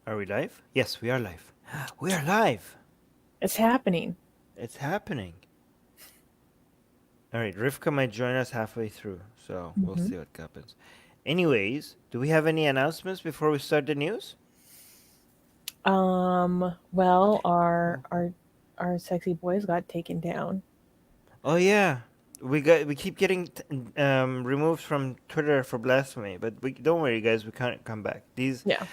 Are we live? Yes, we are live. We are live. It's happening. It's happening. All right, Rivka might join us halfway through, so we'll hmm see what happens. Anyways, do we have any announcements before we start the news? Well, our Oh, our our sexy boys got taken down. oh yeah, we keep getting removed from Twitter for blasphemy, but we don't worry, guys. We can't come back. These Yeah.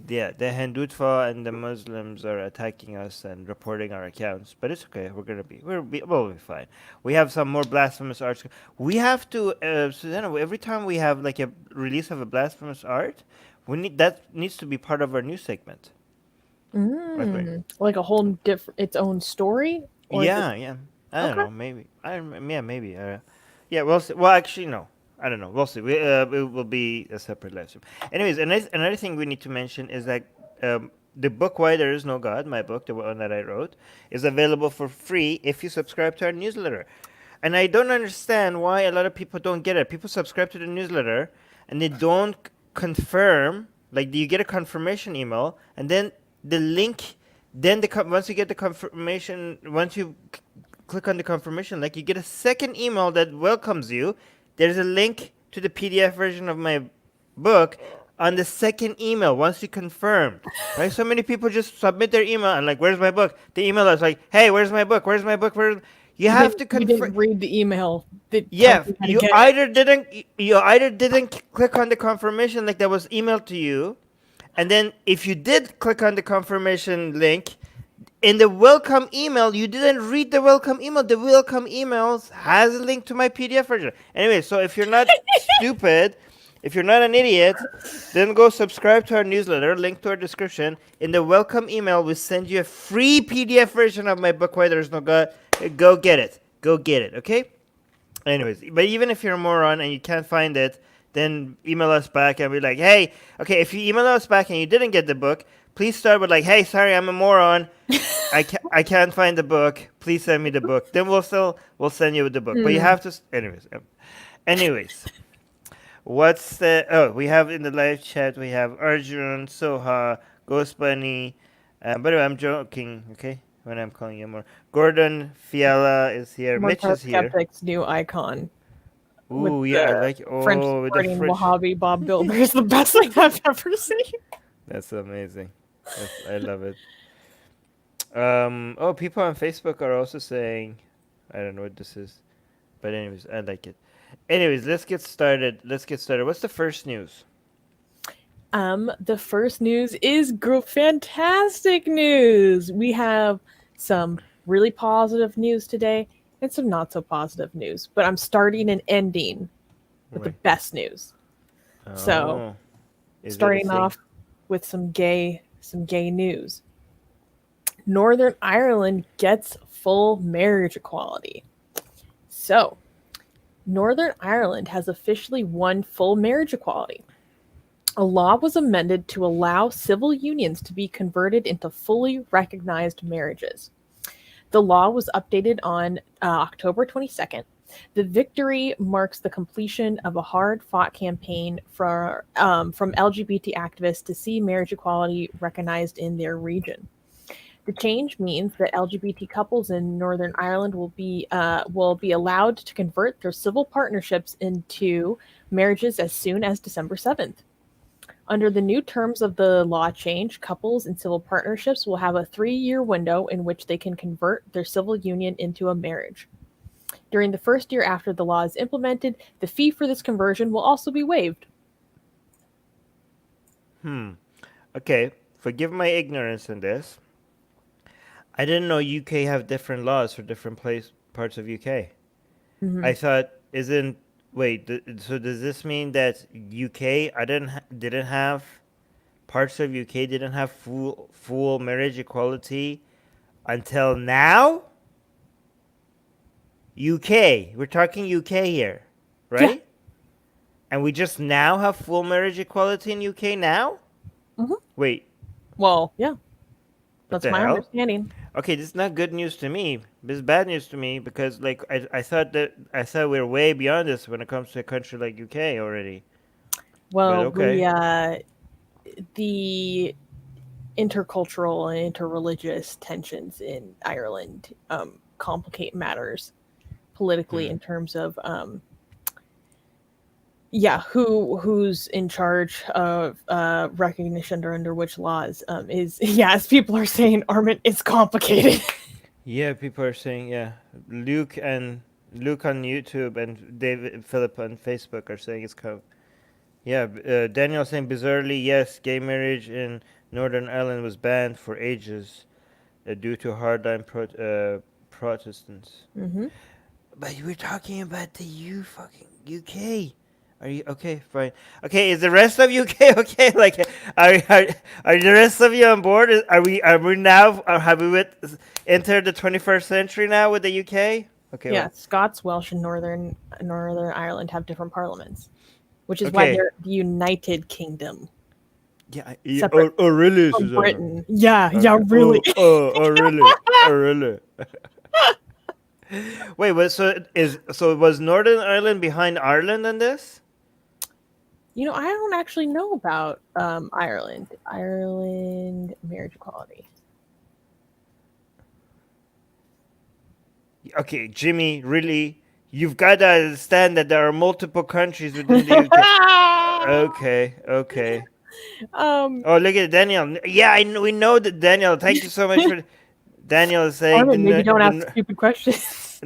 Yeah, the Hindutva and the Muslims are attacking us and reporting our accounts, but it's okay. We'll be fine. We have some more blasphemous arts. We have to, Susanna. Every time we have like a release of a blasphemous art, we need that needs to be part of our news segment. Like, Like a whole different its own story, or is it yeah, yeah. I don't okay? know. Maybe. I don't. Yeah, maybe. Yeah. We'll see. Well, actually, no. I don't know. We'll see. It will be a separate live stream. Anyways, another thing we need to mention is that the book "Why There Is No God," my book, the one that I wrote, is available for free if you subscribe to our newsletter. And I don't understand why a lot of people don't get it. People subscribe to the newsletter and they don't confirm. Like, you get a confirmation email, and then the link. Then once you get the confirmation, once you click on the confirmation link, you get a second email that welcomes you. There's a link to the PDF version of my book on the second email once you confirm. Right? So many people just submit their email and like, "Where's my book?" The email is like, "Hey, where's my book? Where's my book? Where's?" You You have didn't to you confirm. didn't read the email that tells Yeah, you how to get it. you either didn't click on the confirmation link that was emailed to you, and then if you did click on the confirmation link, in the welcome email, you didn't read the welcome email. The welcome emails has a link to my PDF version. Anyway, so if you're not stupid, if you're not an idiot, then go subscribe to our newsletter, link to our description. In the welcome email, we send you a free PDF version of my book, Why There's No God. Go get it. Go get it, okay? Anyways, but even if you're a moron and you can't find it, then email us back and be like, hey, okay, if you email us back and you didn't get the book, please start with like, hey, sorry, I'm a moron. I can't find the book. Please send me the book. Then we'll send you the book. But you Hmm. have to. Anyways, what's the? Oh, we have in the live chat. We have Arjun, Soha, Ghost Bunny. By the way, I'm joking. Okay, when I'm calling you more. Gordon Fiala is here. Mitch Mortar is here. Skeptic's new icon with Ooh, yeah, I the like. French Oh, with the supporting French. Mojave Bob Builder is the best thing I've ever seen. That's amazing. I love it. Oh, people on Facebook are also saying, I don't know what this is, but anyways, I like it. Anyways, let's get started. Let's get started. What's the first news? The first news is fantastic news. We have some really positive news today and some not so positive news, but I'm starting and ending with the Wait. best news. So, Oh, is that a starting thing? off with some gay news. Northern Ireland gets full marriage equality. So, Northern Ireland has officially won full marriage equality. A law was amended to allow civil unions to be converted into fully recognized marriages. The law was updated on October 22nd. The victory marks the completion of a hard fought campaign from LGBT activists to see marriage equality recognized in their region. The change means that LGBT couples in Northern Ireland will be allowed to convert their civil partnerships into marriages as soon as December 7th. Under the new terms of the law change, couples in civil partnerships will have a 3-year window in which they can convert their civil union into a marriage. During the first year after the law is implemented, the fee for this conversion will also be waived. Hmm. Okay. Forgive my ignorance in this. I didn't know UK have different laws for different parts of UK. Mhm. I thought isn't wait. So does this mean that UK didn't have parts of UK didn't have full marriage equality until now? UK. We're talking UK here, Yeah. right? And we just now have full marriage equality in UK now? hmm Wait, Well, yeah, what that's the my hell? understanding. Okay, this is not good news to me. This is bad news to me because like I thought we were way beyond this when it comes to a country like UK already. But Well, okay. the intercultural and interreligious tensions in Ireland complicate matters politically in terms of who's in charge of recognition or under which laws is as people are saying, Armin, it's complicated. Yeah, people are saying, Luke on YouTube and David Philip on Facebook are saying it's kind of, Daniel saying bizarrely, yes, gay marriage in Northern Ireland was banned for ages due to hardline Protestants. Mm-hmm. But we're talking about the fucking UK. Are you okay? Fine. Okay, is the rest of UK okay? Like, are the rest of you on board? Are we now? Have we entered the 21st century now with the UK? Okay. Yeah, Well, Scots, Welsh, and Northern Ireland have different parliaments, which is why they're the United Kingdom. Yeah. Separate Really, from Susanna? Britain. Yeah, really. Really? Really? Wait, was Northern Ireland behind Ireland on this? I don't actually know about Ireland marriage equality. Okay, Jimmy, really? You've got to understand that there are multiple countries within the UK. Okay. Oh, look at Daniel. Yeah, we know that, Daniel. Thank you so much for. Daniel is saying. Armin, maybe don't ask stupid questions.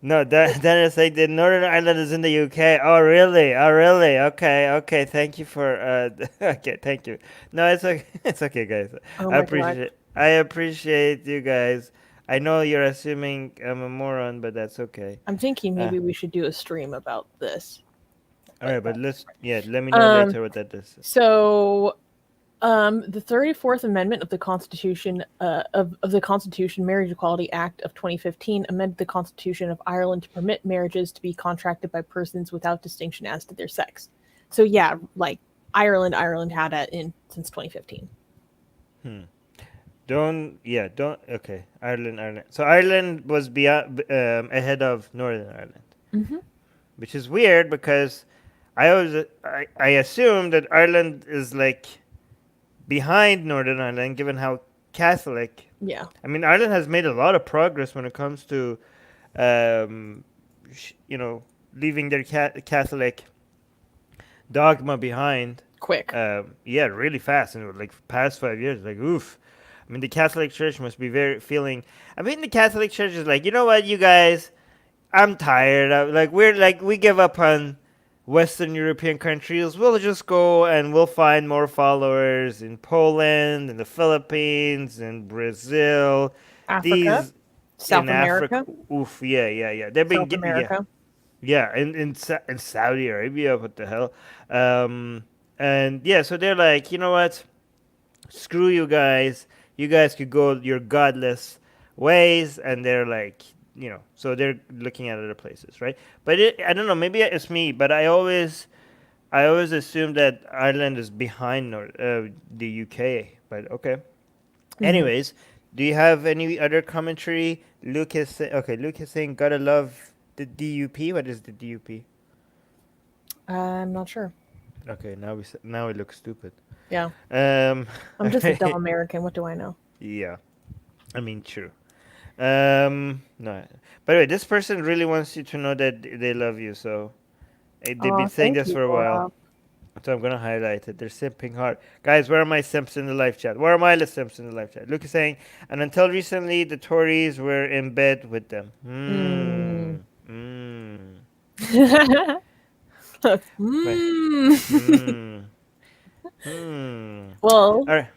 No, Daniel is saying the Northern Ireland is in the UK. Oh, really? Okay. Thank you for. Okay, thank you. No, it's okay. It's okay, guys. I appreciate you guys. I know you're assuming I'm a moron, but that's okay. I'm thinking maybe we should do a stream about this. All right, but let me know later what that is. So, the 34th Amendment of the Constitution of the Constitution Marriage Equality Act of 2015 amended the Constitution of Ireland to permit marriages to be contracted by persons without distinction as to their sex. So yeah, like Ireland had it since 2015. Okay, Ireland. So Ireland was ahead of Northern Ireland, which is weird because I assumed that Ireland is like behind Northern Ireland, given how Catholic. Yeah. I mean, Ireland has made a lot of progress when it comes to, leaving their Catholic dogma behind. Quick. Really fast. In like past 5 years, like oof. I mean, the Catholic Church must be the Catholic Church is like, you know what, you guys, I'm tired of, we give up on Western European countries. We'll just go and we'll find more followers in Poland, in the Philippines, in Brazil, Africa, South America. Africa. Oof, yeah. They've been South America. Yeah, in Saudi Arabia. What the hell? So they're like, you know what? Screw you guys. You guys could go your godless ways, and they're like, so they're looking at other places, right? But I don't know, maybe it's me, but I always assumed that Ireland is behind the UK, but okay. Anyways, do you have any other commentary? Luke is saying, gotta love the DUP. What is the DUP? I'm not sure. Okay, now we look stupid. Yeah. I'm just a dumb American. What do I know? Yeah. I mean, true. No. By the way, this person really wants you to know that they love you, so they've been saying this for a while. So I'm going to highlight it. They're simping hard. Guys, where are my simps in the live chat? Where are my simps in the live chat? Luke is saying, and until recently, the Tories were in bed with them. Well, all right.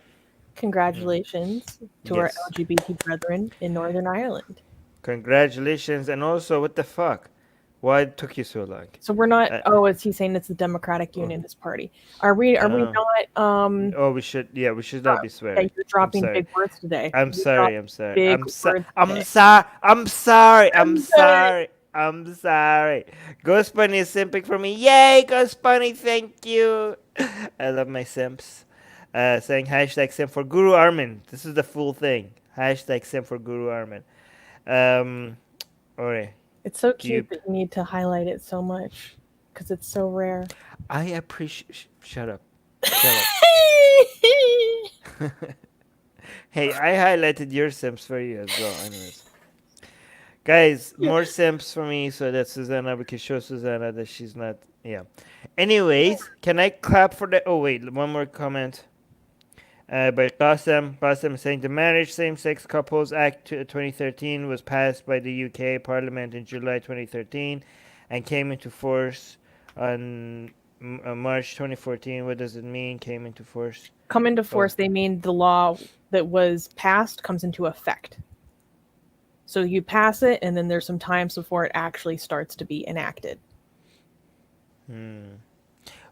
Congratulations to our LGBT brethren in Northern Ireland. Congratulations, and also, what the fuck? Why it took you so long? So we're not. Is he saying it's the Democratic Unionist Party? Are we not? Oh, we should. Yeah, we should not be swearing. Yeah, you're dropping big words today. I'm sorry. I'm sorry. Ghost Bunny is simping for me. Yay, Ghost Bunny! Thank you. I love my simps. Saying hashtag simp for Guru Armin. This is the full thing. Hashtag simp for Guru Armin. Alright. It's so cute that you need to highlight it so much because it's so rare. I appreciate. Shut up. Hey, I highlighted your simps for you as well. Anyways, guys, more simps for me so that Susanna, we can show Susanna that she's not. Yeah. Anyways, can I clap for the? Oh wait, one more comment. By Qasim. Qasim saying the Marriage Same-Sex Couples Act 2013 was passed by the UK Parliament in July 2013 and came into force on March 2014. What does it mean? Came into force. Come into Oh, force, they mean the law that was passed comes into effect. So you pass it, and then there's some times before it actually starts to be enacted.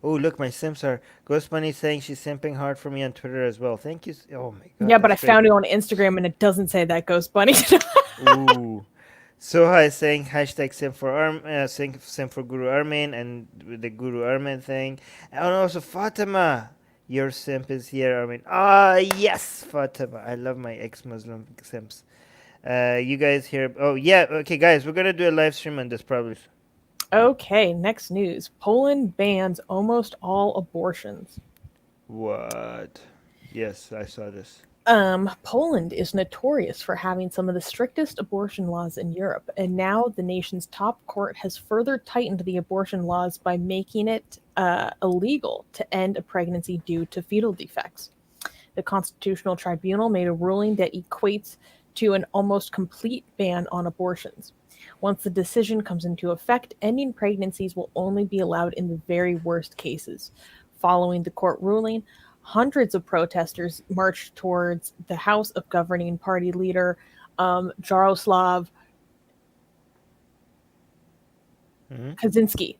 oh, look, my Sims are. Ghost Bunny saying she's simping hard for me on Twitter as well. Thank you. Oh my god, Yeah, but I that's great. found it on Instagram, and it doesn't say that Ghost Bunny. Ooh. Soha is saying hashtag sim for Guru Armin and with the Guru Armin thing. And also Fatima, your simp is here, Armin. Ah, yes, Fatima. I love my ex-Muslim simps. You guys here? Oh yeah, okay, guys, we're gonna do a live stream on this probably. Okay, next news. Poland bans almost all abortions. What? Yes, I saw this. Poland is notorious for having some of the strictest abortion laws in Europe, and now the nation's top court has further tightened the abortion laws by making it illegal to end a pregnancy due to fetal defects. The Constitutional Tribunal made a ruling that equates to an almost complete ban on abortions. Once the decision comes into effect, ending pregnancies will only be allowed in the very worst cases. Following the court ruling, hundreds of protesters marched towards the House of Governing Party leader Jaroslav Kaczynski,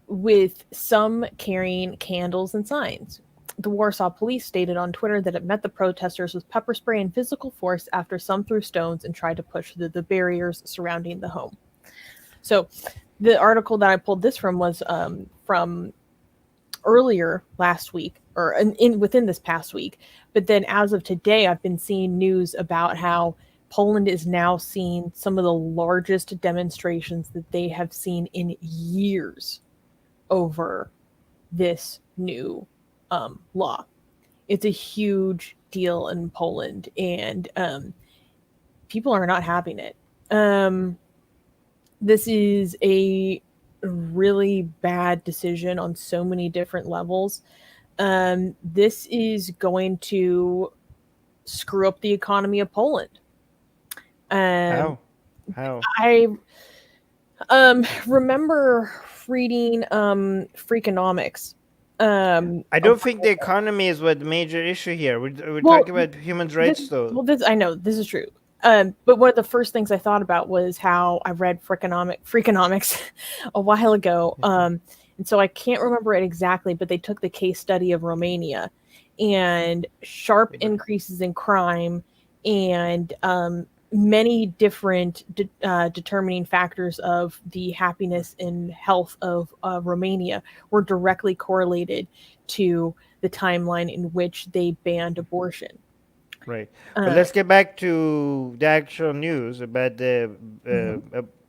with some carrying candles and signs. The Warsaw police stated on Twitter that it met the protesters with pepper spray and physical force after some threw stones and tried to push the barriers surrounding the home. So, the article that I pulled this from was from earlier last week, or within this past week. But then, as of today, I've been seeing news about how Poland is now seeing some of the largest demonstrations that they have seen in years over this new law. It's a huge deal in Poland, and people are not having it. This is a really bad decision on so many different levels. This is going to screw up the economy of Poland. How? How? I remember reading Freakonomics. I don't think the economy is what the major issue here. We're Well, talking about human rights, though. this I know this is true. But one of the first things I thought about was how I read Freakonomics a while ago. And so I can't remember it exactly, but they took the case study of Romania and sharp increases in crime and many different determining factors of the happiness and health of Romania were directly correlated to the timeline in which they banned abortion. Right. But let's get back to the actual news about the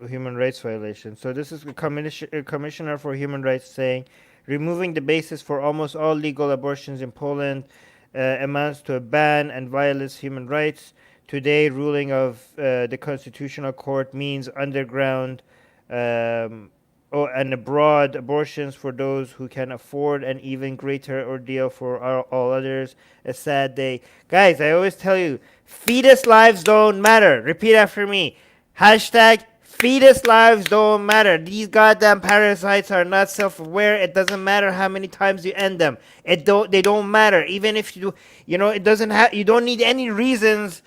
human rights violation. So this is a commissioner for human rights saying removing the basis for almost all legal abortions in Poland amounts to a ban and violates human rights. Today, ruling of the Constitutional Court means underground and abroad abortions for those who can afford, an even greater ordeal for all others. A sad day. Guys, I always tell you, fetus lives don't matter. Repeat after me. Hashtag fetus lives don't matter. These goddamn parasites are not self-aware. It doesn't matter how many times you end them. They don't matter. Even if it doesn't have, you don't need any reasons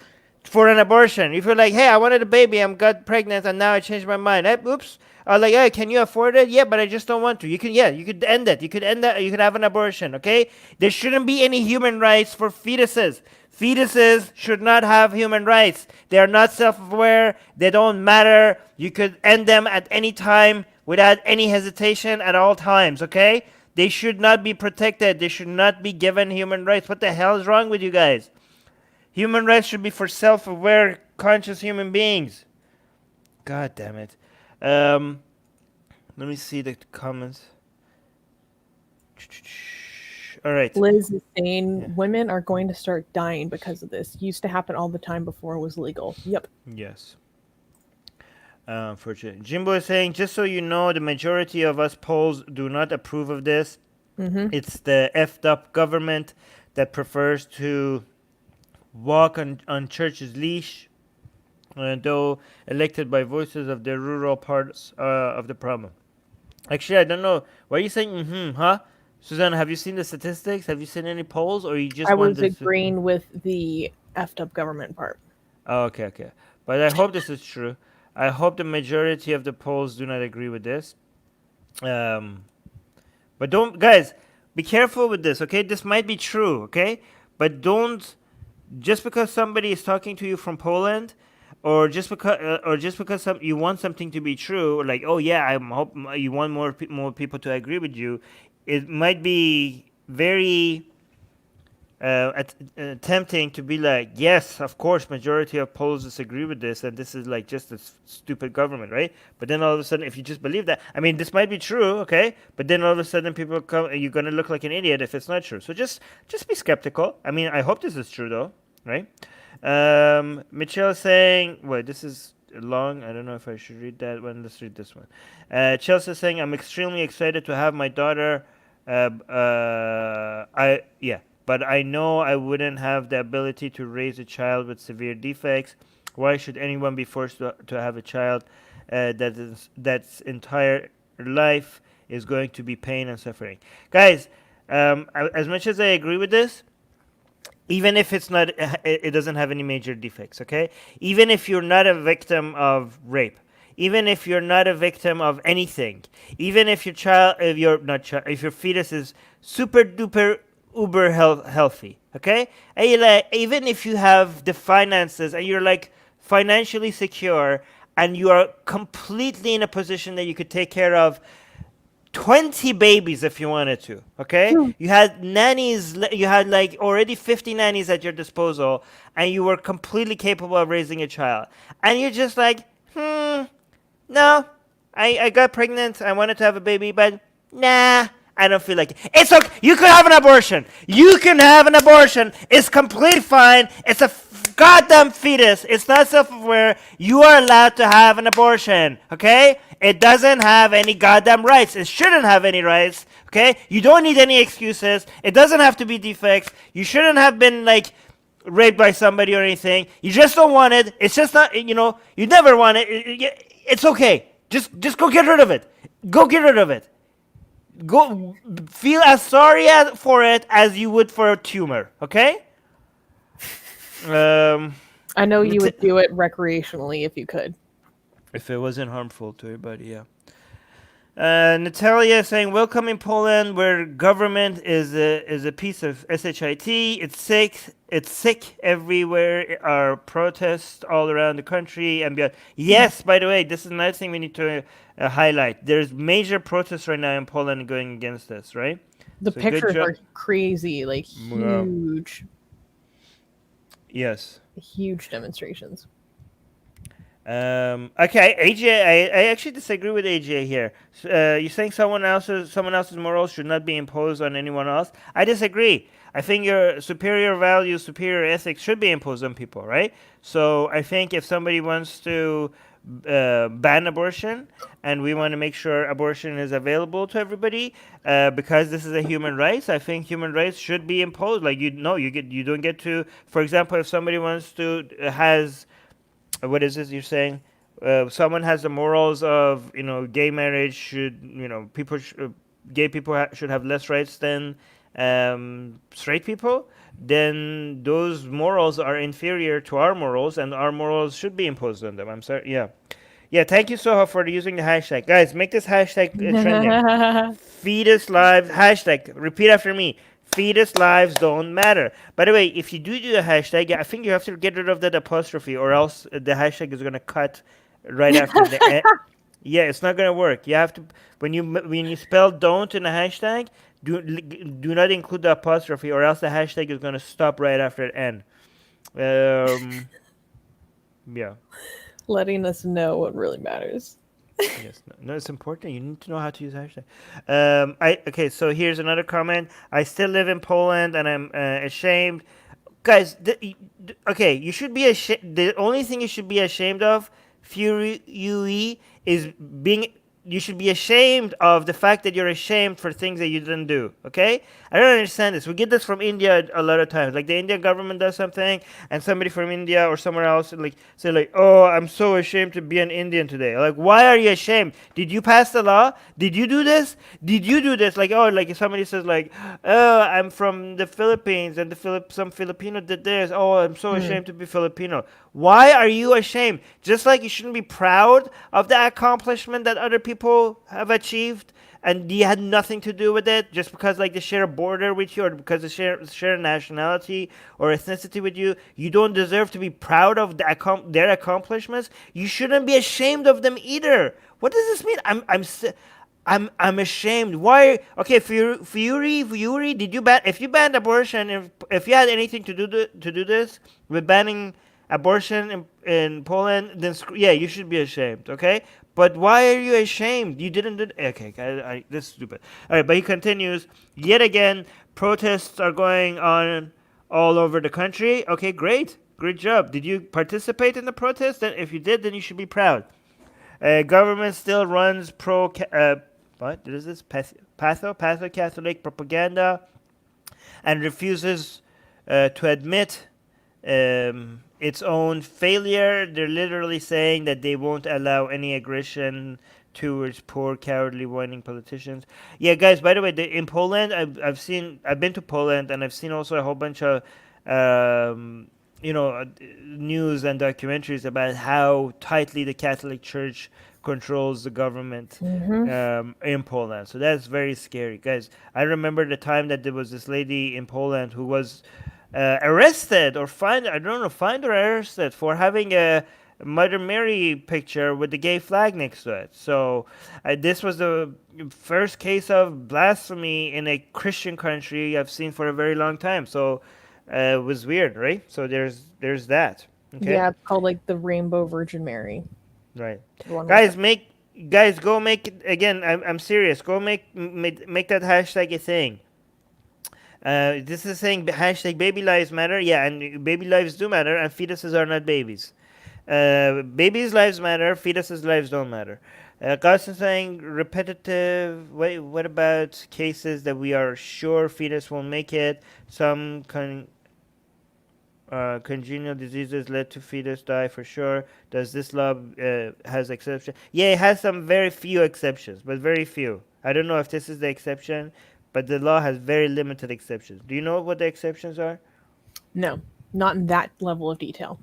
for an abortion. If you're like, hey, I wanted a baby, got pregnant, and now I changed my mind. Oops. I was like, hey, can you afford it? Yeah, but I just don't want to. You could end it. You could end that. You could have an abortion, okay? There shouldn't be any human rights for fetuses. Fetuses should not have human rights. They are not self-aware. They don't matter. You could end them at any time without any hesitation at all times, okay? They should not be protected. They should not be given human rights. What the hell is wrong with you guys? Human rights should be for self-aware, conscious human beings. God damn it. Let me see the comments. All right. Liz is saying Yeah. women are going to start dying because of this. Used to happen all the time before it was legal. Yep. Yes. Unfortunately. Jimbo is saying, just so you know, the majority of us Poles do not approve of this. Mm-hmm. It's the effed up government that prefers to walk on church's leash, though elected by voices of the rural parts of the problem. Actually, I don't know. Why are you saying, huh? Susanna, have you seen the statistics? Have you seen any polls, or you I just want was this? agreeing with the effed up government part. Oh, okay, okay. But I hope this is true. I hope the majority of the polls do not agree with this. Um, but don't, guys, be careful with this, okay? This might be true, okay? But don't, just because somebody is talking to you from Poland, or just because you want something to be true, like, oh yeah, I'm hope you want more people to agree with you. It might be very tempting to be like, yes, of course, majority of Poles disagree with this, and this is like just a stupid government, right? But then all of a sudden, if you just believe that, I mean, this might be true, okay? But then all of a sudden, people come, and you're gonna look like an idiot if it's not true. So just be skeptical. I mean, I hope this is true though, right? Michelle saying, wait, this is long. I don't know if I should read that one. Let's read this one. Chelsea saying, I'm extremely excited to have my daughter. But I know I wouldn't have the ability to raise a child with severe defects. Why should anyone be forced to have a child that's entire life is going to be pain and suffering? Guys, as much as I agree with this, even if it's not, it doesn't have any major defects, okay? Even if you're not a victim of rape, even if you're not a victim of anything, even if your child, if your fetus is super duper uber healthy, okay? And even if you have the finances and you're like financially secure and you are completely in a position that you could take care of 20 babies if you wanted to, okay? You had nannies, you had like already 50 nannies at your disposal, and you were completely capable of raising a child. And you're just like, no, I got pregnant, I wanted to have a baby, but nah, I don't feel like it. It's okay, you can have an abortion. You can have an abortion. It's completely fine. It's a goddamn fetus. It's not self-aware. You are allowed to have an abortion, okay? It doesn't have any goddamn rights. It shouldn't have any rights, okay? You don't need any excuses. It doesn't have to be defects. You shouldn't have been, like, raped by somebody or anything. You just don't want it. It's just not, you never want it. It's okay. Just go get rid of it. Go get rid of it. Go feel as sorry for it as you would for a tumor, okay? I know you would do it recreationally if you could. If it wasn't harmful to everybody, yeah. Natalia saying, welcome in Poland, where government is a piece of shit. It's sick. It's sick everywhere. Are protests all around the country and beyond. Yes, by the way, this is another thing we need to highlight. There's major protests right now in Poland going against this, right? The pictures are crazy, like huge. Yes. Huge demonstrations. Okay, AJ, I actually disagree with AJ here. You're saying someone else's morals should not be imposed on anyone else. I disagree. I think your superior values, superior ethics should be imposed on people, right? So I think if somebody wants to ban abortion, and we want to make sure abortion is available to everybody, because this is a human right, I think human rights should be imposed. Like you don't get to. For example, if somebody wants to what is this you're saying? Someone has the morals of gay marriage should gay people should have less rights than straight people. Then those morals are inferior to our morals, and our morals should be imposed on them. I'm sorry. Yeah. Thank you, Soha, for using the hashtag. Guys, make this hashtag trending. Fetus lives hashtag. Repeat after me. Fetus lives don't matter. By the way, if you do a hashtag, I think you have to get rid of that apostrophe, or else the hashtag is gonna cut right after the end. Yeah, it's not gonna work. You have to when you spell don't in a hashtag, do not include the apostrophe, or else the hashtag is gonna stop right after the end. Yeah. Letting us know what really matters. Yes, no, it's important. You need to know how to use hashtag. Okay. So here's another comment. I still live in Poland, and I'm ashamed, guys. Okay, you should be ashamed. The only thing you should be ashamed of, Fury UE, is being. You should be ashamed of the fact that you're ashamed for things that you didn't do. Okay, I don't understand this. We get this from India a lot of times. Like the Indian government does something, and somebody from India or somewhere else like say like, "Oh, I'm so ashamed to be an Indian today." Like, why are you ashamed? Did you pass the law? Did you do this? Did you do this? Like, oh, like if somebody says like, "Oh, I'm from the Philippines and some Filipino did this." Oh, I'm so Mm. ashamed to be Filipino. Why are you ashamed? Just like you shouldn't be proud of the accomplishment that other people have achieved and you had nothing to do with it just because like they share a border with you or because they share nationality or ethnicity with you, you don't deserve to be proud of their accomplishments. You shouldn't be ashamed of them either. What does this mean? I'm ashamed. Why? Okay, Fury, did you ban? If you banned abortion, if you had anything to do this with banning abortion in Poland, then yeah, you should be ashamed. Okay, but why are you ashamed? You didn't do. Okay, this is stupid. All right, but he continues. Yet again, protests are going on all over the country. Okay, great job. Did you participate in the protest? Then, if you did, then you should be proud. Government still runs what is this? Patho Catholic propaganda and refuses to admit its own failure. They're literally saying that they won't allow any aggression towards poor, cowardly, whining politicians. Yeah, guys. By the way, in Poland, I've been to Poland, and I've seen also a whole bunch of news and documentaries about how tightly the Catholic Church controls the government Hmm. in Poland. So that's very scary, guys. I remember the time that there was this lady in Poland who was arrested or fined. I don't know, fined or arrested for having a Mother Mary picture with the gay flag next to it. So this was the first case of blasphemy in a Christian country I've seen for a very long time. So it was weird, right? So there's that. Okay, Yeah, it's called like the Rainbow Virgin Mary. right, The one with the. guys, go make it again. I'm serious. Go make that hashtag a thing. This is saying hashtag baby lives matter. Yeah, and baby lives do matter, and fetuses are not babies. Babies' lives matter. Fetuses' lives don't matter. Carson saying repetitive. Wait, what about cases that we are sure fetus won't make it? Some congenial diseases led to fetus die for sure. Does this law has exception? Yeah, it has some very few exceptions, but very few. I don't know if this is the exception, but the law has very limited exceptions. Do you know what the exceptions are? No, not in that level of detail.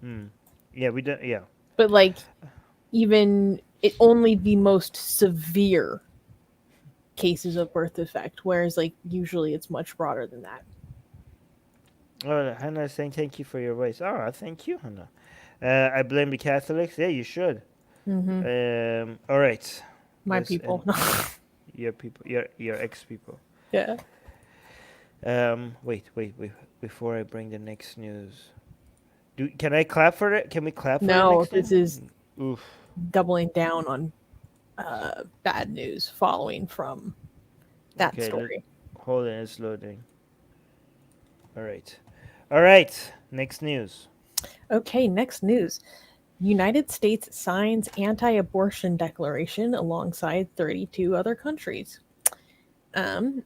Hmm. Yeah, we don't. Yeah. But like, even it only the most severe cases of birth defect, whereas like usually it's much broader than that. Oh, Hannah is saying thank you for your voice. Oh, thank you, Hannah. I blame the Catholics. Yeah, you should. Hmm. All right. My Let's people. your people, your ex people. Yeah. Wait. Before I bring the next news, can I clap for it? Can we clap for the No, next this news? is Oof. doubling down on bad news following from that Okay, story. hold on, it's loading. All right. Next news. Okay, next news. United States signs anti-abortion declaration alongside 32 other countries. Um,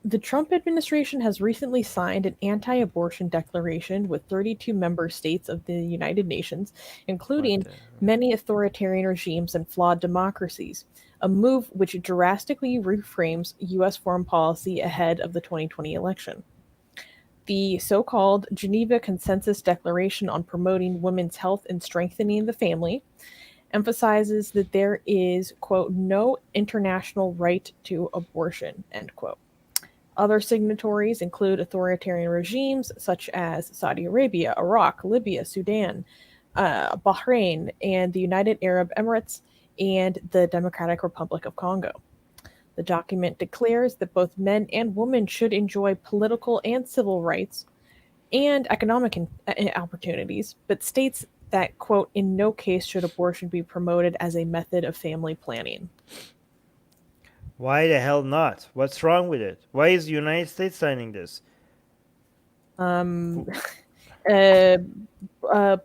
the Trump administration has recently signed an anti-abortion declaration with 32 member states of the United Nations, What including the hell? many authoritarian regimes and flawed democracies, a move which drastically reframes US foreign policy ahead of the 2020 election. The so called Geneva Consensus Declaration on Promoting Women's Health and Strengthening the Family emphasizes that there is, quote, no international right to abortion, end quote. Other signatories include authoritarian regimes such as Saudi Arabia, Iraq, Libya, Sudan, Bahrain, and the United Arab Emirates and the Democratic Republic of Congo. The document declares that both men and women should enjoy political and civil rights and economic opportunities, but states that, quote, in no case should abortion be promoted as a method of family planning. Why the hell not? What's wrong with it? Why is the United States signing this? Um, uh,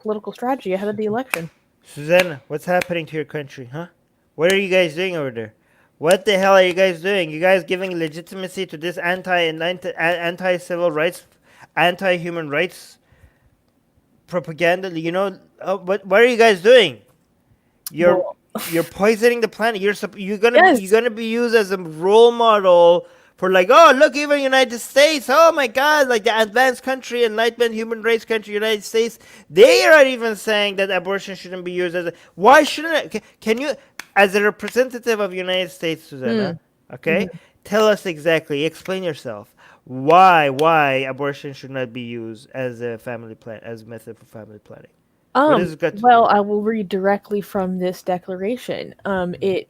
Political strategy ahead of the election. Susanna, what's happening to your country, huh? What are you guys doing over there? What the hell are you guys doing? You guys giving legitimacy to this anti-civil rights, anti-human rights propaganda? You know, what are you guys doing? You're Well, you're poisoning the planet. You're yes, gonna be used as a role model for, like, oh, look, even United States, oh my God, like the advanced country, enlightenment, human rights country, United States, they are even saying that abortion shouldn't be used as a. Why shouldn't it? Can you, as a representative of United States, Susanna, mm, okay, tell us exactly, explain yourself. Why abortion should not be used as a family plan, as a method for family planning? What has it got to do well, with I it? will read directly from this declaration. It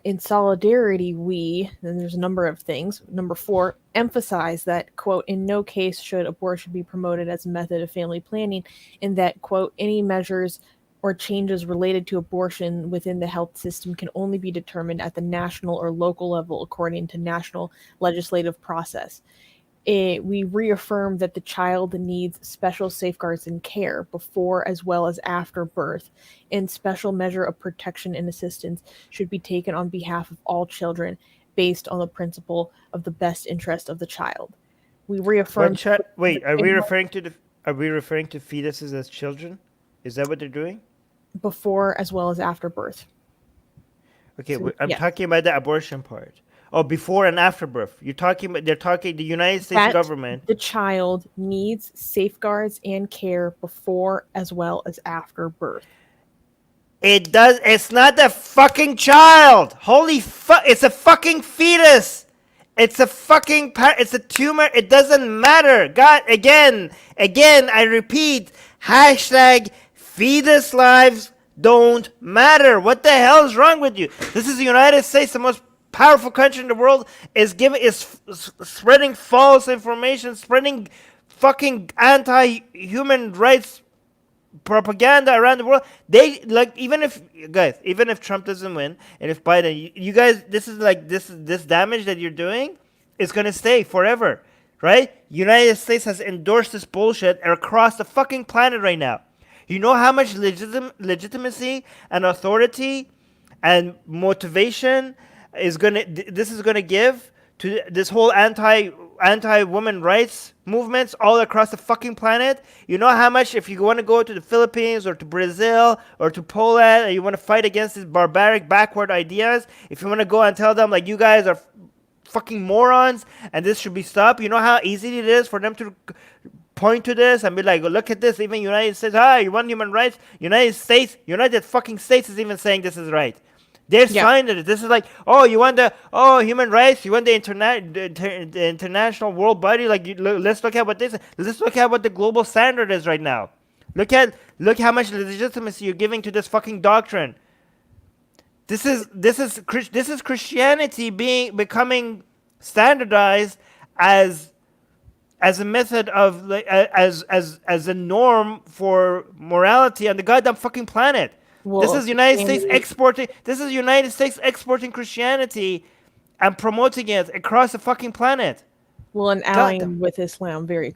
In solidarity, we, and there's a number of things. Number 4, emphasize that, quote, in no case should abortion be promoted as a method of family planning, and that, quote, any measures or changes related to abortion within the health system can only be determined at the national or local level according to national legislative process. We reaffirm that the child needs special safeguards and care before as well as after birth, and special measure of protection and assistance should be taken on behalf of all children based on the principle of the best interest of the child. We What reaffirm chat? the Wait, are we framework referring to the? Are we referring to fetuses as children? Is that what they're doing? before as well as after birth. Okay, So, I'm yes, talking about the abortion part. Oh, before and after birth. You're talking about. They're talking. The United States that government. the child needs safeguards and care before as well as after birth. It does. It's not a fucking child. Holy fuck! It's a fucking fetus. It's a fucking. It's a tumor. It doesn't matter. God, again. I repeat. Hashtag fetus lives don't matter. What the hell is wrong with you? This is the United States, the most powerful country in the world, is spreading false information, spreading fucking anti-human rights propaganda around the world. They, like, even if Trump doesn't win, and if Biden, you guys, this damage that you're doing is gonna stay forever, right? United States has endorsed this bullshit across the fucking planet right now. You know how much legitimacy and authority and motivation this is gonna give to this whole anti women rights movements all across the fucking planet. You know how much, if you want to go to the Philippines or to Brazil or to Poland and you want to fight against these barbaric backward ideas, if you want to go and tell them, like, you guys are fucking morons and this should be stopped, you know how easy it is for them to point to this and be like, look at this, even United States, you want human rights? United fucking States is even saying this is right. They're Yeah. signed it. This is like, oh, you want the human rights? You want the international world body? Like, let's look at what this. Let's look at what the global standard is right now. Look how much legitimacy you're giving to this fucking doctrine. This is Christianity becoming standardized as a method of, like, as a norm for morality on the goddamn fucking planet. This Well, is United States exporting. This is United States exporting Christianity and promoting it across the fucking planet. well, and Goddamn. allying with Islam very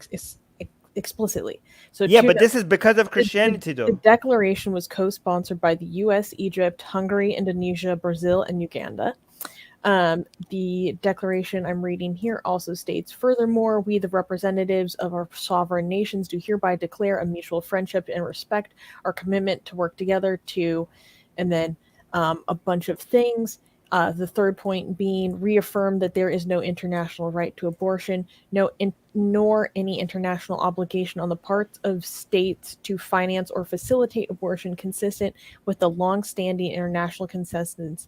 explicitly. So, Yeah, to but that, this is because of Christianity, the though. declaration was co-sponsored by the U.S., Egypt, Hungary, Indonesia, Brazil, and Uganda. The declaration I'm reading here also states, furthermore, we, the representatives of our sovereign nations, do hereby declare a mutual friendship and respect, our commitment to work together to, and then a bunch of things. The third point being reaffirm that there is no international right to abortion, nor any international obligation on the part of states to finance or facilitate abortion consistent with the long-standing international consensus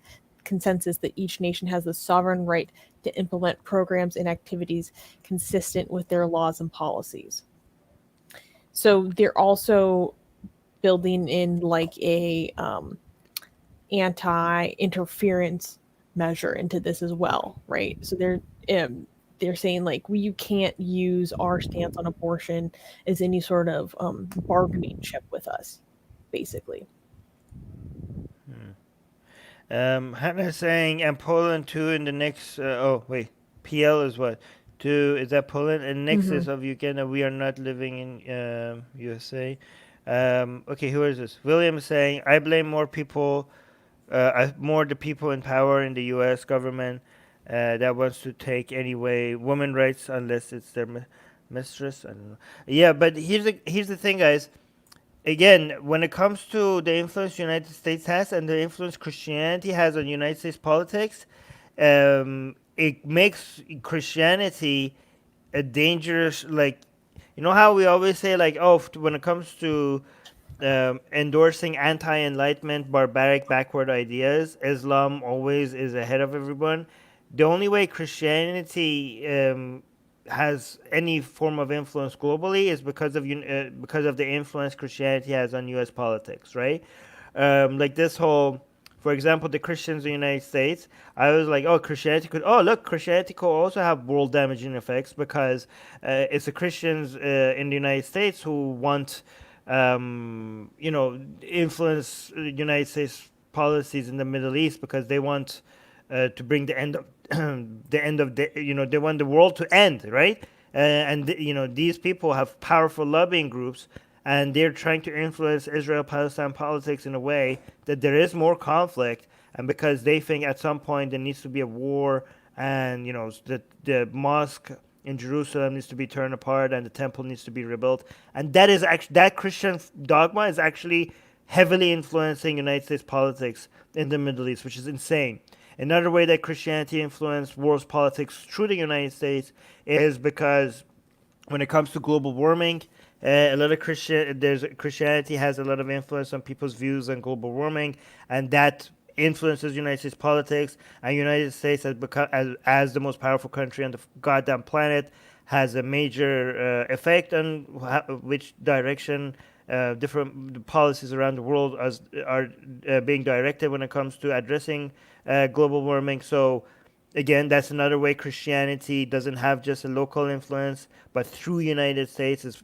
that each nation has the sovereign right to implement programs and activities consistent with their laws and policies. So they're also building in, like, a anti-interference measure into this as well, right? So they're saying, like, you can't use our stance on abortion as any sort of bargaining chip with us. basically. Hannah's saying, and Poland too in the next. Oh wait, PL is what? Two is that Poland and next Hmm. is of Uganda. We are not living in USA. Okay, who is this? William is saying, I blame more people, more the people in power in the U.S. government that wants to take anyway women rights unless it's their mistress. I don't know. Yeah, but here's the thing, guys. Again, when it comes to the influence the United States has and the influence Christianity has on United States politics, it makes Christianity a dangerous, like, you know how we always say, like, oh, when it comes to endorsing anti-enlightenment, barbaric, backward ideas, Islam always is ahead of everyone. The only way Christianity has any form of influence globally is because of the influence Christianity has on U.S. politics, right? Like this whole, for example, the Christians in the United States. I was like, oh, Christianity could also have world damaging effects because it's the Christians in the United States who want, influence United States policies in the Middle East because they want to bring the end of they want the world to end, right? These people have powerful lobbying groups, and they're trying to influence Israel-Palestine politics in a way that there is more conflict, and because they think at some point there needs to be a war, and the mosque in Jerusalem needs to be torn apart and the temple needs to be rebuilt, and that is actually that Christian dogma is actually heavily influencing United States politics in the Middle East, which is insane. Another way that Christianity influenced world politics through the United States is because when it comes to global warming, a lot of Christianity has a lot of influence on people's views on global warming, and that influences United States politics. And United States has become, as the most powerful country on the goddamn planet, has a major effect on which direction different policies around the world are being directed when it comes to addressing global warming. So again, that's another way Christianity doesn't have just a local influence, but through United States is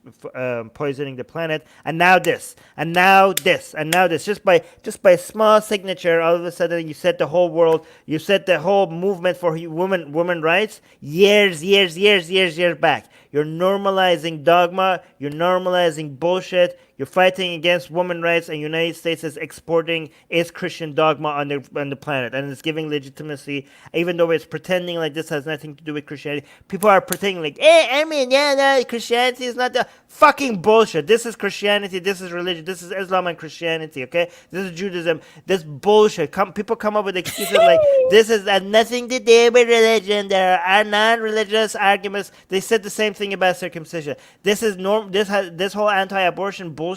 poisoning the planet. And now this, and now this, and now this. Just by a small signature, all of a sudden you set the whole world, you set the whole movement for women rights years back. You're normalizing dogma. You're normalizing bullshit. You're fighting against women rights, and United States is exporting its Christian dogma on the planet, and it's giving legitimacy, even though it's pretending like this has nothing to do with Christianity. People are pretending like, hey, Armin, yeah, no, Christianity is not the fucking bullshit. This is Christianity. This is religion. This is Islam and Christianity. Okay, this is Judaism. This bullshit. People come up with excuses like this has nothing to do with religion. There are non-religious arguments. They said the same thing about circumcision. This is this whole anti-abortion bullshit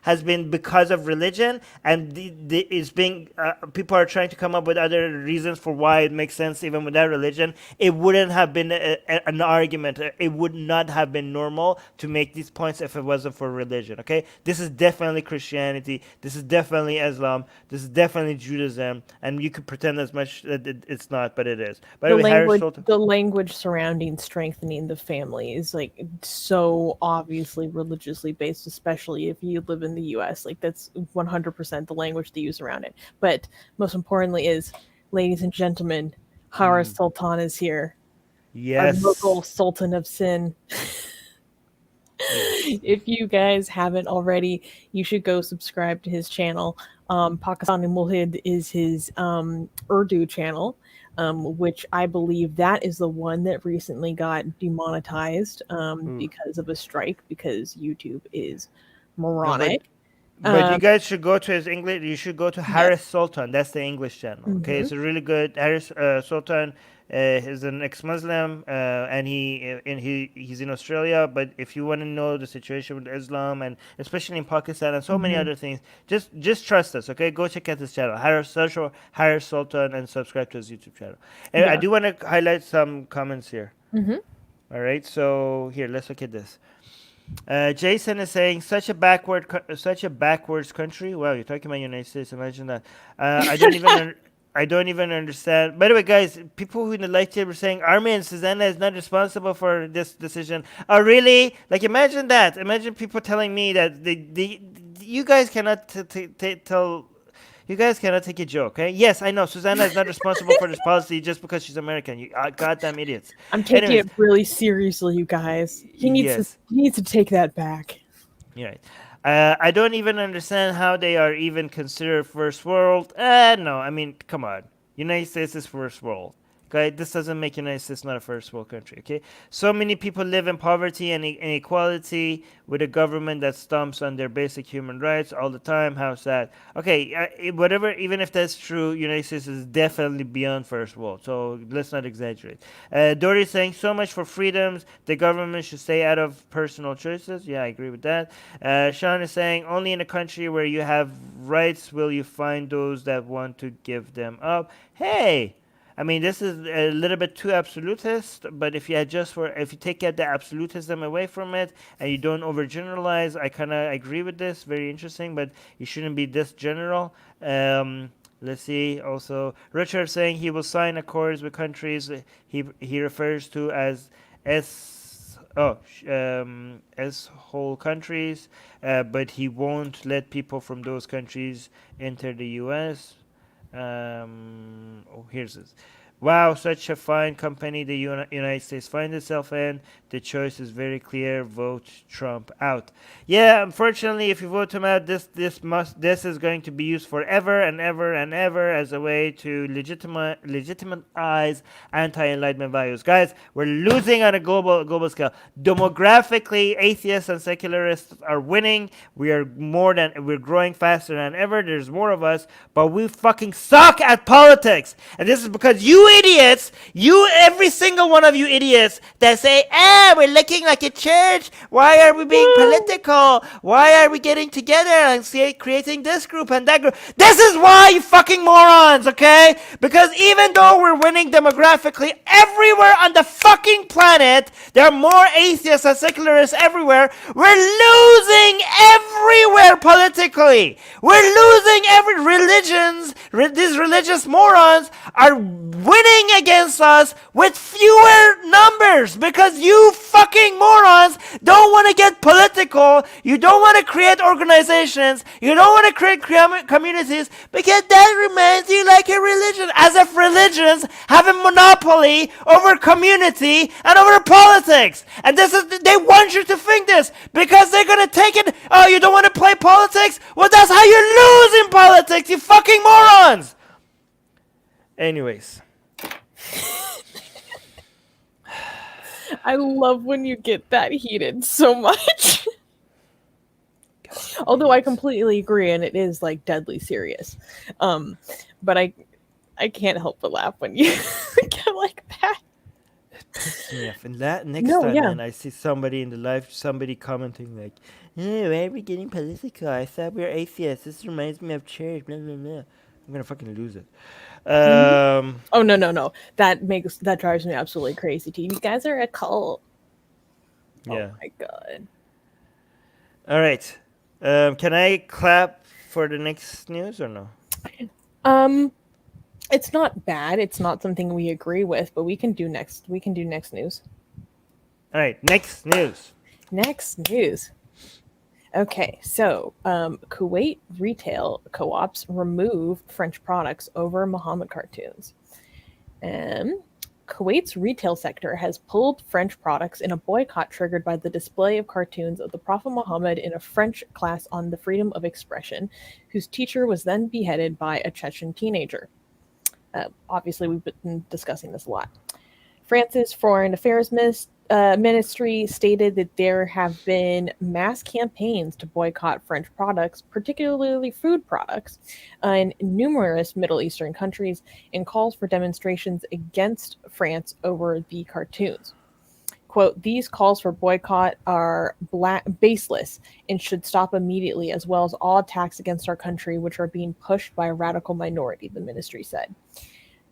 has been because of religion, and it's being people are trying to come up with other reasons for why it makes sense even without religion. It wouldn't have been an argument. It would not have been normal to make these points if it wasn't for religion. Okay, this is definitely Christianity. This is definitely Islam. This is definitely Judaism, and you could pretend as much that it's not, but it is. By the way, The language surrounding strengthening the family is like so obviously religiously based, especially if you live in the US. Like that's 100% the language they use around it. But most importantly is, ladies and gentlemen, Haris Sultan is here. Yes. Our local Sultan of Sin. If you guys haven't already, you should go subscribe to his channel. Pakistani Mulhid is his Urdu channel, which I believe that is the one that recently got demonetized because of a strike, because YouTube is moronic. But you guys should go to his English. You should go to Haris Sultan. That's the English channel. Okay, it's a really good Haris Sultan. Is an ex-Muslim, and he's in Australia. But if you want to know the situation with Islam, and especially in Pakistan and so many other things, just trust us. Okay, go check out this channel, search for Haris Sultan, and subscribe to his YouTube channel. And I do want to highlight some comments here. All right, so here, let's look at this. Jason is saying such a backwards country. Wow, you're talking about United States. Imagine that. I don't even understand. By the way, guys, people who in the light table were saying Armin and Susanna is not responsible for this decision. Oh, really? Like, imagine that. Imagine people telling me that you guys cannot tell. You guys cannot take a joke, okay? Yes, I know Susanna is not responsible for this policy just because she's American. You goddamn idiots. I'm taking Anyways, it really seriously, you guys. yes, He needs to take that back. you're right. I don't even understand how they are even considered first world. No, I mean, come on. United States is first world. Okay, this doesn't make United States not a first world country. Okay, so many people live in poverty and inequality with a government that stomps on their basic human rights all the time. How's that? Okay, whatever. Even if that's true, United States is definitely beyond first world. So let's not exaggerate. Dory saying so much for freedoms. The government should stay out of personal choices. Yeah, I agree with that. Sean is saying only in a country where you have rights will you find those that want to give them up. Hey. I mean, this is a little bit too absolutist, but if you take out the absolutism away from it and you don't overgeneralize, I kind of agree with this. Very interesting, but you shouldn't be this general. Let's see. Also, Richard saying he will sign accords with countries he refers to as as whole countries, but he won't let people from those countries enter the U.S. Here's this. Wow, such a fine company the United States finds itself in. The choice is very clear. Vote Trump out. Yeah, unfortunately, if you vote him out, this is going to be used forever and ever and ever as a way to legitimize anti-enlightenment values. Guys, we're losing on a global scale. Demographically, atheists and secularists are winning. We're growing faster than ever. There's more of us, but we fucking suck at politics, and this is because you idiots, every single one of you idiots that say, we're looking like a church. Why are we being political? Why are we getting together and creating this group and that group? This is why, you fucking morons, okay? Because even though we're winning demographically everywhere on the fucking planet, there are more atheists and secularists everywhere. We're losing everywhere politically. We're losing these religious morons are winning against us with fewer numbers because you fucking morons don't want to get political. You don't want to create organizations. You don't want to create communities because that reminds you like a religion, as if religions have a monopoly over community and over politics. And they want you to think this because they're going to take it. Oh, you don't want to play politics? Well, that's how you lose in politics, you fucking morons. Anyways. I love when you get that heated so much. Although I completely agree, and it is like deadly serious. But I can't help but laugh when you get like that. It pisses me off. And that next time, man, I see somebody in the live, somebody commenting like, "Why are we getting political? I thought we were atheists. This reminds me of church." Blah blah blah. I'm gonna fucking lose it. Oh no. That drives me absolutely crazy. You guys are a cult. Yeah. Oh my god. All right. Can I clap for the next news or no? It's not bad. It's not something we agree with, but we can do next news. All right, next news. Next news. Okay, so Kuwait retail co-ops remove French products over Muhammad cartoons. Kuwait's retail sector has pulled French products in a boycott triggered by the display of cartoons of the Prophet Muhammad in a French class on the freedom of expression, whose teacher was then beheaded by a Chechen teenager. Obviously, we've been discussing this a lot. France's Foreign Affairs Ministry stated that there have been mass campaigns to boycott French products, particularly food products, in numerous Middle Eastern countries, and calls for demonstrations against France over the cartoons. Quote, "These calls for boycott are baseless and should stop immediately, as well as all attacks against our country, which are being pushed by a radical minority," the ministry said.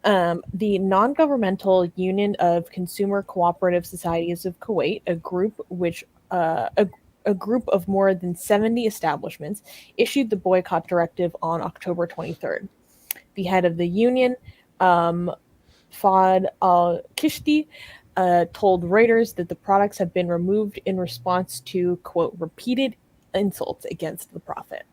The Non-Governmental Union of Consumer Cooperative Societies of Kuwait, a group of more than 70 establishments, issued the boycott directive on October 23rd. The head of the union, Fad al-Kishti, told Reuters that the products have been removed in response to, quote, repeated insults against the prophet.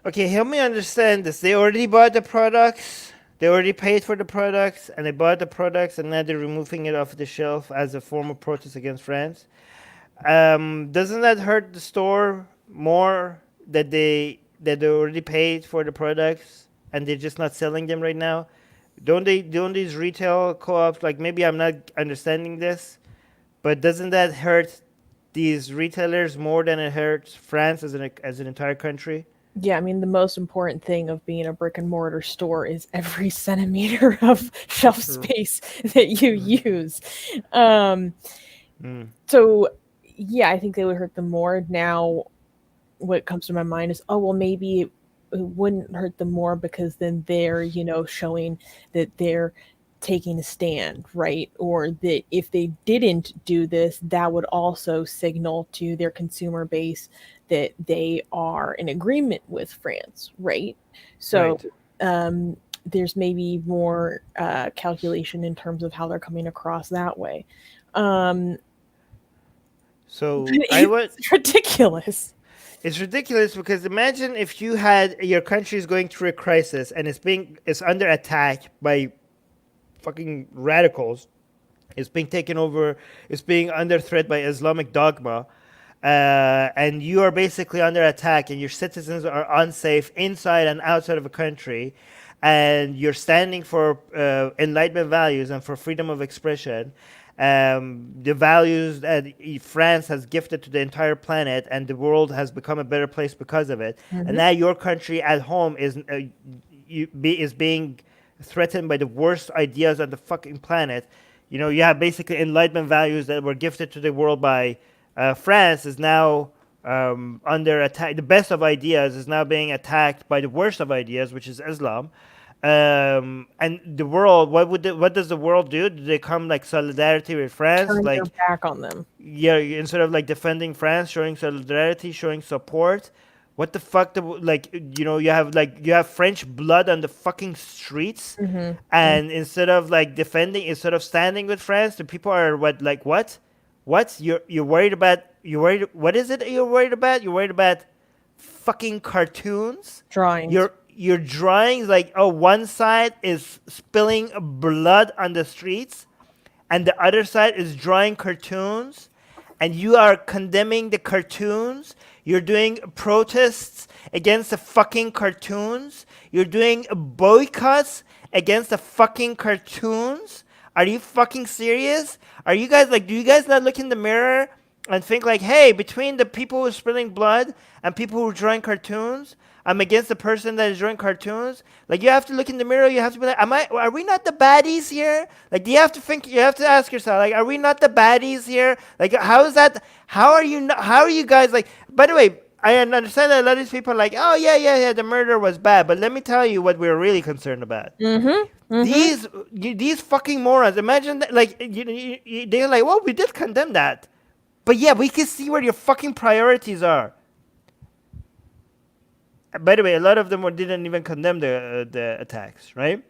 Okay, help me understand this. They already bought the products. They already paid for the products, and they bought the products, and now they're removing it off the shelf as a form of protest against France. Doesn't that hurt the store more that they already paid for the products and they're just not selling them right now? Don't these retail co-ops, like, maybe I'm not understanding this, but doesn't that hurt these retailers more than it hurts France as an entire country? Yeah, I mean, the most important thing of being a brick and mortar store is every centimeter of shelf True. space that you use. Um, Mm. so, yeah, I think they would hurt them more. Now, what comes to my mind is, oh, well, maybe it wouldn't hurt them more because then they're, showing that they're taking a stand, right? Or that if they didn't do this, that would also signal to their consumer base that they are in agreement with France, right? So Right. there's maybe more calculation in terms of how they're coming across that way. Um, So I would. it's ridiculous. It's ridiculous because imagine if you had your country is going through a crisis and it's under attack by fucking radicals. It's being taken over. It's being under threat by Islamic dogma, and you are basically under attack, and your citizens are unsafe inside and outside of a country, and you're standing for enlightenment values and for freedom of expression, the values that France has gifted to the entire planet, and the world has become a better place because of it. And now your country at home is being threatened by the worst ideas on the fucking planet. You have basically enlightenment values that were gifted to the world by France is now under attack. The best of ideas is now being attacked by the worst of ideas, which is Islam. And the world, what does the world do? Do they come like solidarity with France? Turn Like, their back on them. yeah, instead of like defending France, showing solidarity, showing support. What the fuck? You have French blood on the fucking streets, and instead of like defending, instead of standing with France, the people are what? What? You're worried about? What is it you're worried about? You're worried about fucking cartoons. Drawings. Your drawings, like, oh, one side is spilling blood on the streets, and the other side is drawing cartoons, and you are condemning the cartoons. You're doing protests against the fucking cartoons. You're doing boycotts against the fucking cartoons. Are you fucking serious? Are you guys do you guys not look in the mirror and think like, hey, between the people who are spilling blood and people who are drawing cartoons, I'm against the person that is drawing cartoons? Like, you have to look in the mirror. You have to be like, are we not the baddies here? Like, you have to ask yourself, like, are we not the baddies here? Like, how is that? How are you guys like, by the way, I understand that a lot of these people are like, oh, yeah, the murder was bad. But let me tell you what we're really concerned about. These fucking morons, imagine that, like, they're like, well, we did condemn that. But yeah, we can see where your fucking priorities are. By the way, a lot of them didn't even condemn the attacks, right?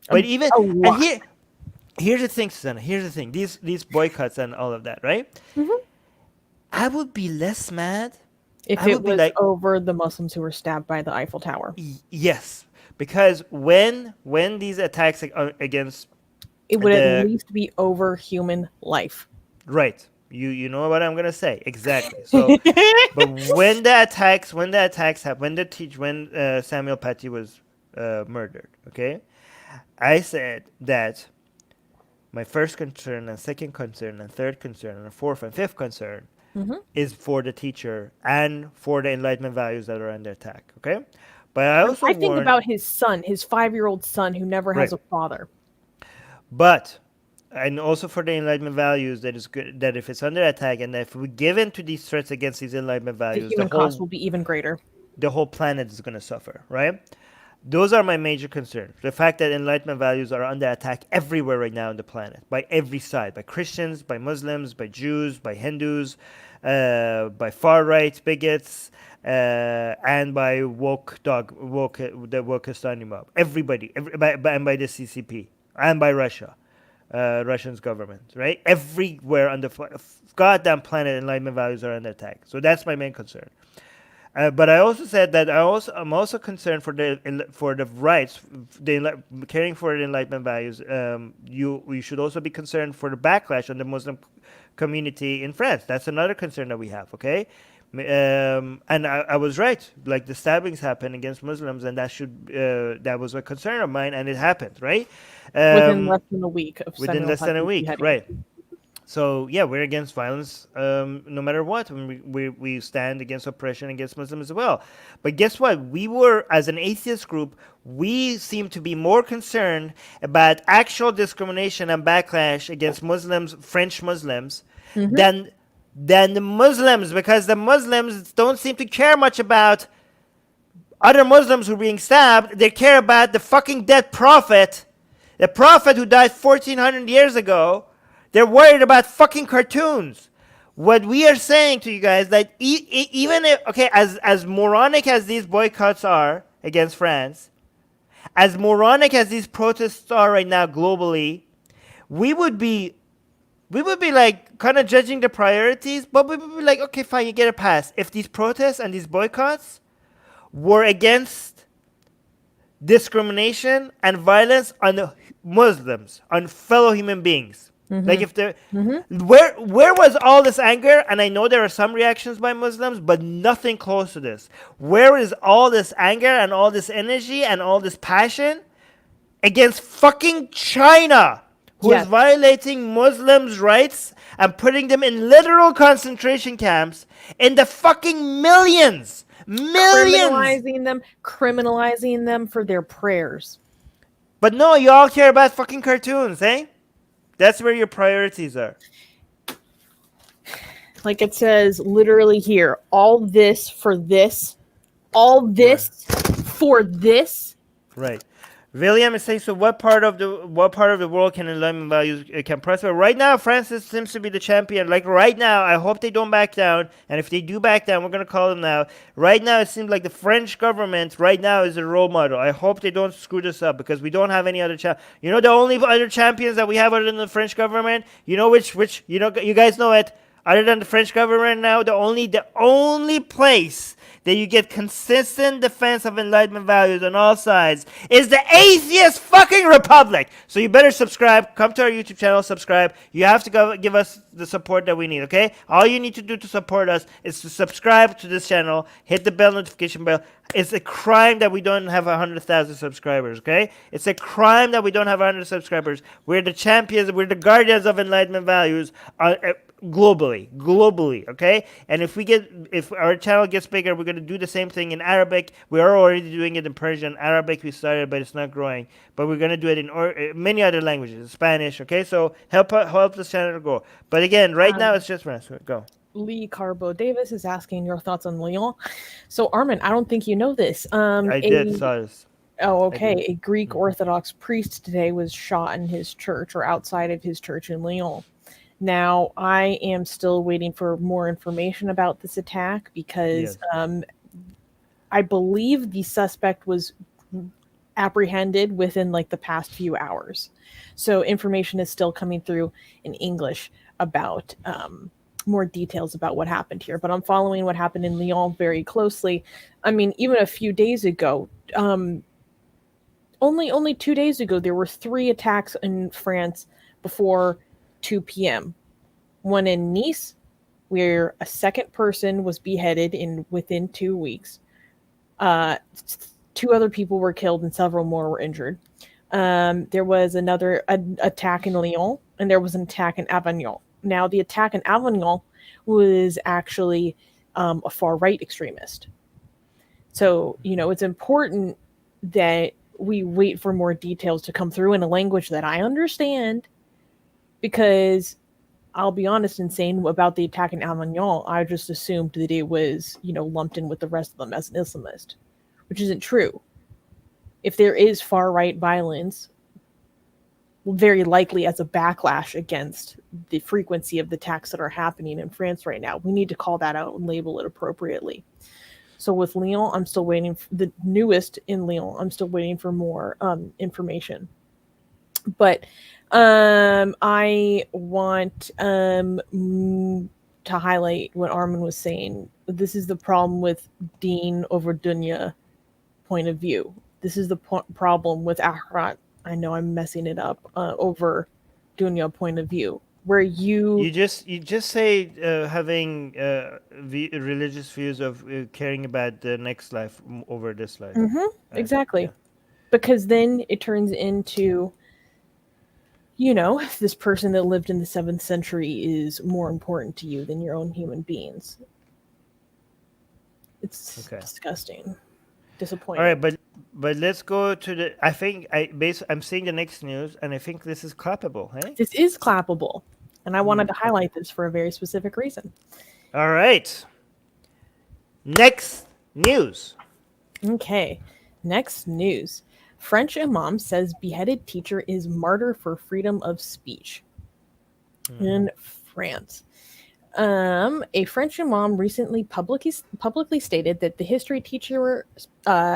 But even a and lot. here's the thing, Susanna. Here's the thing. These boycotts and all of that, right? I would be less mad. If I it would be was like, over the Muslims who were stabbed by the Eiffel Tower, yes, because when these attacks against it would at the least be over human life. right, you know what I'm gonna say exactly. So, but when the attacks happened, when Samuel Paty was murdered, okay, I said that my first concern and second concern and third concern and fourth and fifth concern is for the teacher and for the enlightenment values that are under attack. Okay, but I also I think warned, about his son, his 5-year-old son who never has right, a father. but and also for the enlightenment values that is good, that if it's under attack and if we give in to these threats against these enlightenment The values, human cost will be even greater. the whole planet is going to suffer, right? Those are my major concerns. The fact that enlightenment values are under attack everywhere right now on the planet, by every side, by Christians, by Muslims, by Jews, by Hindus, by far right bigots, and by the Wokistani mob. Everybody, and by the CCP, and by Russia. Russian's government, right? Everywhere on the goddamn planet, Enlightenment values are under attack. So that's my main concern. But I also said that I'm also concerned for the rights, caring for the Enlightenment values. You should also be concerned for the backlash on the Muslim community in France. That's another concern that we have. Okay, and I was right. Like the stabbings happened against Muslims, and that was a concern of mine, and it happened, right? Within less than a week of Within Samuel less than a Paty's week, beheading. right? So yeah, we're against violence, no matter what. And we stand against oppression against Muslims as well. But guess what? We were, as an atheist group, we seem to be more concerned about actual discrimination and backlash against Muslims, French Muslims, than the Muslims, because the Muslims don't seem to care much about other Muslims who are being stabbed. They care about the fucking dead prophet, the prophet who died 1400 years ago. They're worried about fucking cartoons. What we are saying to you guys, that even if, okay, as moronic as these boycotts are against France, as moronic as these protests are right now globally, we would be like kind of judging the priorities, but we would be like, okay, fine, you get a pass. If these protests and these boycotts were against discrimination and violence on the Muslims, on fellow human beings. Like if there, where was all this anger? And I know there are some reactions by Muslims, but nothing close to this. Where is all this anger and all this energy and all this passion against fucking China, who is violating Muslims' rights and putting them in literal concentration camps in the fucking millions. Criminalizing them for their prayers. But no, you all care about fucking cartoons, eh? That's where your priorities are. Like it says literally here, all this for this, all this for this. Right. William is saying, so what part of the world can Enlightenment values can prosper? Right now, France seems to be the champion. Like right now, I hope they don't back down. And if they do back down, we're gonna call them now. Right now, it seems like the French government right now is a role model. I hope they don't screw this up, because we don't have any other You know the only other champions that we have other than the French government. You know which you guys know it. Other than the French government now, the only place that you get consistent defense of Enlightenment values on all sides is the Atheist fucking Republic. So you better subscribe. Come to our YouTube channel, subscribe. You have to go give us the support that we need, okay? All you need to do to support us is to subscribe to this channel, hit the notification bell. It's a crime that we don't have 100,000 subscribers, okay? It's a crime that we don't have 100 subscribers. We're the champions, we're the guardians of Enlightenment values globally, okay? And if our channel gets bigger, we're going to do the same thing in Arabic. We are already doing it in Persian. Arabic we started, but it's not growing. But we're going to do it in many other languages, Spanish, okay? So help this channel to grow. But again, right now it's just France. Go. Lee Carbo Davis is asking your thoughts on Lyon. So Armin, I don't think you know this. Saw this. Oh, okay. A Greek Orthodox priest today was shot in his church, or outside of his church in Lyon. Now, I am still waiting for more information about this attack, because I believe the suspect was apprehended within like the past few hours. So information is still coming through in English about more details about what happened here. But I'm following what happened in Lyon very closely. I mean, even a few days ago, only 2 days ago, there were 3 attacks in France before 2 p.m. One in Nice, where a second person was beheaded within 2 weeks. 2 other people were killed and several more were injured. There was another attack in Lyon, and there was an attack in Avignon. Now, the attack in Avignon was actually a far-right extremist. So, it's important that we wait for more details to come through in a language that I understand, because I'll be honest in saying about the attack in Avignon, I just assumed that it was, lumped in with the rest of them as an Islamist, which isn't true. If there is far-right violence, very likely as a backlash against the frequency of the attacks that are happening in France right now, we need to call that out and label it appropriately. So with Lyon, I'm still waiting for the newest in Lyon. I'm still waiting for more information. But I want to highlight what Armin was saying. This is the problem with Dean over Dunya point of view. This is the problem with Ahrat. I know I'm messing it up. Over Dunya point of view, where you You just say having religious views of caring about the next life over this life. exactly, Yeah. because then it turns into, this person that lived in the 7th century is more important to you than your own human beings. It's Okay. disgusting, All disappointing. right, but let's go to the. I think I'm seeing the next news, and I think this is clappable. Hey. This is clappable, and I wanted to highlight this for a very specific reason. All right. Next news. Okay, next news. French imam says beheaded teacher is martyr for freedom of speech in France. A French imam recently publicly stated that the history teacher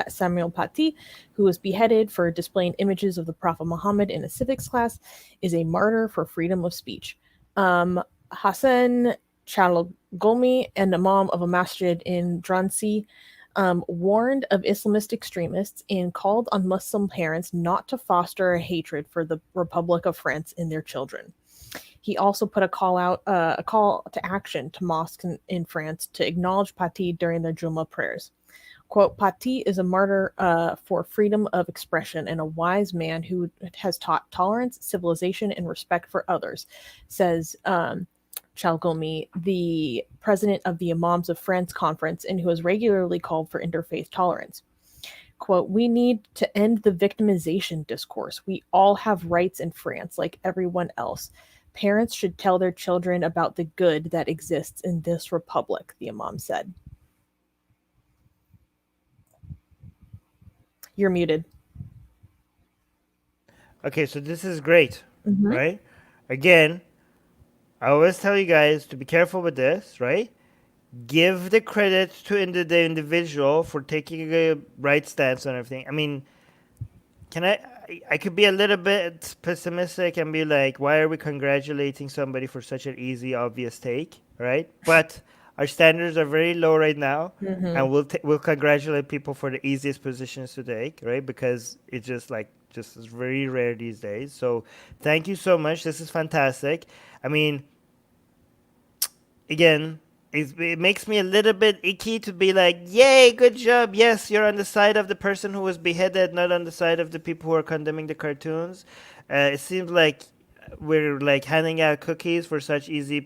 Samuel Paty, who was beheaded for displaying images of the Prophet Muhammad in a civics class, is a martyr for freedom of speech. Hassan Chalgomi, an imam of a masjid in Drancy, warned of Islamist extremists and called on Muslim parents not to foster a hatred for the Republic of France in their children. He also put a call to action to mosques in France to acknowledge Paty during their Jummah prayers. Quote, Paty is a martyr for freedom of expression and a wise man who has taught tolerance, civilization, and respect for others, says Chalgomi, the president of the Imams of France conference, and who has regularly called for interfaith tolerance. Quote, we need to end the victimization discourse. We all have rights in France, like everyone else. Parents should tell their children about the good that exists in this republic, the imam said. You're muted. Okay, so this is great, Mm-hmm. right? Again, I always tell you guys to be careful with this, right? Give the credit to the individual for taking a right stance on everything. I mean, can I could be a little bit pessimistic and be like, why are we congratulating somebody for such an easy, obvious take, right? But our standards are very low right now, Mm-hmm. and we'll congratulate people for the easiest positions to take, right? Because it's just is very rare these days. So thank you so much. This is fantastic. I mean, again, it makes me a little bit icky to be like, yay, good job. Yes, you're on the side of the person who was beheaded, not on the side of the people who are condemning the cartoons. It seems like we're like handing out cookies for such easy,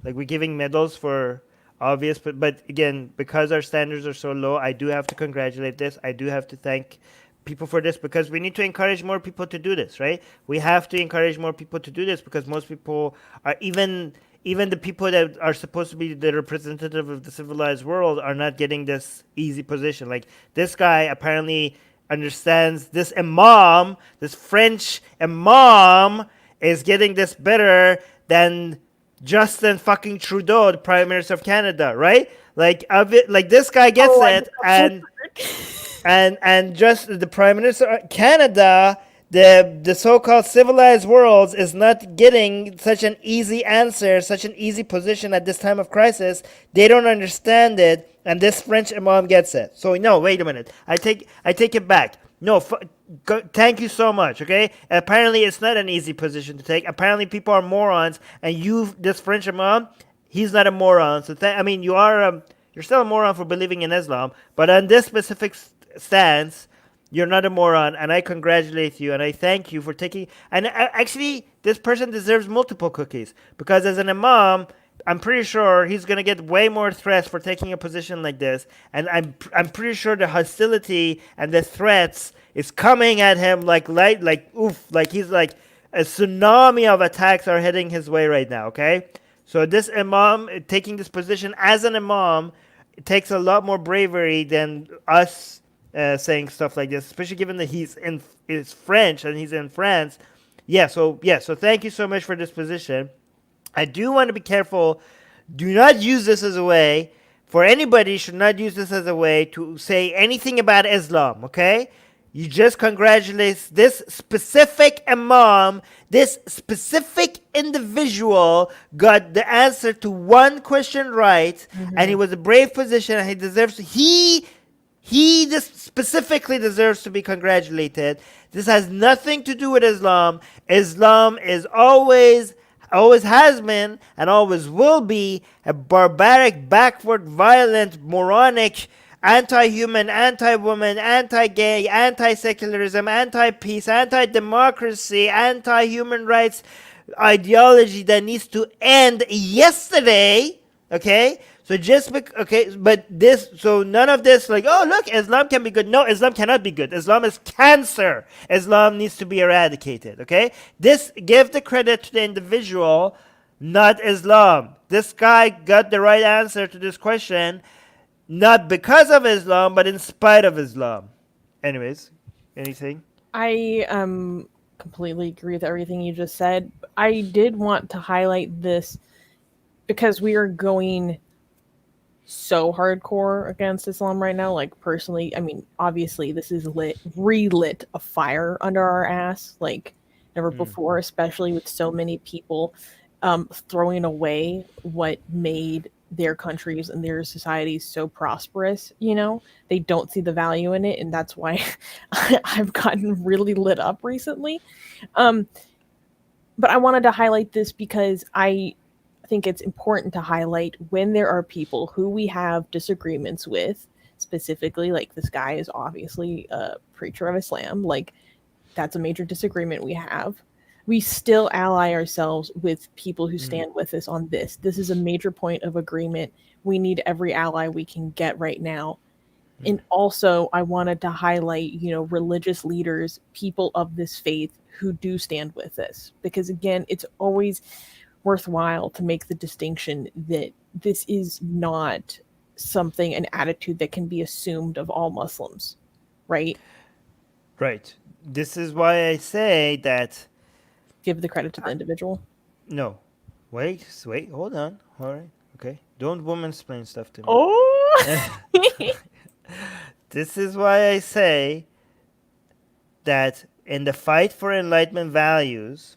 like we're giving medals for obvious. But again, because our standards are so low, I do have to congratulate this. I do have to thank people for this because we need to encourage more people to do this, right? We have to encourage more people to do this because most people are even the people that are supposed to be the representative of the civilized world are not getting this easy position. Like this guy apparently understands this imam, this French imam is getting this better than Justin fucking Trudeau, the Prime Minister of Canada, right? Like this guy gets Oh, I it, and just the Prime Minister of Canada, the so-called civilized world is not getting such an easy answer, such an easy position at this time of crisis. They don't understand it, and this French imam gets it. So no, wait a minute. I take it back. No, thank you so much. Okay, apparently it's not an easy position to take. Apparently people are morons, and this French imam, he's not a moron. So I mean, you're still a moron for believing in Islam, but on this specific stance, you're not a moron, and I congratulate you, and I thank you for taking. And actually, this person deserves multiple cookies because as an imam, I'm pretty sure he's gonna get way more threats for taking a position like this, and I'm pretty sure the hostility and the threats is coming at him like oof, like he's like a tsunami of attacks are heading his way right now. Okay, so this imam taking this position as an imam, it takes a lot more bravery than us saying stuff like this, especially given that he's French and he's in France. So thank you so much for this position. I do want to be careful. Do not use this as a way for anybody. Should not use this as a way to say anything about Islam. Okay, You just congratulate this specific imam, this specific individual got the answer to one question right, and he was a brave physician, and he deserves. He just specifically deserves to be congratulated. This has nothing to do with Islam. Islam is always has been, and always will be a barbaric, backward, violent, moronic, anti-human, anti-woman, anti-gay, anti-secularism, anti-peace, anti-democracy, anti-human rights ideology that needs to end yesterday. Okay, so so none of this, like, oh look, Islam can be good. No, Islam cannot be good. Islam is cancer. Islam needs to be eradicated. Okay, give the credit to the individual, not Islam. This guy got the right answer to this question, not because of Islam, but in spite of Islam. Anyways, anything? I completely agree with everything you just said. I did want to highlight this because we are going so hardcore against Islam right now. Like, personally, I mean, obviously this is relit a fire under our ass like never before, especially with so many people throwing away what made their countries and their societies so prosperous. They don't see the value in it, and that's why I've gotten really lit up recently. But I wanted to highlight this because I think it's important to highlight when there are people who we have disagreements with, specifically, like, this guy is obviously a preacher of Islam. Like, that's a major disagreement we have. We still ally ourselves with people who stand with us on this. This is a major point of agreement. We need every ally we can get right now. And also, I wanted to highlight, religious leaders, people of this faith who do stand with us. Because, again, it's always worthwhile to make the distinction that this is not an attitude that can be assumed of all Muslims, right? Right. This is why I say that. Give the credit to the individual. No. Wait, hold on. All right. Okay. Don't woman-splain stuff to me. Oh! This is why I say that in the fight for Enlightenment values,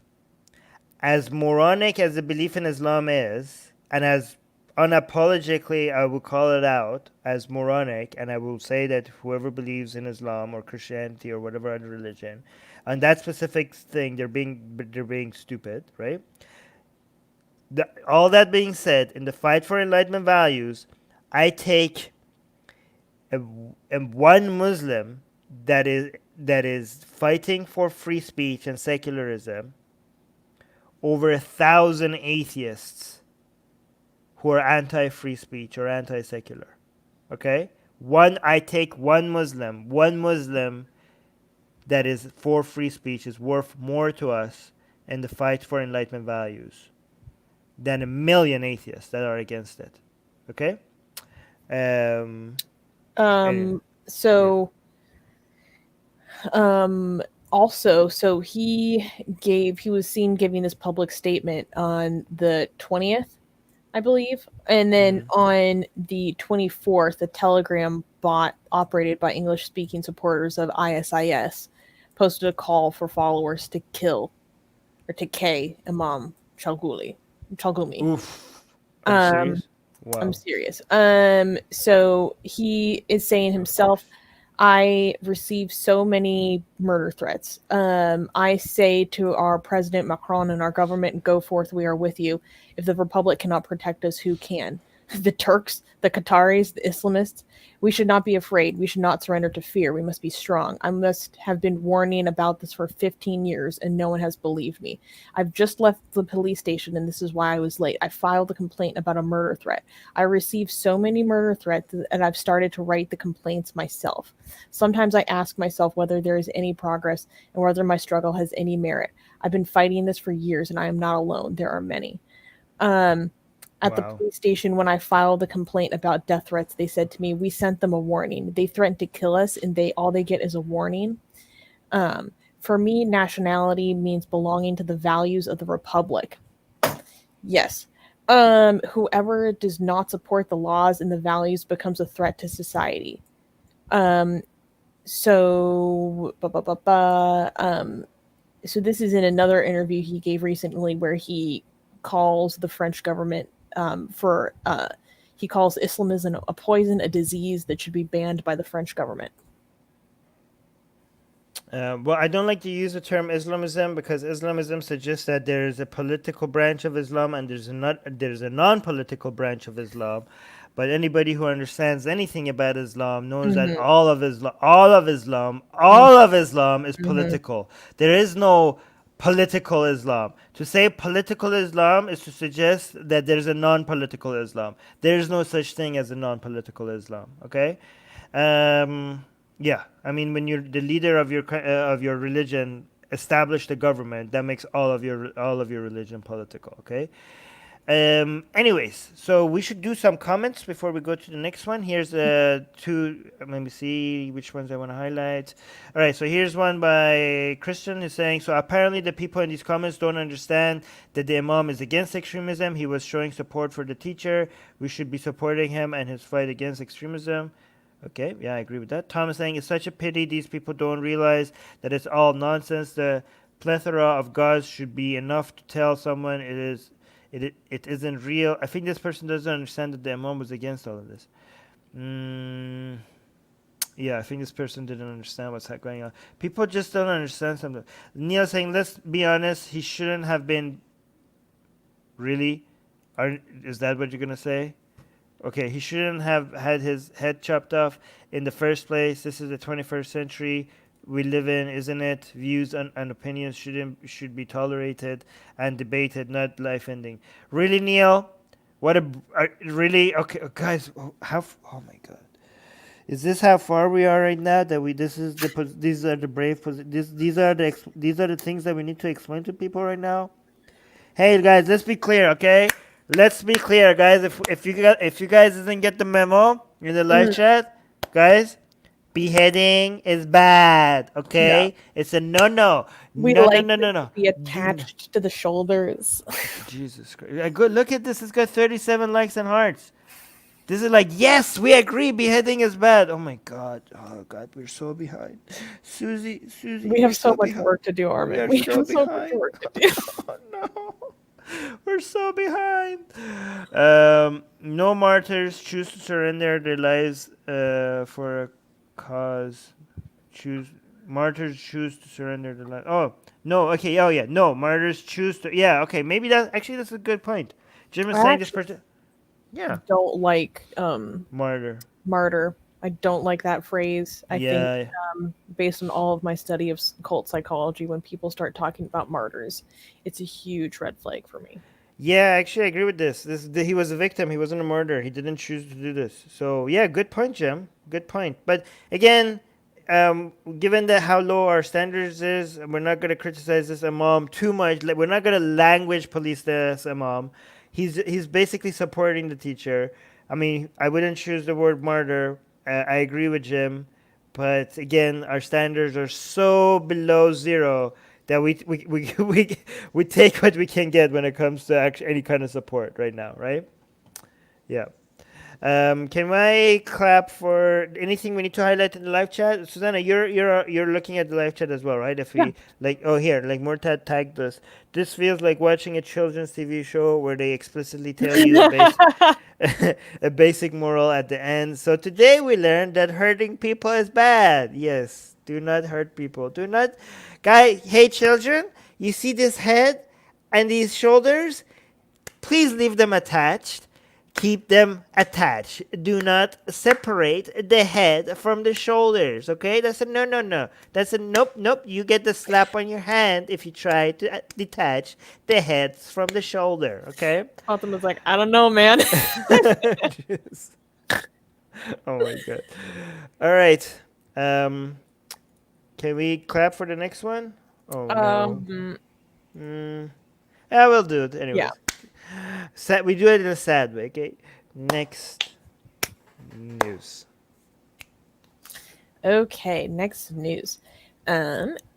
as moronic as the belief in Islam is, and as unapologetically I will call it out as moronic, and I will say that whoever believes in Islam or Christianity or whatever other religion, on that specific thing, they're being stupid, right? All that being said, in the fight for Enlightenment values, I take a one Muslim that is fighting for free speech and secularism over 1,000 atheists who are anti-free speech or anti-secular. Okay? I take one Muslim that is for free speech is worth more to us in the fight for Enlightenment values than 1 million atheists that are against it. Okay? Also, so he was seen giving this public statement on the 20th, I believe. And then on the 24th, a Telegram bot operated by English-speaking supporters of ISIS posted a call for followers to kill or to K Imam Chalgumi. Oof. Are you serious? Wow. I'm serious. So he is saying himself, I receive so many murder threats. I say to our President Macron and our government, go forth, we are with you. If the Republic cannot protect us, who can? The Turks, the Qataris, the Islamists. We should not be afraid. We should not surrender to fear. We must be strong. I must have been warning about this for 15 years, and no one has believed me. I've just left the police station, and this is why I was late. I filed a complaint about a murder threat. I received so many murder threats, and I've started to write the complaints myself. Sometimes I ask myself whether there is any progress and whether my struggle has any merit. I've been fighting this for years, and I am not alone. There are many. At the police station, when I filed the complaint about death threats, they said to me, we sent them a warning. They threatened to kill us, and all they get is a warning. For me, nationality means belonging to the values of the Republic. Yes. Whoever does not support the laws and the values becomes a threat to society. So, so this is in another interview he gave recently where he calls the French government he calls Islamism a poison, a disease that should be banned by the French government. Well, I don't like to use the term Islamism because Islamism suggests that there is a political branch of Islam and there's a non-political branch of Islam. But anybody who understands anything about Islam knows that Mm-hmm. all of Islam is Mm-hmm. political. There is no political Islam. To say political Islam is to suggest that there's a non-political Islam. There is no such thing as a non-political Islam. Okay. Um, yeah, I mean, when you're the leader of your religion, establish the government. That makes all of your religion political. Okay. Anyways, so we should do some comments before we go to the next one. Here's two. Let me see which ones I want to highlight. All right, so here's one by Christian who's saying, so apparently the people in these comments don't understand that the imam is against extremism. He was showing support for the teacher. We should be supporting him and his fight against extremism. Okay, yeah, I agree with that. Tom is saying it's such a pity these people don't realize that it's all nonsense. The plethora of gods should be enough to tell someone it isn't real. I think this person doesn't understand that the imam was against all of this. Mm, yeah, I think this person didn't understand what's going on. People just don't understand something. Neil saying, let's be honest, he shouldn't have been. Really? Is that what you're gonna say? Okay, he shouldn't have had his head chopped off in the first place. This is the 21st century we live in, isn't it? Views and opinions should be tolerated and debated, not life ending. Really, Neil? What a really okay, guys. Oh my God, is this how far we are right now? That we these are the these are the things that we need to explain to people right now. Hey guys, let's be clear, okay? Let's be clear, guys. If you guys didn't get the memo in the live Mm, chat, guys, beheading is bad, yeah. okay? It's a no no. We No no like no them no to no. be Do not. attached to the shoulders. Jesus Christ. Good look at this. It's got 37 likes and hearts. This is like, yes, we agree beheading is bad. Oh my God. Oh God, we're so behind. Susie, We we're have so so much behind. work to do, We Armin. are We so have so much behind. work to do. Oh no. We're so behind. No martyrs choose to surrender their lives for a cause. Choose Martyrs choose to surrender their lives. Oh no, okay, oh yeah, no martyrs choose to. Yeah, okay, maybe that's a good point. Jim is I saying this actually person. Yeah, don't like martyr. martyr. I don't like that phrase. I think, Yeah, based on all of my study of cult psychology, when people start talking about martyrs, it's a huge red flag for me. yeah. Actually, I agree with this. He was a victim. He wasn't a murderer. He didn't choose to do this. So yeah, good point, Jim. Good point. But again, given that how low our standards is, we're not gonna criticize this imam too much. Like we're not gonna language police this imam. He's basically supporting the teacher. I mean, I wouldn't choose the word martyr. I agree with Jim, but again, our standards are so below zero that we take what we can get when it comes to any kind of support right now, right? Yeah. Can I clap for anything we need to highlight in the live chat? Susanna, you're looking at the live chat as well, right? If Yeah. we like, oh here, like Mortad tagged us. This feels like watching a children's TV show where they explicitly tell you a basic moral at the end. So today we learned that hurting people is bad. Yes, do not hurt people. Do not, hey children, you see this head and these shoulders? Please leave them attached. Keep them attached. Do not separate the head from the shoulders. Okay? That's a no, no, no. That's a nope, nope. You get the slap on your hand if you try to detach the heads from the shoulder. Okay? Optimus like, I don't know, man. Jeez. Oh my god. All right. Can we clap for the next one? Oh no. um, Mm, yeah, we'll do it yeah. anyways. Sad, we do it in a sad way, okay? Next news. Okay, next news.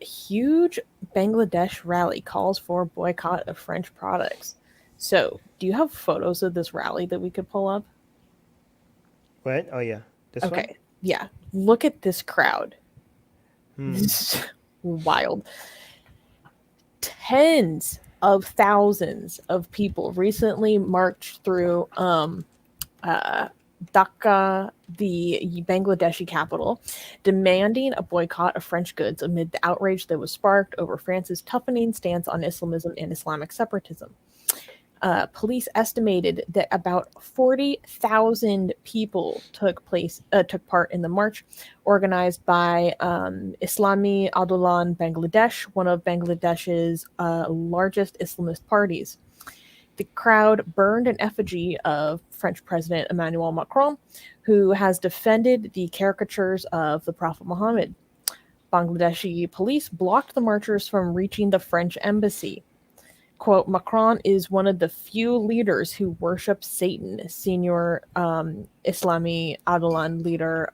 Huge Bangladesh rally calls for boycott of French products. So, do you have photos of this rally that we could pull up? What? Oh yeah, this one. Okay, yeah. Look at this crowd. This is wild. Tens of thousands of people recently marched through Dhaka, the Bangladeshi capital, demanding a boycott of French goods amid the outrage that was sparked over France's toughening stance on Islamism and Islamic separatism. Police estimated that about 40,000 people took part in the march, organized by Islami Adolan Bangladesh, one of Bangladesh's largest Islamist parties. The crowd burned an effigy of French President Emmanuel Macron, who has defended the caricatures of the Prophet Muhammad. Bangladeshi police blocked the marchers from reaching the French embassy. Quote, Macron is one of the few leaders who worship Satan, senior Islami Adolan leader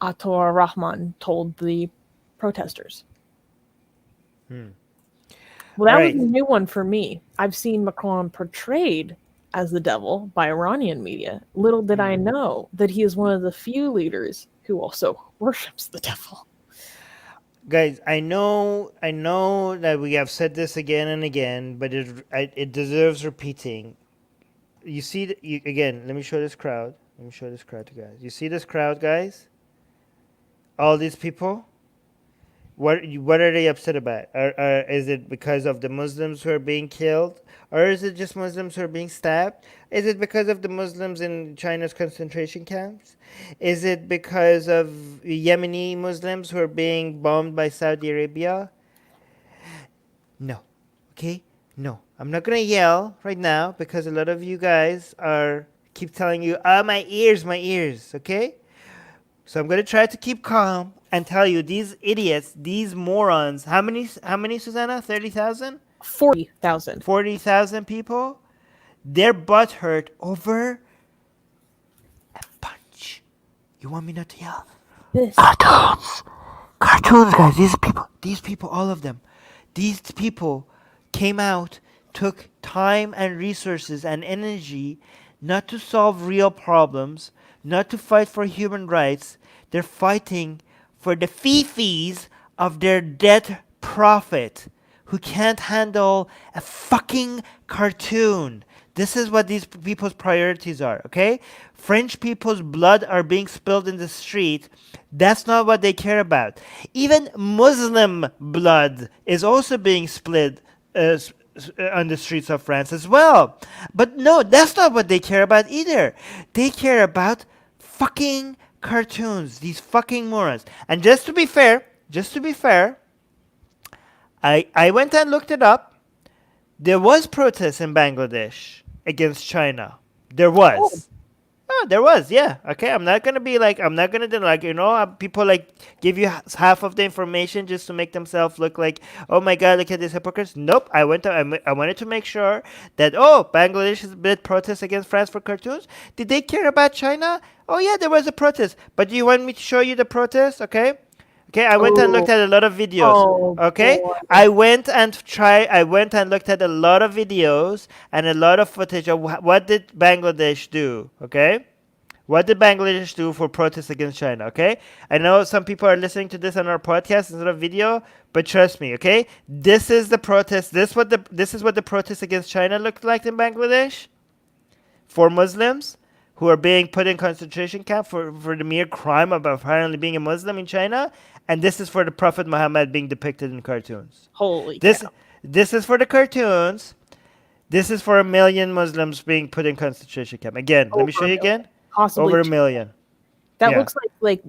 Ator Rahman told the protesters. Well, that was a new one for me. I've seen Macron portrayed as the devil by Iranian media. Little did I know that he is one of the few leaders who also worships the devil. Guys, I know that we have said this again and again, but it deserves repeating. You see, again, let me show this crowd. Let me show this crowd to guys. You see this crowd, guys? All these people? What are they upset about? Is it because of the Muslims who are being killed? Or is it just Muslims who are being stabbed? Is it because of the Muslims in China's concentration camps? Is it because of Yemeni Muslims who are being bombed by Saudi Arabia? No. Okay? No. I'm not going to yell right now because a lot of you guys keep telling you, my ears, okay? So I'm going to try to keep calm and tell you, these idiots, these morons, how many, Susanna? 30,000? 40,000. 40,000 people? They're butthurt over a punch. You want me not to yell? This. Cartoons, guys. These people, all of them. These people came out, took time and resources and energy not to solve real problems, not to fight for human rights. They're fighting for the fifis of their dead prophet who can't handle a fucking cartoon. This is what these people's priorities are, okay? French people's blood are being spilled in the street. That's not what they care about. Even Muslim blood is also being spilled on the streets of France as well. But no, that's not what they care about either. They care about fucking cartoons, these fucking morons. And just to be fair, I went and looked it up. There was protests in Bangladesh against China. There was. Oh, there was, yeah. Okay, I'm not going to deny, people give you half of the information just to make themselves look like, oh my God, look at these hypocrites. Nope, I wanted to make sure that, Bangladesh has been protests against France for cartoons. Did they care about China? Oh yeah, there was a protest. But do you want me to show you the protest? Okay, I went and looked at a lot of videos. Okay, boy. I went and looked at a lot of videos and a lot of footage of what did Bangladesh do. Okay, what did Bangladesh do for protests against China? Okay, I know some people are listening to this on our podcast instead of video, but trust me. Okay, this is the protest. This is what the protests against China looked like in Bangladesh for Muslims who are being put in concentration camp for the mere crime of apparently being a Muslim in China. And this is for the Prophet Muhammad being depicted in cartoons. Holy cow. This is for the cartoons. This is for 1 million Muslims being put in concentration camp. Again, let me show you again. Possibly over 1 million. That looks like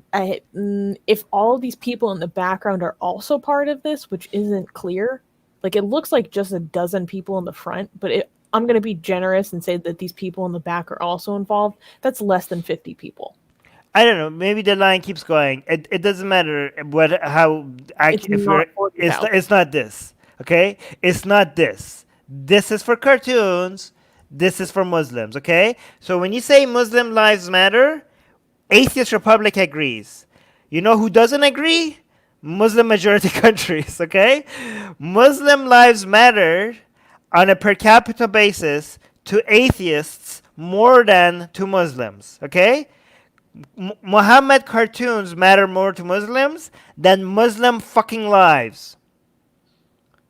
if all of these people in the background are also part of this, which isn't clear. Like, it looks like just a dozen people in the front, but I'm going to be generous and say that these people in the back are also involved. That's less than 50 people. I don't know. Maybe the line keeps going. It doesn't matter it's not this. Okay? It's not this. This is for cartoons. This is for Muslims. Okay? So when you say Muslim lives matter, Atheist Republic agrees. You know who doesn't agree? Muslim majority countries. Okay? Muslim lives matter on a per capita basis to atheists more than to Muslims. Okay? Muhammad cartoons matter more to Muslims than Muslim fucking lives.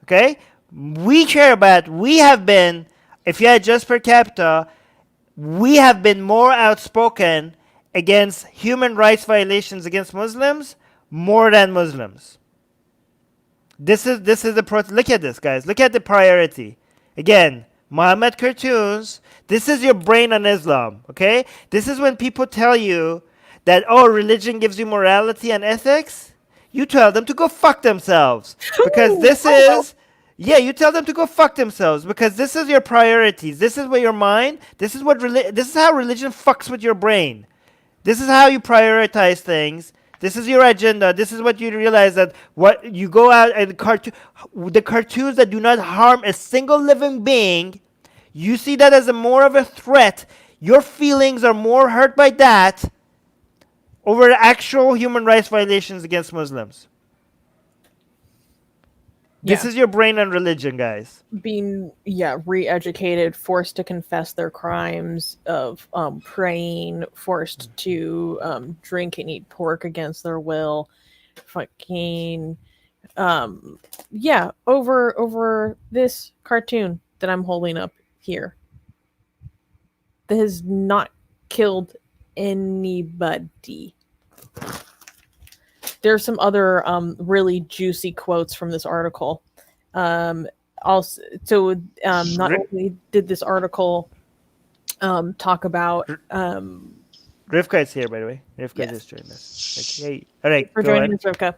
Okay? We have been, if you adjust per capita, we have been more outspoken against human rights violations against Muslims more than Muslims. This is the look at this, guys. Look at the priority. Again, Muhammad cartoons. This is your brain on Islam, okay? This is when people tell you that, oh, religion gives you morality and ethics. You tell them to go fuck themselves because this is, yeah, you tell them to go fuck themselves because this is your priorities. This is where your mind. This is this is how religion fucks with your brain. This is how you prioritize things. This is your agenda. This is what you realize that what you go out and the cartoons that do not harm a single living being, you see that as a more of a threat. Your feelings are more hurt by that over actual human rights violations against Muslims. This is your brain on religion, guys. Being re-educated, forced to confess their crimes of praying, forced to drink and eat pork against their will, fucking over this cartoon that I'm holding up here that has not killed anybody. There's some other really juicy quotes from this article. Also, so not only did this article talk about Rivka is here, by the way. Rivka just joined us. Okay. All right, for joining us, Rivka.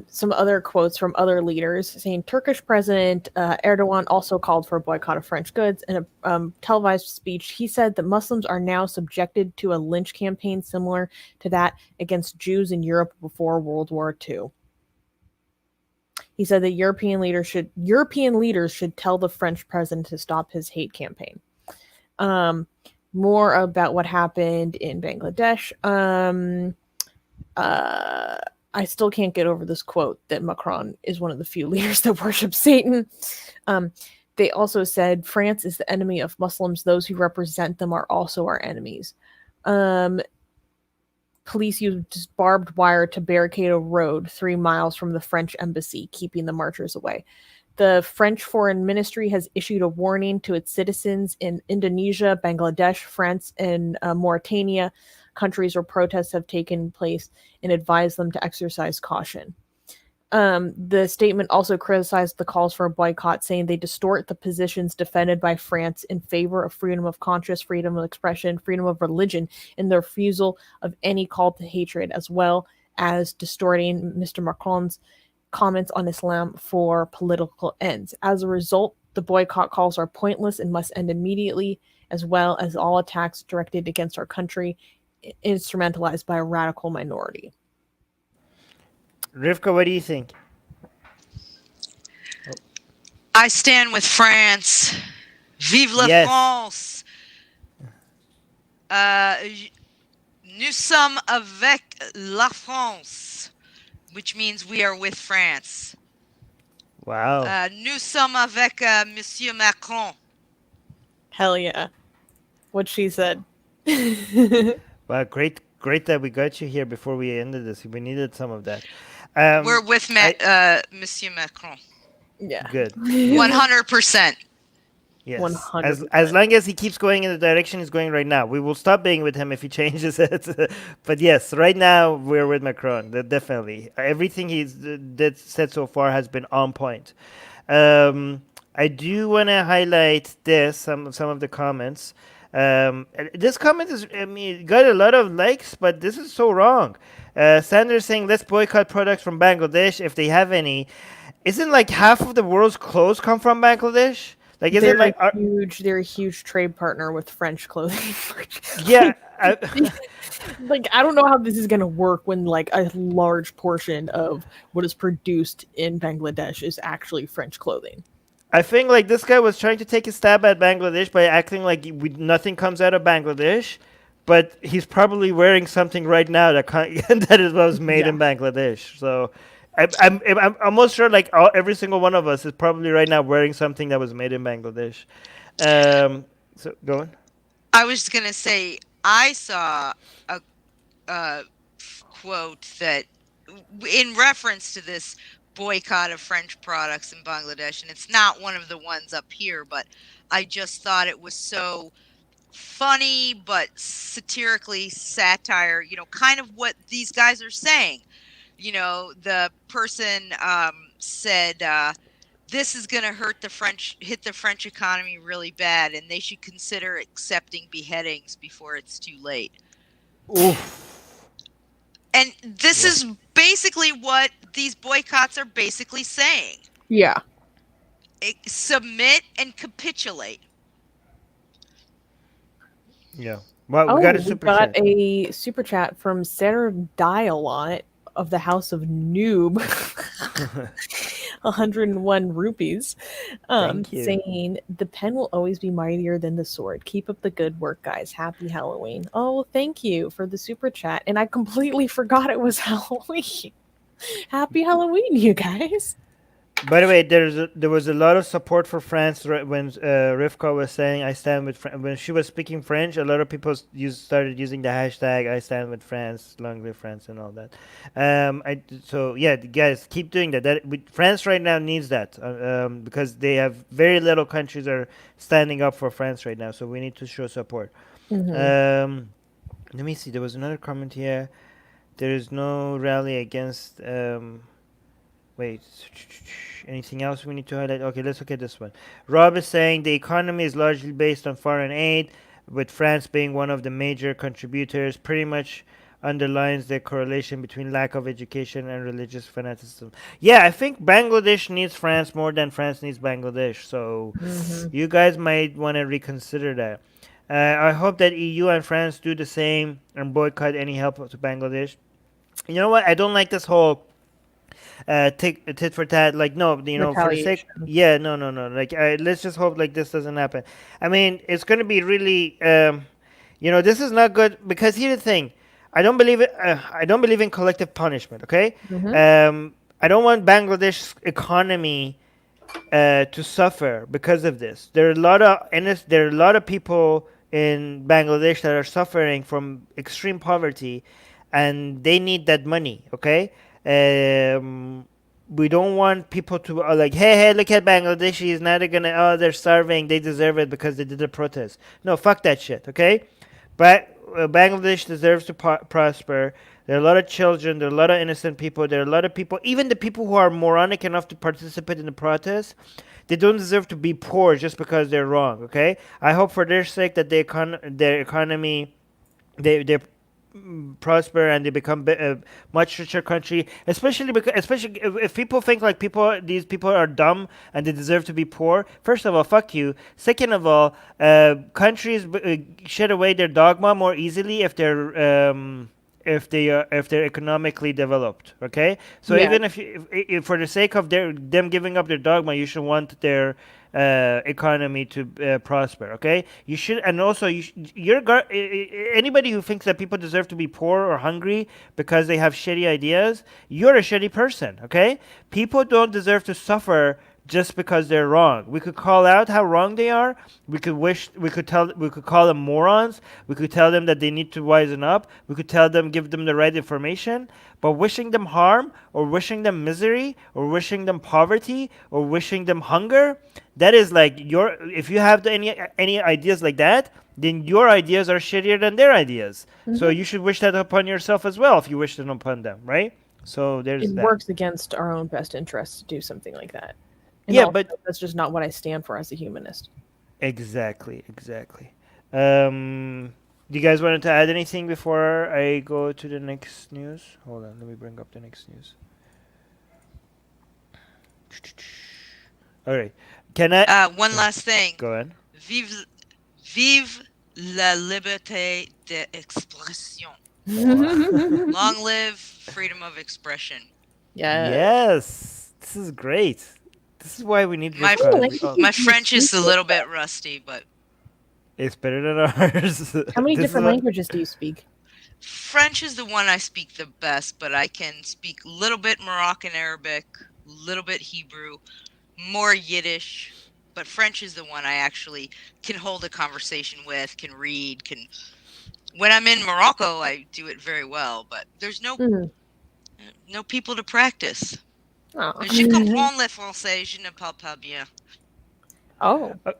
Some other quotes from other leaders saying Turkish President Erdogan also called for a boycott of French goods. In a televised speech, he said that Muslims are now subjected to a lynch campaign similar to that against Jews in Europe before World War II. He said that European leaders should tell the French president to stop his hate campaign. More about what happened in Bangladesh. I still can't get over this quote that Macron is one of the few leaders that worship Satan. They also said France is the enemy of Muslims. Those who represent them are also our enemies. Police used barbed wire to barricade a road 3 miles from the French embassy, keeping the marchers away. The French Foreign Ministry has issued a warning to its citizens in Indonesia, Bangladesh, France, and Mauritania, countries where protests have taken place, and advised them to exercise caution. The statement also criticized the calls for a boycott, saying they distort the positions defended by France in favor of freedom of conscience, freedom of expression, freedom of religion, and the refusal of any call to hatred, as well as distorting Mr. Macron's comments on Islam for political ends. As a result, the boycott calls are pointless and must end immediately, as well as all attacks directed against our country, instrumentalized by a radical minority. Rivka, what do you think? I stand with France. Vive la France. Nous sommes avec la France, which means we are with France. Wow. Nous sommes avec Monsieur Macron. Hell yeah. What she said. Well, great that we got you here before we ended this. We needed some of that. We're with Monsieur Macron. Yeah. Good. 100%. Yes. 100%. As long as he keeps going in the direction he's going right now. We will stop being with him if he changes it. But yes, right now we're with Macron. Definitely. Everything he's said so far has been on point. I do want to highlight some of the comments. This comment got a lot of likes, but this is so wrong. Sanders saying, let's boycott products from Bangladesh if they have any. Isn't like half of the world's clothes come from Bangladesh? Like, isn't they're a huge trade partner with French clothing. Yeah. Like, I don't know how this is going to work when like a large portion of what is produced in Bangladesh is actually French clothing. I think like this guy was trying to take a stab at Bangladesh by acting like nothing comes out of Bangladesh, but he's probably wearing something right now that was made in Bangladesh. So I'm almost sure like every single one of us is probably right now wearing something that was made in Bangladesh. So go on. I was gonna say I saw uh, quote that in reference to this boycott of French products in Bangladesh, and it's not one of the ones up here, but I just thought it was so funny but satirically satire, kind of what these guys are saying. The person said this is going to hit the French economy really bad, and they should consider accepting beheadings before it's too late. Oof. And this Whoa. is basically what these boycotts are basically saying. Yeah. Submit and capitulate. Yeah. Well, we got a super chat. A super chat from Sarah Dialot of the House of Noob. 101 rupees. Thank you. Saying the pen will always be mightier than the sword. Keep up the good work, guys. Happy Halloween. Oh, well, thank you for the super chat. And I completely forgot it was Halloween. Happy Halloween, you guys. By the way, there was a lot of support for France when Rivka was saying "I stand with France." When she was speaking French, a lot of people started using the hashtag "I stand with France," "Long live France," and all that. So yeah, guys, keep doing that. France right now needs that because they have very little countries are standing up for France right now. So we need to show support. Mm-hmm. Let me see. There was another comment here. There is no rally against. Wait, anything else we need to highlight? Okay, let's look at this one. Rob is saying the economy is largely based on foreign aid, with France being one of the major contributors, pretty much underlines the correlation between lack of education and religious fanaticism. Yeah, I think Bangladesh needs France more than France needs Bangladesh, so you guys might want to reconsider that. I hope that EU and France do the same and boycott any help to Bangladesh. You know what? I don't like this whole tit for tat. Like, no, for the sake, yeah, no, like, let's just hope like this doesn't happen. I mean, it's going to be really this is not good, because here's the thing. I don't believe in collective punishment, okay? I don't want Bangladesh's economy to suffer because of this. There are a lot of people in Bangladesh that are suffering from extreme poverty, and they need that money. Okay, we don't want people to like, hey, look at Bangladeshis. Now they're gonna, they're starving. They deserve it because they did a protest. No, fuck that shit. Okay, but Bangladesh deserves to prosper. There are a lot of children. There are a lot of innocent people. There are a lot of people, even the people who are moronic enough to participate in the protest, they don't deserve to be poor just because they're wrong. Okay, I hope for their sake that their economy, they prosper and they become a much richer country. Especially if people think like these people are dumb and they deserve to be poor. First of all, fuck you. Second of all, countries shed away their dogma more easily if they're economically developed. Okay, so even if for the sake of them giving up their dogma, you should want their economy to prosper. Okay, you should, and also anybody who thinks that people deserve to be poor or hungry because they have shitty ideas, you're a shitty person. Okay, people don't deserve to suffer just because they're wrong. We could call out how wrong they are. We could call them morons. We could tell them that they need to wisen up. We could give them the right information. But wishing them harm, or wishing them misery, or wishing them poverty, or wishing them hunger, that is like if you have any ideas like that, then your ideas are shittier than their ideas. So you should wish that upon yourself as well if you wish it upon them, right? So there's that. It works against our own best interests to do something like that. And yeah, but that's just not what I stand for as a humanist. Exactly. Do you guys want to add anything before I go to the next news? Hold on, let me bring up the next news. All right. Can I? One last thing. Go ahead. Vive la liberté d'expression. Long live freedom of expression. Yes. This is great. This is why we need my French is a little bit rusty, but it's better than ours. How many different languages do you speak? French is the one I speak the best, but I can speak a little bit Moroccan Arabic, a little bit Hebrew, more Yiddish, but French is the one I actually can hold a conversation with, can read, can When I'm in Morocco, I do it very well, but there's Mhm. no people to practice. Aw. Je comprends le français, je ne parle pas bien. Oh. Uh,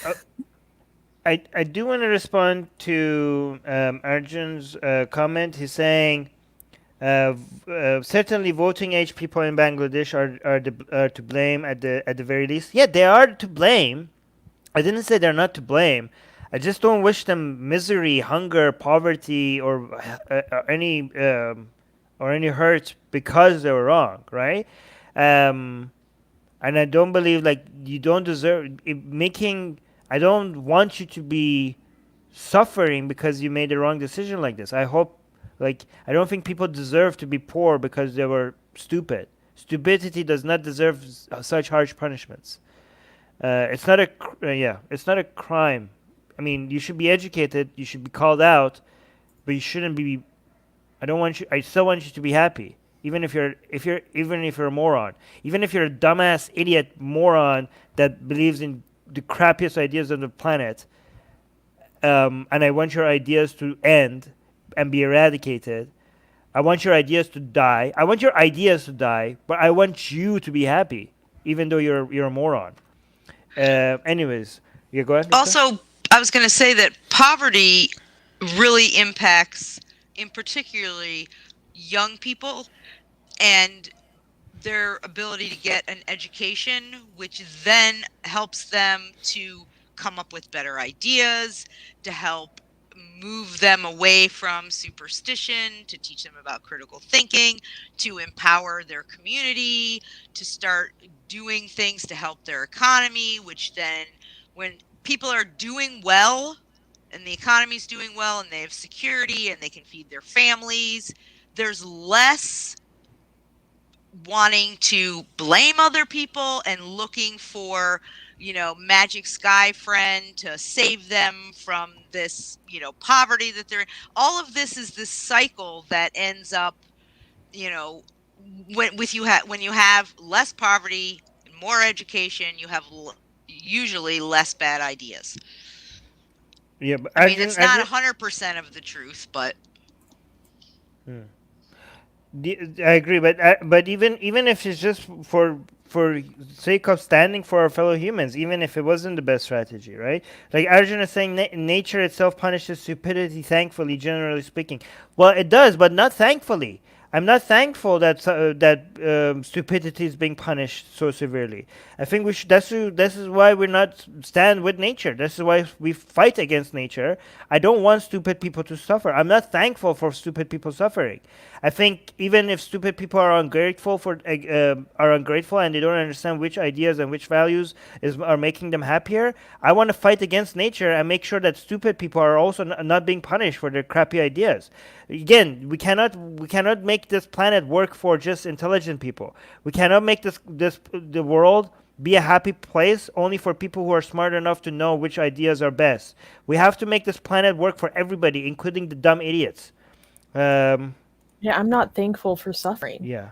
uh, I do want to respond to Arjun's comment. He's saying certainly voting age people in Bangladesh are to blame at the very least. Yeah, they are to blame. I didn't say they're not to blame. I just don't wish them misery, hunger, poverty, or any hurt because they were wrong, right? Um, and I don't believe like you don't deserve making. I don't want you to be suffering because you made a wrong decision like this. I hope, like, I don't think people deserve to be poor because they were stupid. Stupidity does not deserve such harsh punishments. It's not it's not a crime. I mean, you should be educated. You should be called out, but you shouldn't be. I don't want you. I still want you to be happy, even if you're a moron, even if you're a dumbass idiot moron that believes in the crappiest ideas on the planet. And I want your ideas to end and be eradicated. I want your ideas to die. I want your ideas to die, but I want you to be happy, even though you're a moron. Anyways, yeah, go ahead, Rivka. Also, I was going to say that poverty really impacts, in particularly, young people and their ability to get an education, which then helps them to come up with better ideas, to help move them away from superstition, to teach them about critical thinking, to empower their community, to start doing things to help their economy, which then, when people are doing well and the economy's doing well and they have security and they can feed their families, there's less wanting to blame other people and looking for, magic sky friend to save them from this, poverty that they're in. All of this is this cycle that ends up, you know, when you have less poverty and more education, you have usually less bad ideas. Yeah, but I mean, it's not Arjun, 100% of the truth, but I agree, but even if it's just for sake of standing for our fellow humans, even if it wasn't the best strategy, right? Like Arjun is saying, nature itself punishes stupidity. Thankfully, generally speaking, well, it does, but not thankfully. I'm not thankful that stupidity is being punished so severely. I think we should. This is why we're not stand with nature. This is why we fight against nature. I don't want stupid people to suffer. I'm not thankful for stupid people suffering. I think even if stupid people are ungrateful and they don't understand which ideas and which values are making them happier, I want to fight against nature and make sure that stupid people are also not being punished for their crappy ideas. Again, we cannot make this planet work for just intelligent people. We cannot make the world be a happy place only for people who are smart enough to know which ideas are best. We have to make this planet work for everybody, including the dumb idiots. Um, Yeah, I'm not thankful for suffering. yeah.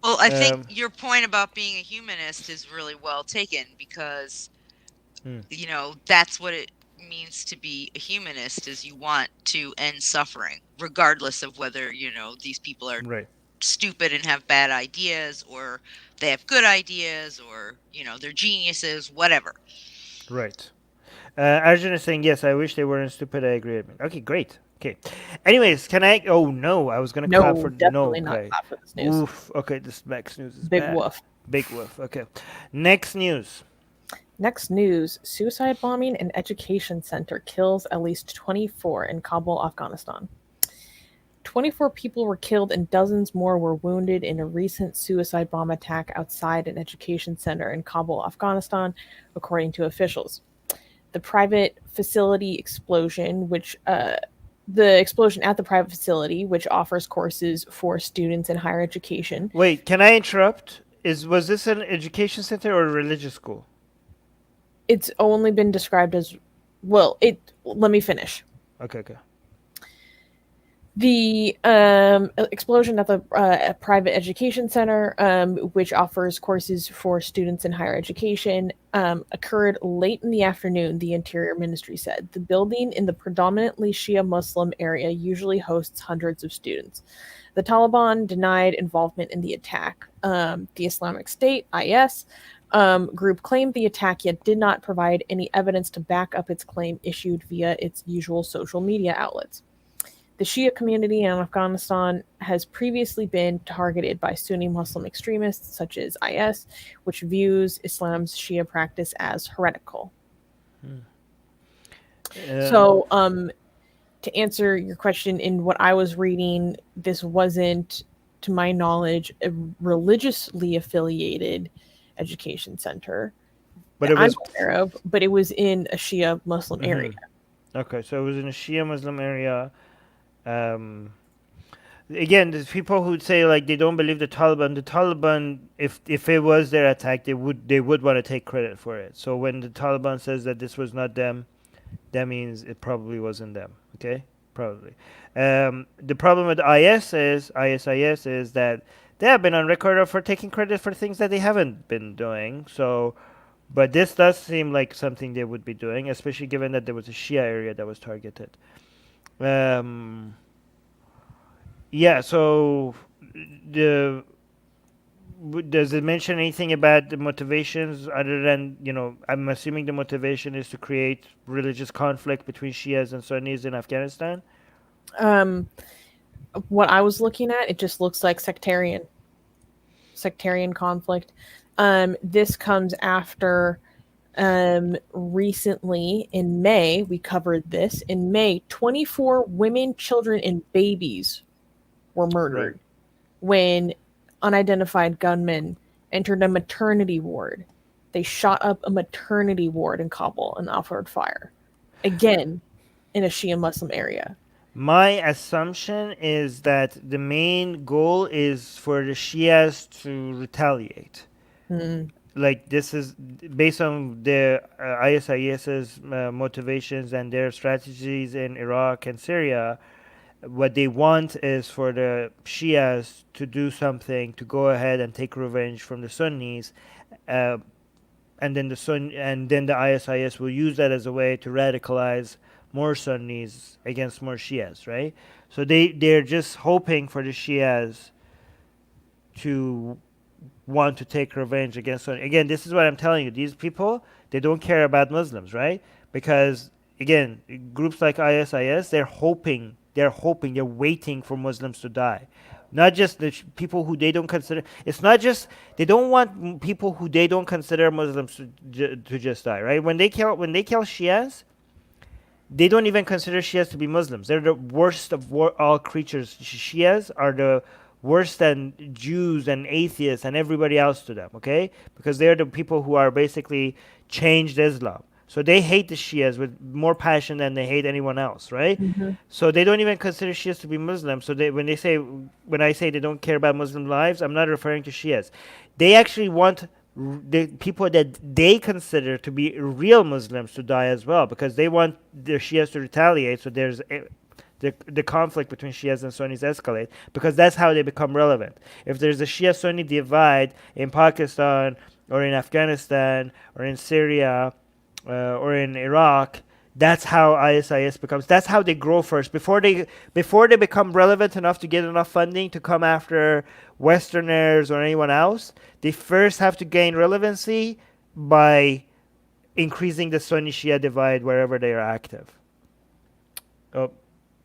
well, I think Um, your point about being a humanist is really well taken because hmm, that's what it means to be a humanist is you want to end suffering regardless of whether these people are right. stupid and have bad ideas or they have good ideas or they're geniuses, whatever. Right. Arjun is saying, yes, I wish they weren't stupid. I agree. Okay, great. Okay. Anyways, can I? Oh, no. I was going to clap No, for. No, definitely not okay. clap for this news. Oof. Okay, this next news is Big bad. woof. Big woof. Okay. Next news. Next news, suicide bombing in education center kills at least 24 in Kabul, Afghanistan. 24 people were killed and dozens more were wounded in a recent suicide bomb attack outside an education center in Kabul, Afghanistan, according to officials. The private facility explosion, the explosion at the private facility, which offers courses for students in higher education. Wait, can I interrupt? Was this an education center or a religious school? It's only been described as, well, let me finish. Okay, okay. The explosion at the private education center, which offers courses for students in higher education, occurred late in the afternoon, the Interior Ministry said. The building in the predominantly Shia Muslim area usually hosts hundreds of students. The Taliban denied involvement in the attack. The Islamic State, IS, group claimed the attack, yet did not provide any evidence to back up its claim issued via its usual social media outlets. The Shia community in Afghanistan has previously been targeted by Sunni Muslim extremists such as IS, which views Islam's Shia practice as heretical. So, to answer your question, in what I was reading, this wasn't, to my knowledge, a religiously affiliated education center but that it was I'm aware of, but it was in a Shia Muslim area. okay. So it was in a Shia Muslim area. Again, there's people who say like they don't believe the Taliban. The Taliban, if it was their attack, they would want to take credit for it. So when the Taliban says that this was not them, that means it probably wasn't them. Okay, probably. The problem with ISIS is that they have been on record for taking credit for things that they haven't been doing. So, but this does seem like something they would be doing, especially given that there was a Shia area that was targeted. Yeah, so the does it mention anything about the motivations other than, I'm assuming the motivation is to create religious conflict between Shias and Sunnis in Afghanistan? What I was looking at, it just looks like sectarian conflict. This comes after recently in May, we covered this. In May, 24 women, children, and babies were murdered when unidentified gunmen entered a maternity ward. They shot up a maternity ward in Kabul and offered fire. Again, in a Shia Muslim area. My assumption is that the main goal is for the Shias to retaliate. Like, this is based on the ISIS's motivations and their strategies in Iraq and Syria. What they want is for the Shias to do something, to go ahead and take revenge from the Sunnis, and then the ISIS will use that as a way to radicalize more Sunnis against more Shias, right? So they're just hoping for the Shias to want to take revenge against Sunnis. Again, this is what I'm telling you. These people, they don't care about Muslims, right? Because again, groups like ISIS, they're waiting for Muslims to die. Not just the people who they don't consider. It's not just they don't want people who they don't consider Muslims to just die, right? When they kill Shias, they don't even consider Shias to be Muslims. They're the worst of all creatures. Shias are the worse than Jews and atheists and everybody else to them, okay? Because they're the people who are basically changed Islam. So they hate the Shias with more passion than they hate anyone else, right? So they don't even consider Shias to be Muslims. So when I say they don't care about Muslim lives, I'm not referring to Shias. They actually want the people that they consider to be real Muslims to die as well, because they want the Shias to retaliate. So there's the conflict between Shias and Sunnis escalate, because that's how they become relevant. If there's a Shia-Sunni divide in Pakistan or in Afghanistan or in Syria or in Iraq, that's how ISIS becomes. That's how they grow first. Before they become relevant enough to get enough funding to come after Westerners or anyone else, they first have to gain relevancy by increasing the Sunni-Shia divide wherever they are active. Oh,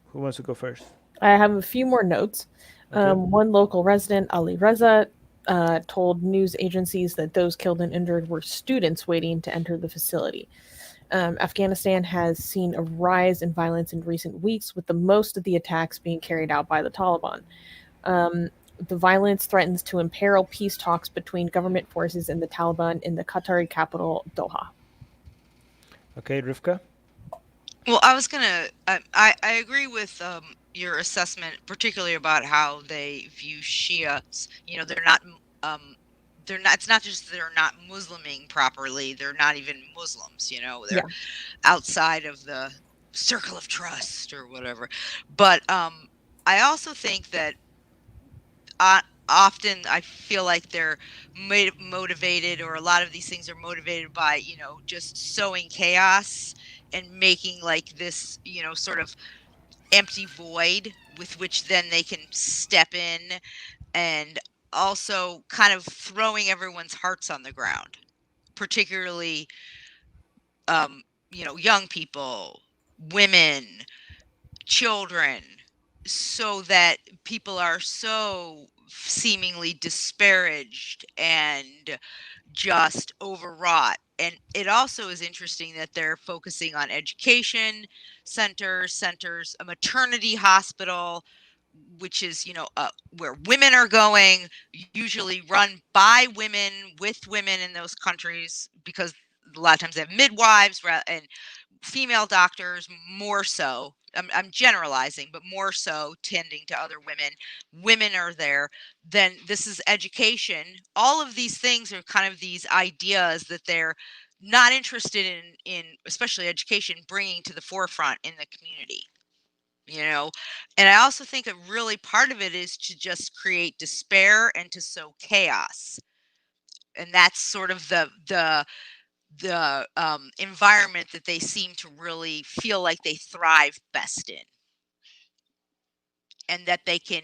who wants to go first? I have a few more notes. Okay. One local resident, Ali Reza, told news agencies that those killed and injured were students waiting to enter the facility. Afghanistan has seen a rise in violence in recent weeks, with the most of the attacks being carried out by the Taliban. The violence threatens to imperil peace talks between government forces and the Taliban in the Qatari capital, Doha. Okay, Rivka? Well, I was gonna. I agree with your assessment, particularly about how they view Shias. They're not. They're not. It's not just they're not Musliming properly. They're not even Muslims. They're outside of the circle of trust or whatever. But I also think that uh, often I feel like they're motivated, or a lot of these things are motivated by, just sowing chaos and making like this, sort of empty void with which then they can step in, and also kind of throwing everyone's hearts on the ground, particularly, um, young people, women, children, so that people are so seemingly disparaged and just overwrought. And it also is interesting that they're focusing on education centers, a maternity hospital, which is, where women are going, usually run by women, with women in those countries, because a lot of times they have midwives and female doctors, more so. I'm generalizing, but more so tending to other women. Women are there. Then this is education. All of these things are kind of these ideas that they're not interested in especially education, bringing to the forefront in the community. And I also think that really part of it is to just create despair and to sow chaos. And that's sort of the environment that they seem to really feel like they thrive best in, and that they can,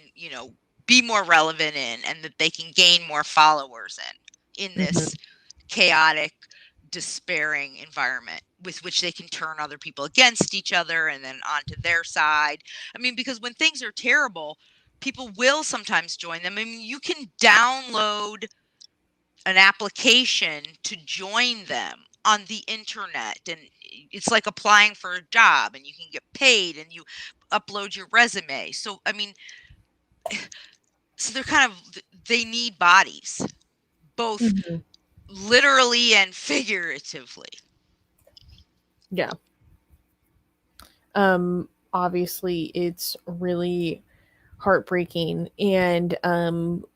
be more relevant in, and that they can gain more followers in this chaotic, despairing environment with which they can turn other people against each other and then onto their side. I mean, because when things are terrible, people will sometimes join them. I mean, you can download an application to join them on the internet, and it's like applying for a job, and you can get paid, and you upload your resume. So I mean, so they need bodies, both literally and figuratively. Yeah. Obviously it's really heartbreaking, and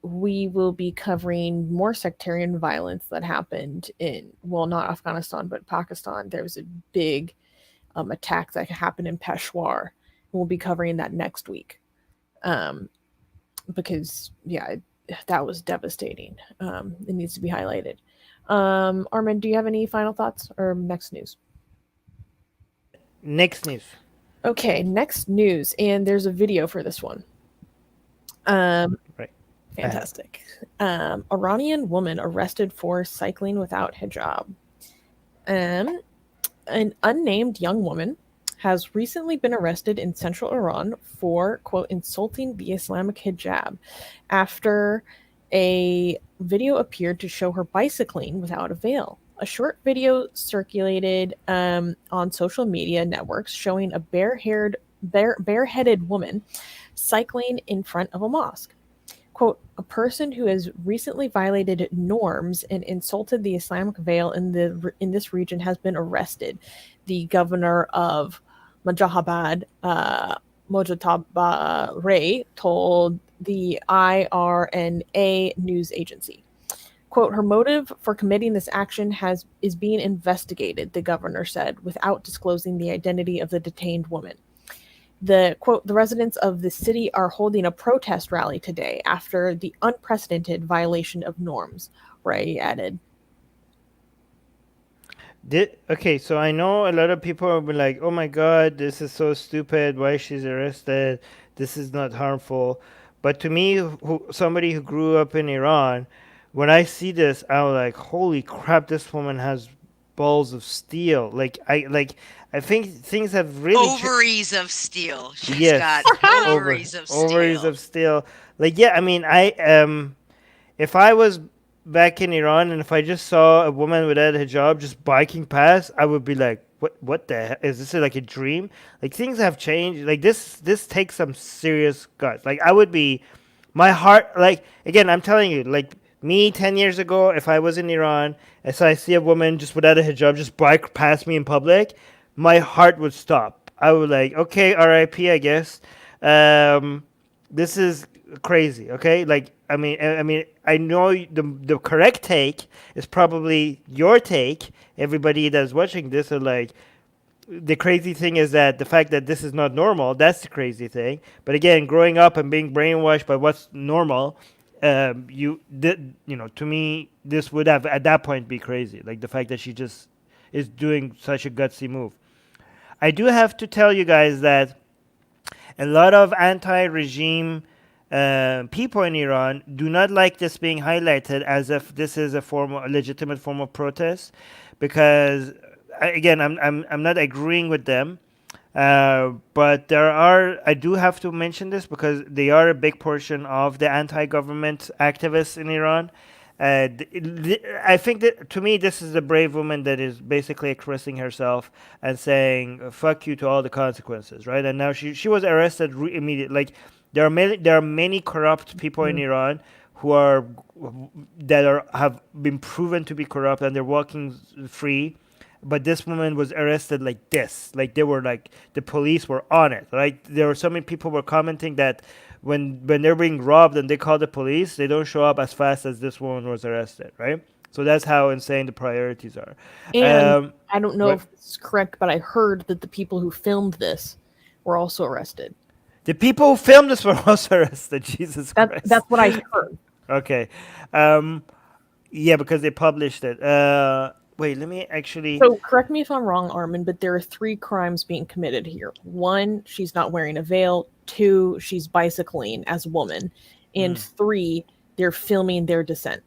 we will be covering more sectarian violence that happened in, well, not Afghanistan but Pakistan. There was a big attack that happened in Peshawar. We'll be covering that next week, because that was devastating. It needs to be highlighted. Armin, do you have any final thoughts or next news? Next news. Okay, next news, and there's a video for this one. Right. Fantastic. Iranian woman arrested for cycling without hijab. An unnamed young woman has recently been arrested in central Iran for, quote, insulting the Islamic hijab after a video appeared to show her bicycling without a veil. A short video circulated on social media networks showing a bareheaded woman cycling in front of a mosque. Quote, a person who has recently violated norms and insulted the Islamic veil in this region has been arrested, the governor of Mojabad, Mojtaba Ray, told the IRNA news agency. Quote, her motive for committing this action is being investigated, the governor said, without disclosing the identity of the detained woman. The quote, the residents of the city are holding a protest rally today after the unprecedented violation of norms, Ray added. Okay, so I know a lot of people will be like, oh my God, this is so stupid. Why she's arrested? This is not harmful. But to me, somebody who grew up in Iran, when I see this, I'm like, holy crap, this woman has balls of steel. I think things have really ovaries of steel. She's yes, got ovaries of steel. Ovaries of steel. I mean, if I was back in Iran and if I just saw a woman without a hijab just biking past, I would be like, what the heck? Is this like a dream? Like, things have changed. Like, this takes some serious guts. Like, I would be, my heart, like, again, I'm telling you, like, me 10 years ago, if I was in Iran and so I see a woman just without a hijab just bike past me in public, my heart would stop. I would like, okay, RIP, I guess. This is crazy, okay? Like, I mean, I know the correct take is probably your take. Everybody that's watching this are like, the crazy thing is that the fact that this is not normal, that's the crazy thing. But again, growing up and being brainwashed by what's normal, to me, this would have at that point be crazy. Like the fact that she just is doing such a gutsy move. I do have to tell you guys that a lot of anti-regime people in Iran do not like this being highlighted as if this is a legitimate form of protest, because again, I'm not agreeing with them, but I do have to mention this because they are a big portion of the anti-government activists in Iran. I think that to me, this is a brave woman that is basically expressing herself and saying "fuck you" to all the consequences, right? And now she was arrested immediately. Like there are many corrupt people in Iran who have been proven to be corrupt and they're walking free. But this woman was arrested like this. Like they were like the police were on it. Right? There were so many people were commenting that when they're being robbed and they call the police, they don't show up as fast as this woman was arrested. Right? So that's how insane the priorities are. And I don't know if this is correct, but I heard that the people who filmed this were also arrested. The people who filmed this were also arrested. Jesus Christ. That's what I heard. Okay. Yeah, because they published it. Wait, let me actually... So, correct me if I'm wrong, Armin, but there are 3 crimes being committed here. 1, she's not wearing a veil. 2, she's bicycling as a woman. And 3, they're filming their descent.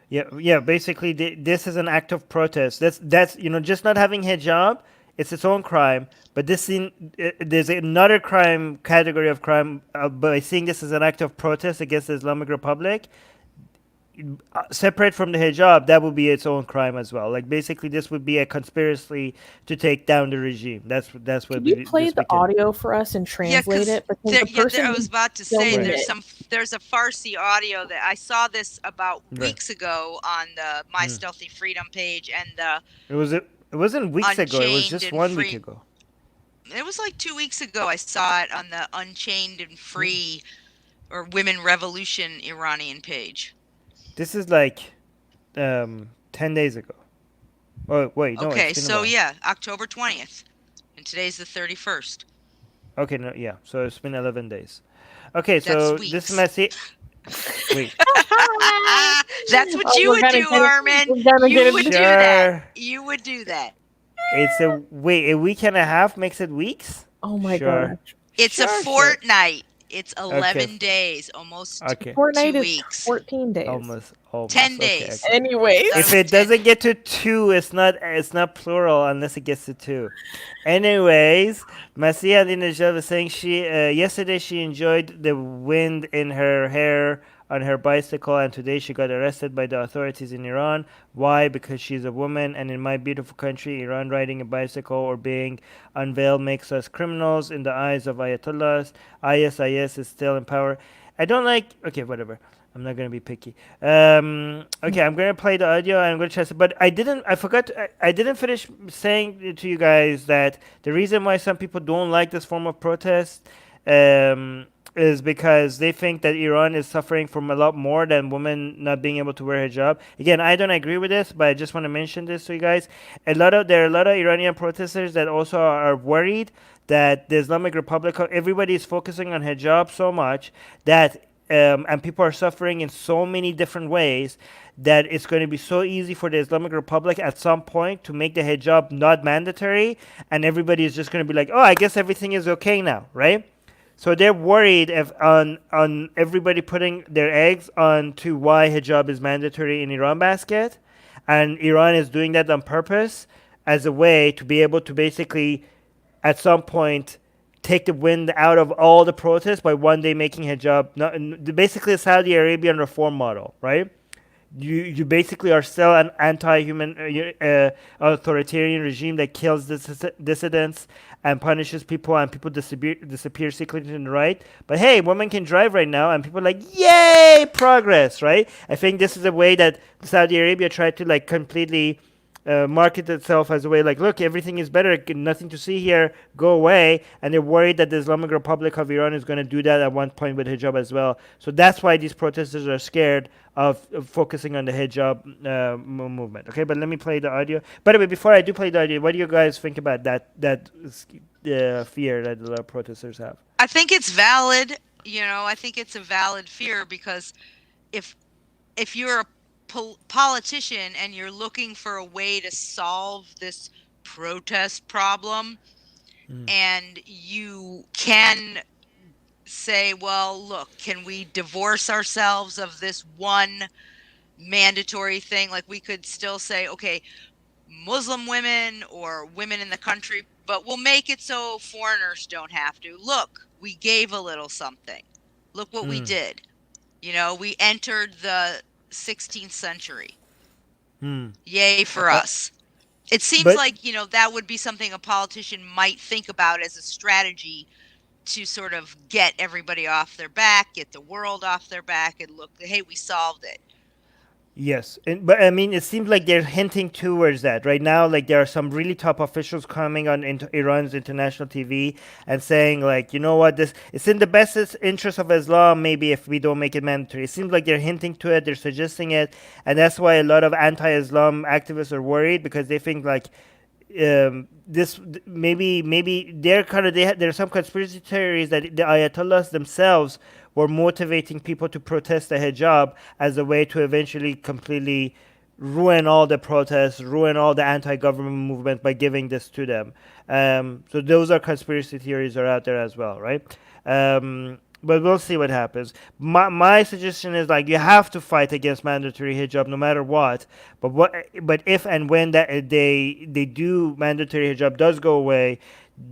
Yeah. Basically, this is an act of protest. That's just not having hijab. It's its own crime. But there's another crime category of crime by seeing this as an act of protest against the Islamic Republic. Separate from the hijab, that would be its own crime as well. Like basically, this would be a conspiracy to take down the regime. That's what. Can you play the audio for us and translate it? Because I was about to say there's a Farsi audio that I saw this about weeks ago on the My Stealthy Freedom page, and it wasn't weeks ago. It was just 1 week ago. It was like 2 weeks ago. I saw it on the Unchained and Free or Women Revolution Iranian page. This is like 10 days ago. Oh, wait, no. Okay, so yeah, October 20th. And today's the 31st. Okay, no, yeah. So it's been 11 days. Okay, so this message... Wait. That's what you would do, Armin. You would do that. You would do that. It's a week and a half makes it weeks? Oh my gosh. It's a fortnight. It's 11 days, almost 2 weeks. 14 days. Almost 10 days. Okay. Anyways. If it doesn't get to 2, it's not plural unless it gets to 2. Anyways, Masia Dinajal was saying yesterday she enjoyed the wind in her hair on her bicycle, and today she got arrested by the authorities in Iran. Why? Because she's a woman, and in my beautiful country, Iran, riding a bicycle or being unveiled makes us criminals in the eyes of Ayatollahs. IS is still in power. I don't like... Okay, whatever. I'm not going to be picky. Okay, I'm going to play the audio, and I'm going to try... But I didn't finish saying to you guys that the reason why some people don't like this form of protest... is because they think that Iran is suffering from a lot more than women not being able to wear hijab. Again, I don't agree with this, but I just want to mention this to you guys. There are a lot of Iranian protesters that also are worried that the Islamic Republic, everybody is focusing on hijab so much that, and people are suffering in so many different ways, that it's going to be so easy for the Islamic Republic at some point to make the hijab not mandatory, and everybody is just going to be like, oh, I guess everything is okay now, right? So they're worried on everybody putting their eggs onto why hijab is mandatory in Iran basket. And Iran is doing that on purpose as a way to be able to basically, at some point, take the wind out of all the protests by one day making hijab, basically a Saudi Arabian reform model, right? You basically are still an anti-human authoritarian regime that kills dissidents and punishes people, and people disappear secretly in the right. But hey, women can drive right now, and people are like, yay, progress, right? I think this is a way that Saudi Arabia tried to like completely market itself as a way like, look, everything is better, nothing to see here, go away. And they're worried that the Islamic Republic of Iran is going to do that at one point with hijab as well. So that's why these protesters are scared of focusing on the hijab movement. Okay, but let me play the audio. By the way, before I do play the audio, what do you guys think about that fear that a lot of protesters have? I think it's valid. I think it's a valid fear because if you're a politician and you're looking for a way to solve this protest problem, and you can say, well, look, can we divorce ourselves of this one mandatory thing? Like, we could still say, okay, Muslim women or women in the country, but we'll make it so foreigners don't have to. Look, we gave a little something. Look what we did. We entered the 16th century. Yay for us. It seems like, that would be something a politician might think about as a strategy to sort of get everybody off their back, get the world off their back, and look, hey, we solved it. Yes, but I mean, it seems like they're hinting towards that right now. Like, there are some really top officials coming on into Iran's international TV and saying, like, you know what, it's in the best interest of Islam, maybe, if we don't make it mandatory. It seems like they're hinting to it, they're suggesting it, and that's why a lot of anti-Islam activists are worried, because they think like this maybe there's some conspiracy theories that the Ayatollahs themselves were motivating people to protest the hijab as a way to eventually completely ruin all the protests, ruin all the anti-government movement by giving this to them. So those are conspiracy theories are out there as well, right? But we'll see what happens. My suggestion is, like, you have to fight against mandatory hijab no matter what. But if and when that they do mandatory hijab does go away,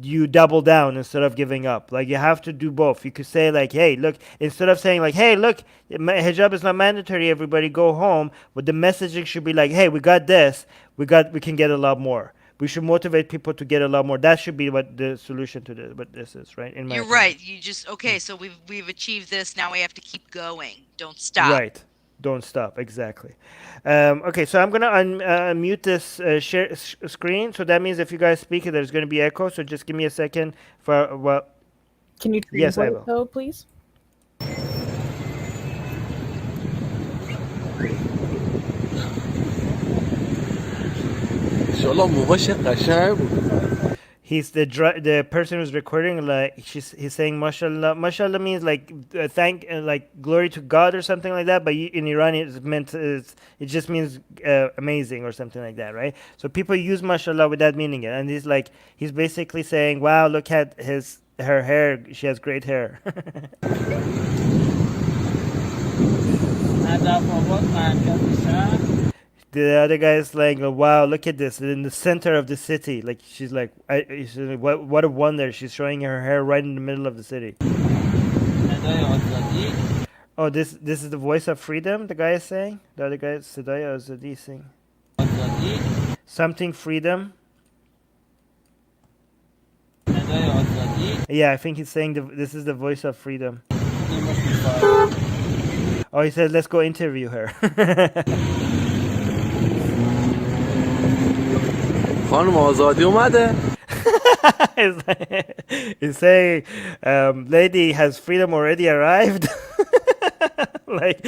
you double down instead of giving up. Like, you have to do both. You could say, like, hey, look, instead of saying, like, hey, look, hijab is not mandatory, everybody go home, but the messaging should be like, hey, we got this, we can get a lot more. We should motivate people to get a lot more. That should be what the solution to this, what this is, right? You're right. You just, okay, so we've achieved this, now we have to keep going. Don't stop. Right. Don't stop. Exactly. Okay, so I'm going to unmute this share screen. So that means if you guys speak, there's going to be echo. So just give me a second for, well. Can you yes, I translate will. though, please? He's the person who's recording, like, he's saying mashallah. Mashallah means like like glory to God or something like that, but in Iran it just means amazing or something like that, right? So people use mashallah without meaning it, and he's basically saying, wow, look at her hair, she has great hair. The other guy's like, oh, wow, look at this, in the center of the city. Like, she's like, what a wonder. She's showing her hair right in the middle of the city. Oh, this is the voice of freedom, the guy is saying? The other guy, Sedaya Azadi, saying something freedom. Yeah, I think he's saying this is the voice of freedom. Oh, he said, let's go interview her. خانم آزادی اومده. He's saying, lady, has freedom already arrived? like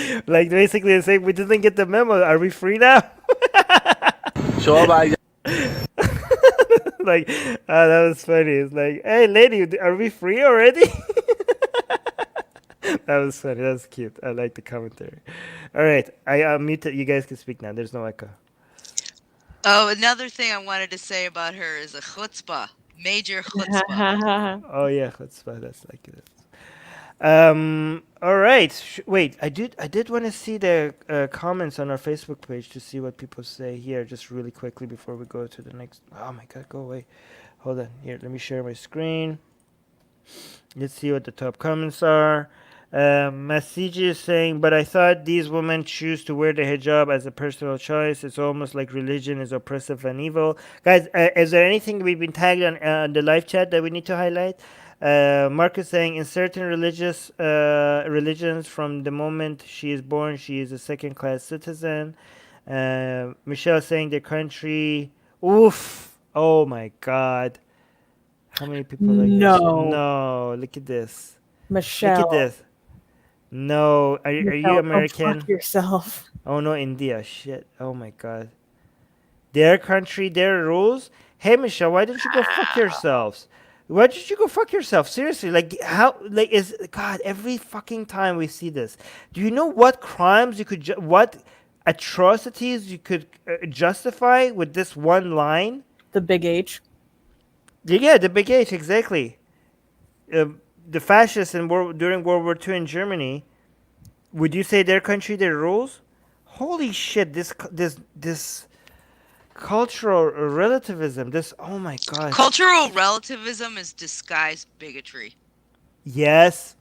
basically he's saying, we didn't get the memo. Are we free now? Like, that was funny. It's like, hey, lady, are we free already? That was funny. That was cute. I like the commentary. All right, I unmuted. You guys can speak now. There's no echo. Oh, another thing I wanted to say about her is a chutzpah, major chutzpah. Oh yeah, chutzpah. That's like it. All right. Wait, I did want to see the comments on our Facebook page to see what people say here, just really quickly before we go to the next. Oh my God, go away. Hold on. Here, let me share my screen. Let's see what the top comments are. Masiji is saying, but I thought these women choose to wear the hijab as a personal choice. It's almost like religion is oppressive and evil. Guys, is there anything we've been tagged on the live chat that we need to highlight? Marcus saying, in certain religions, from the moment she is born, she is a second-class citizen. Michelle saying their country. Oof. Oh my God. How many people like that shit? No, No. Look at this. Look at Michelle. this. No. Are you Michelle, go fuck American? yourself. Oh no, India. Shit. Oh my God. Their country, their rules. Hey Michelle, why didn't you go fuck yourselves? Why did you go fuck yourself? Seriously, like how? Like is God? Every fucking time we see this, do you know what crimes you could, what atrocities you could justify with this one line? The big H. Yeah, the big H, exactly. The fascists during World War II in Germany. Would you say their country, their rules? Holy shit! This cultural relativism. This, oh my gosh. Cultural relativism is disguised bigotry. Yes,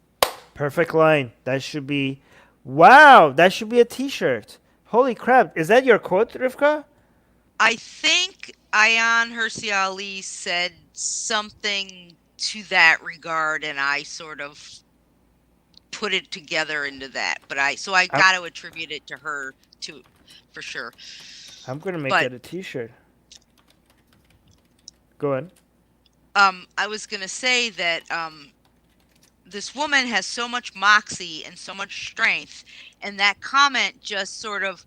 perfect line. That should be, wow. That should be a T-shirt. Holy crap! Is that your quote, Rivka? I think Ayan Hirsi Ali said something to that regard, and I sort of put it together into that. But I I'm, got to attribute it to her too, for sure. I'm gonna make But that a T-shirt. Go on. I was gonna say that this woman has so much moxie and so much strength, and that comment just sort of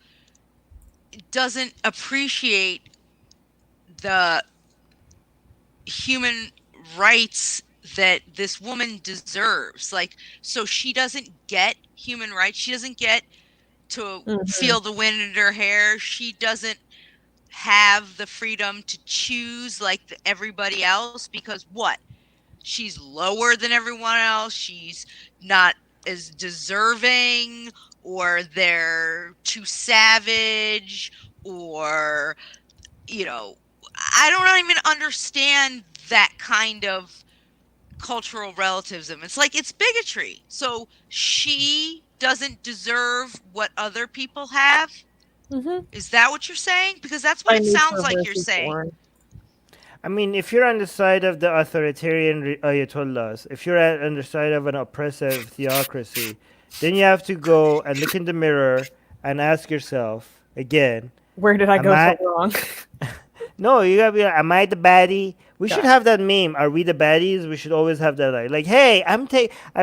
doesn't appreciate the human rights that this woman deserves. Like, so she doesn't get human rights. She doesn't get to feel the wind in her hair. She doesn't have the freedom to choose like everybody else, because what? She's lower than everyone else. She's not as deserving, or they're too savage, or, you know, I don't even understand that kind of cultural relativism. It's like, it's bigotry. So she doesn't deserve what other people have. Is that what you're saying? Because that's what By it nature sounds of like where you're she's saying. born. I mean, if you're on the side of the authoritarian ayatollahs, if you're on the side of an oppressive theocracy, then you have to go and look in the mirror and ask yourself again, Where did I am go so I? wrong? No, you gotta be like, am I the baddie? We should Gotcha. have that meme. Are we the baddies? We should always have that like, hey, I'm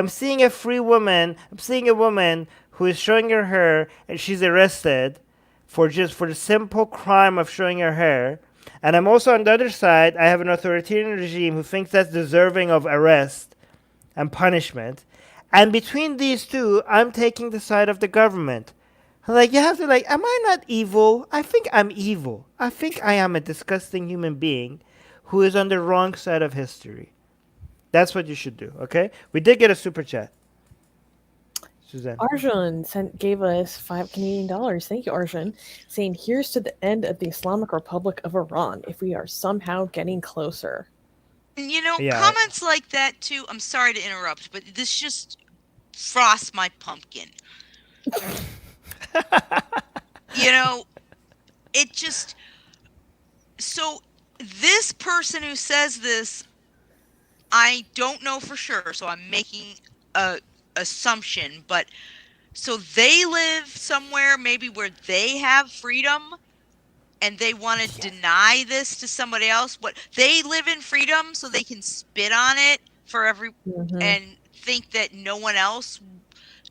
seeing a free woman. I'm seeing a woman who is showing her hair, and she's arrested for the simple crime of showing her hair. And I'm also on the other side. I have an authoritarian regime who thinks that's deserving of arrest and punishment. And between these two, I'm taking the side of the government. Like, you have to, like, am I not evil? I think I'm evil. I think I am a disgusting human being who is on the wrong side of history. That's what you should do, okay? We did get a super chat. Suzanne. Arjun gave us $5 Canadian. Thank you, Arjun. Saying, here's to the end of the Islamic Republic of Iran if we are somehow getting closer. You know, Yeah. comments like that too. I'm sorry to interrupt, but this just frosts my pumpkin. You know, it just, so this person who says this, I don't know for sure, so I'm making a assumption, but so they live somewhere maybe where they have freedom, and they want to deny this to somebody else. What, they live in freedom so they can spit on it for and think that no one else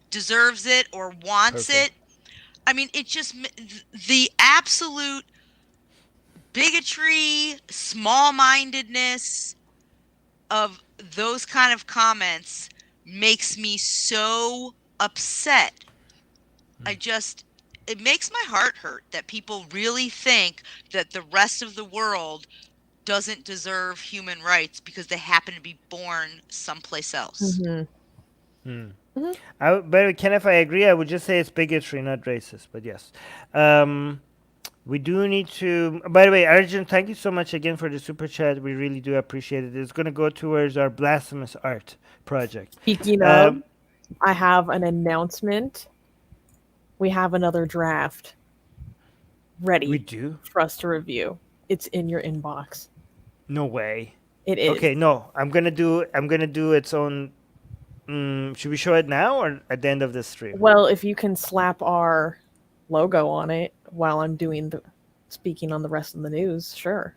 deserves it or wants it. I mean, it just, the absolute bigotry, small-mindedness of those kind of comments makes me so upset. It makes my heart hurt that people really think that the rest of the world doesn't deserve human rights because they happen to be born someplace else. But Ken, if I agree, I would just say it's bigotry, not racist. But yes. We do need to. By the way, Arjun, thank you so much again for the super chat. We really do appreciate it. It's going to go towards our blasphemous art project. Speaking of, I have an announcement. We have another draft ready. We do? For us to review. It's in your inbox. No way. It is. Okay, no. I'm gonna do its own. Should we show it now or at the end of this stream? Well, if you can slap our logo on it, while I'm doing the speaking on the rest of the news. Sure.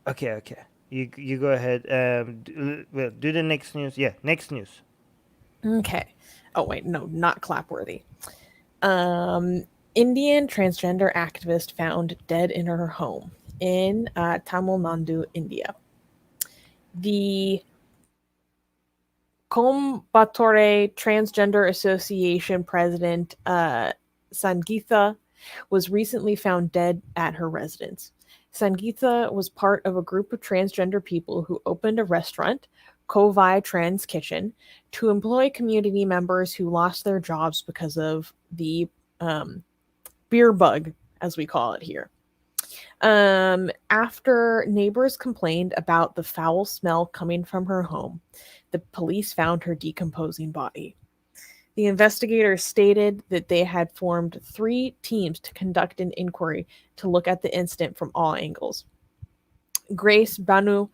Okay. You go ahead. Do the next news. Yeah, next news. Okay. Oh wait, no, not clapworthy. Indian transgender activist found dead in her home in Tamil Nadu, India. The Coimbatore Transgender Association president, Sangeetha, was recently found dead at her residence. Sangeetha was part of a group of transgender people who opened a restaurant, Kovai Trans Kitchen, to employ community members who lost their jobs because of the beer bug, as we call it here. After neighbors complained about the foul smell coming from her home, the police found her decomposing body. The investigators stated that they had formed 3 teams to conduct an inquiry to look at the incident from all angles. Grace Banu,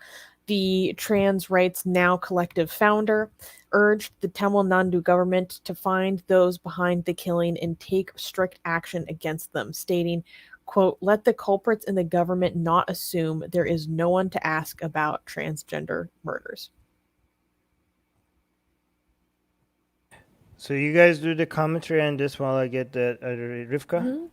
the Trans Rights Now collective founder, urged the Tamil Nadu government to find those behind the killing and take strict action against them, stating, quote, "Let the culprits in the government not assume there is no one to ask about transgender murders." So you guys do the commentary on this while I get that Rivka. Mm-hmm.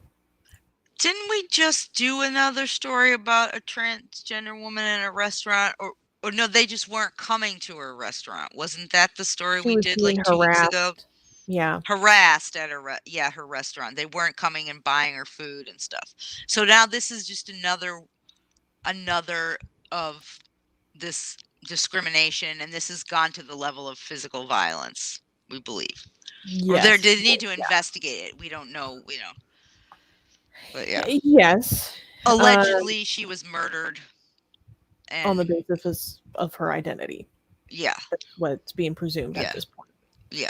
Didn't we just do another story about a transgender woman in a restaurant? Or no, they just weren't coming to her restaurant. Wasn't that the story She we was did being like 2 weeks ago? harassed. Yeah. Harassed at her her restaurant. They weren't coming and buying her food and stuff. So now this is just another of this discrimination, and this has gone to the level of physical violence, we believe. Or Yes. they need to investigate it. We don't know, But yeah. Yes. Allegedly she was murdered. On the And basis of her identity. yeah. That's what's being presumed at this point. Yeah.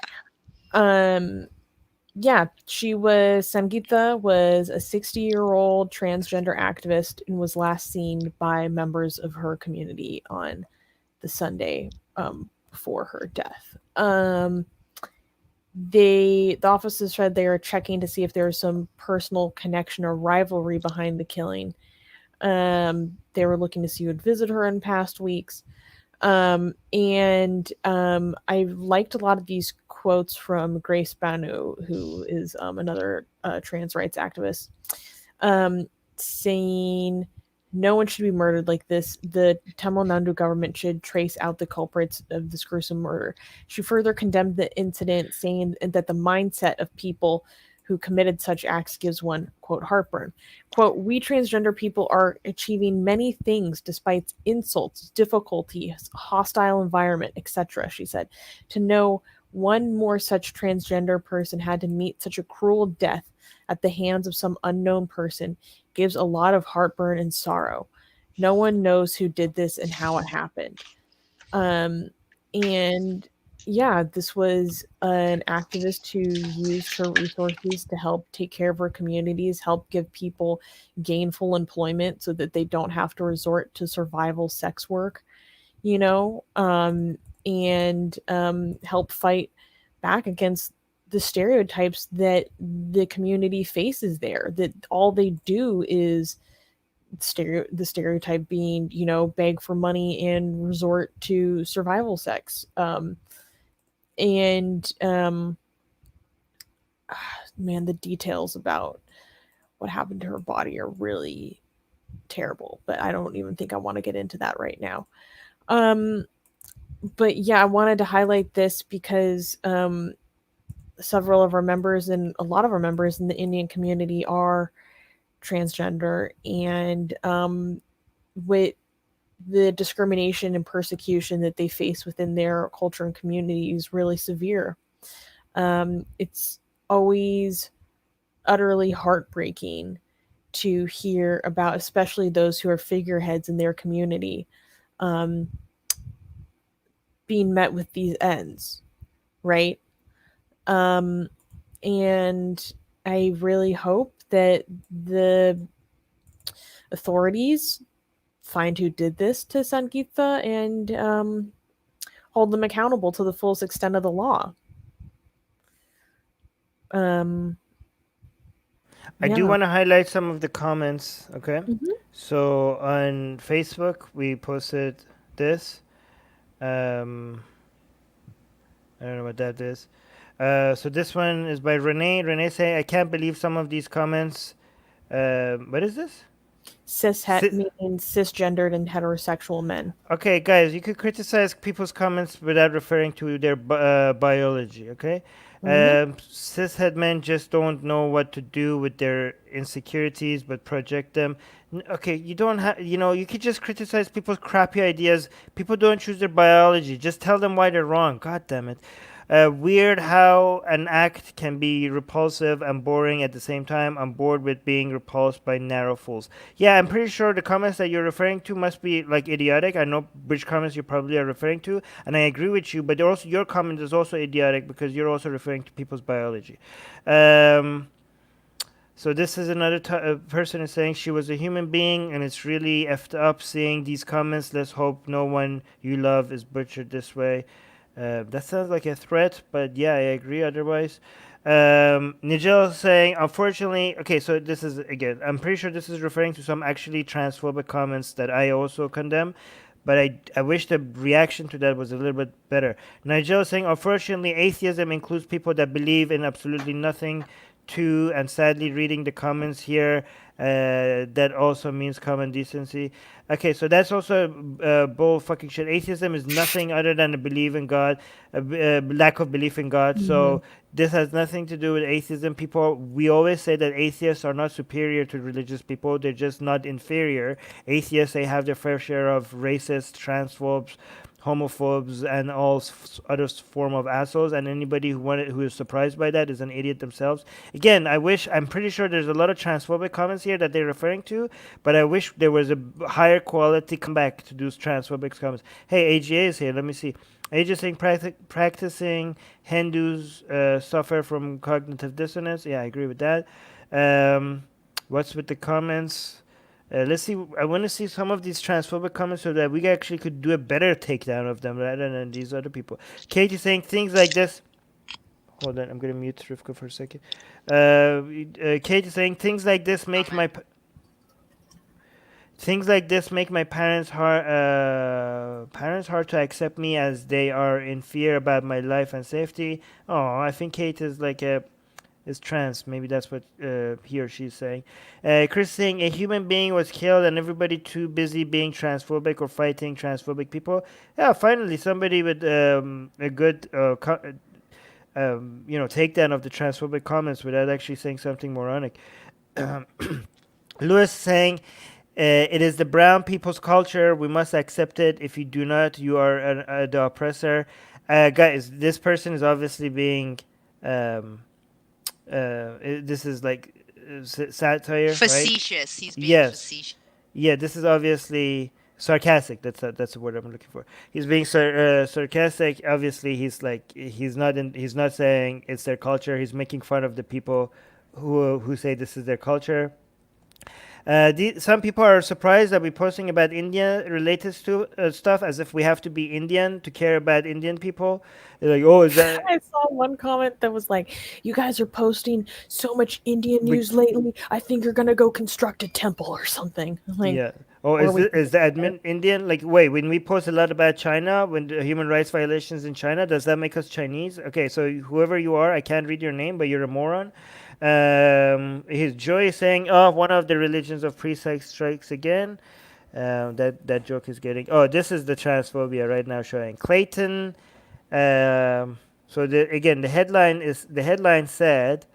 Yeah, Sangeetha was a 60-year-old transgender activist and was last seen by members of her community on the Sunday before her death. The officers said they were checking to see if there was some personal connection or rivalry behind the killing. They were looking to see who had visited her in past weeks. I liked a lot of these quotes from Grace Banu, who is another trans rights activist, saying no one should be murdered like this. The Tamil Nadu government should trace out the culprits of this gruesome murder. She further condemned the incident, saying that the mindset of people who committed such acts gives one, quote, heartburn. Quote, "We transgender people are achieving many things despite insults, difficulties, hostile environment, etc.," she said. "To know one more such transgender person had to meet such a cruel death at the hands of some unknown person gives a lot of heartburn and sorrow. No one knows who did this and how it happened." And yeah, this was an activist who used her resources to help take care of her communities, help give people gainful employment so that they don't have to resort to survival sex work, and help fight back against the stereotypes that the community faces there, that all they do is the stereotype being, beg for money and resort to survival sex. Man, the details about what happened to her body are really terrible, but I don't even think I want to get into that right now. But yeah, I wanted to highlight this because several of our members and a lot of our members in the Indian community are transgender, and with the discrimination and persecution that they face within their culture and community is really severe. It's always utterly heartbreaking to hear about, especially those who are figureheads in their community, being met with these ends, right? And I really hope that the authorities find who did this to Sangeetha and hold them accountable to the fullest extent of the law. I do Yeah. want to highlight some of the comments. Okay, Mhm. so on Facebook we posted this. Um, I don't know what that is. So this one is by Renee. Renee saying, "I can't believe some of these comments." What is this? Cishet means cisgendered and heterosexual men. Okay, guys, you could criticize people's comments without referring to their biology, okay? Mhm. Cishet men just don't know what to do with their insecurities, but project them. Okay, you don't have, you could just criticize people's crappy ideas. People don't choose their biology. Just tell them why they're wrong. God damn it. Weird how an act can be repulsive and boring at the same time. I'm bored with being repulsed by narrow fools. Yeah, I'm pretty sure the comments that you're referring to must be like idiotic. I know which comments you probably are referring to, and I agree with you. But also your comment is also idiotic because you're also referring to people's biology. So this is another person is saying she was a human being, and it's really effed up seeing these comments. Let's hope no one you love is butchered this way. That sounds like a threat, but yeah, I agree otherwise. Nigel saying, unfortunately, okay, so this is, again, I'm pretty sure this is referring to some actually transphobic comments that I also condemn, but I wish the reaction to that was a little bit better. Nigel saying, unfortunately, atheism includes people that believe in absolutely nothing too, and sadly, reading the comments here, that also means common decency. Okay, so that's also bull fucking shit. Atheism is nothing other than a belief in God, lack of belief in God. So this has nothing to do with atheism. We always say that atheists are not superior to religious people. They're just not inferior. Atheists, they have their fair share of racists, transphobes, homophobes, and all other form of assholes. And anybody who is surprised by that is an idiot themselves. Again, I'm pretty sure there's a lot of transphobic comments here that they're referring to, but I wish there was a higher quality comeback to those transphobic comments. Hey, AGA is here. Let me see. AGA saying practicing Hindus suffer from cognitive dissonance. Yeah, I agree with that. What's with the comments? Let's see. I want to see some of these transphobic comments so that we actually could do a better takedown of them rather than these other people. Katie saying things like this. Hold on, I'm gonna mute Rivka for a second. Katie saying things like this make my parents hard to accept me as they are in fear about my life and safety. Oh, I think Kate is like a is trans. Maybe that's what he or she's saying. Chris saying a human being was killed and everybody too busy being transphobic or fighting transphobic people. Yeah, finally somebody with a good takedown of the transphobic comments without actually saying something moronic. Lewis saying, it is the brown people's culture. We must accept it. If you do not, you are the oppressor. Guys, this person is obviously being. This is like satire, right? Facetious. He's being Yes. facetious. Yeah, this is obviously sarcastic. That's the word I'm looking for. He's being sarcastic. Obviously, he's not saying it's their culture. He's making fun of the people who say this is their culture. Some people are surprised that we're posting about India related stuff as if we have to be Indian to care about Indian people. They're like, oh, is that? I saw one comment that was like, "You guys are posting so much Indian news lately. I think you're gonna go construct a temple or something." I'm like, Yeah. Oh, is the admin Indian? Like, wait, when we post a lot about China, when the human rights violations in China, does that make us Chinese? Okay, so whoever you are, I can't read your name, but you're a moron. His Joy is saying, "Oh, one of the religions of pre-sex strikes again." That joke is getting. Oh, this is the transphobia right now showing Clayton. So again, the headline said,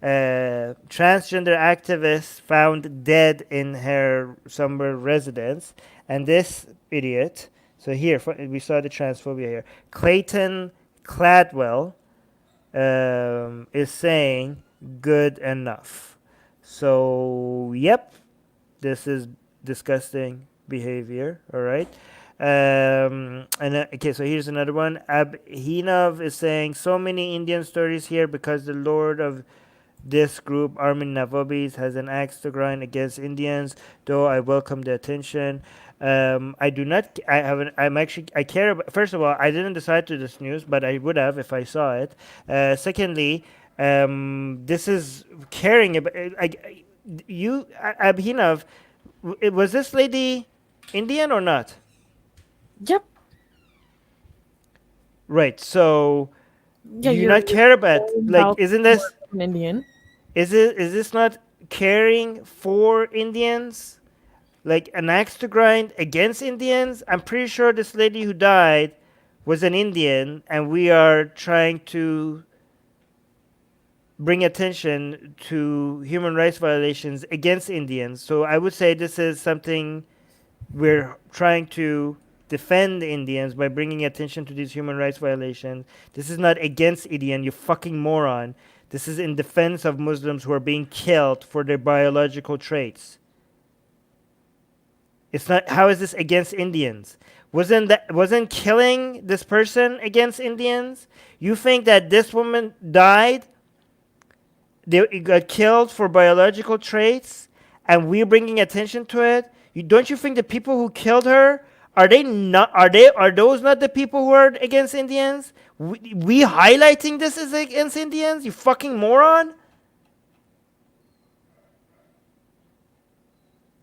transgender activist found dead in her summer residence, and this idiot. So here we saw the transphobia here. Clayton Cladwell is saying good enough. So yep, this is disgusting behavior. All right. Okay, so here's another one. Abhinav is saying so many Indian stories here because the Lord of this group, Armin Navobis, has an axe to grind against Indians, though I welcome the attention. I do not, I haven't, I'm actually, I care about, first of all, I didn't decide to this news, but I would have if I saw it. Secondly, This is caring about you, Abhinav. Was this lady Indian or not? Yep. Right. So Yeah, do you not care about, like, isn't this, an Indian. is this not caring for Indians? Like an axe to grind against Indians? I'm pretty sure this lady who died was an Indian, and we are trying to bring attention to human rights violations against Indians. So I would say this is something we're trying to defend Indians by bringing attention to these human rights violations. This is not against Indian, you fucking moron. This is in defense of Muslims who are being killed for their biological traits. It's not. How is this against Indians? Wasn't killing this person against Indians? You think that this woman died? They got killed for biological traits, and we're bringing attention to it. Don't you think the people who killed her are they not? Are those not the people who are against Indians? We highlighting this as against Indians? You fucking moron!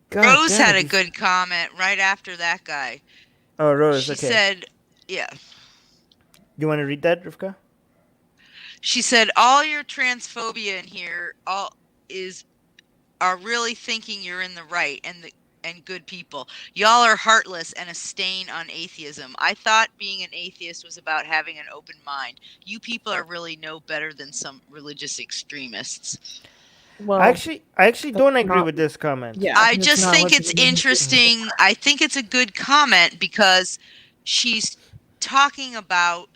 God Rose damn had it, a these- good comment right after that guy. Oh, Rose. She Okay. said, yeah. You want to read that, Rivka? She said, all your transphobia in here are really thinking you're in the right and good people. Y'all are heartless and a stain on atheism. I thought being an atheist was about having an open mind. You people are really no better than some religious extremists. Well, I actually don't agree not- with this comment. yeah. I that's just not think what it's the- interesting. I think it's a good comment because she's talking about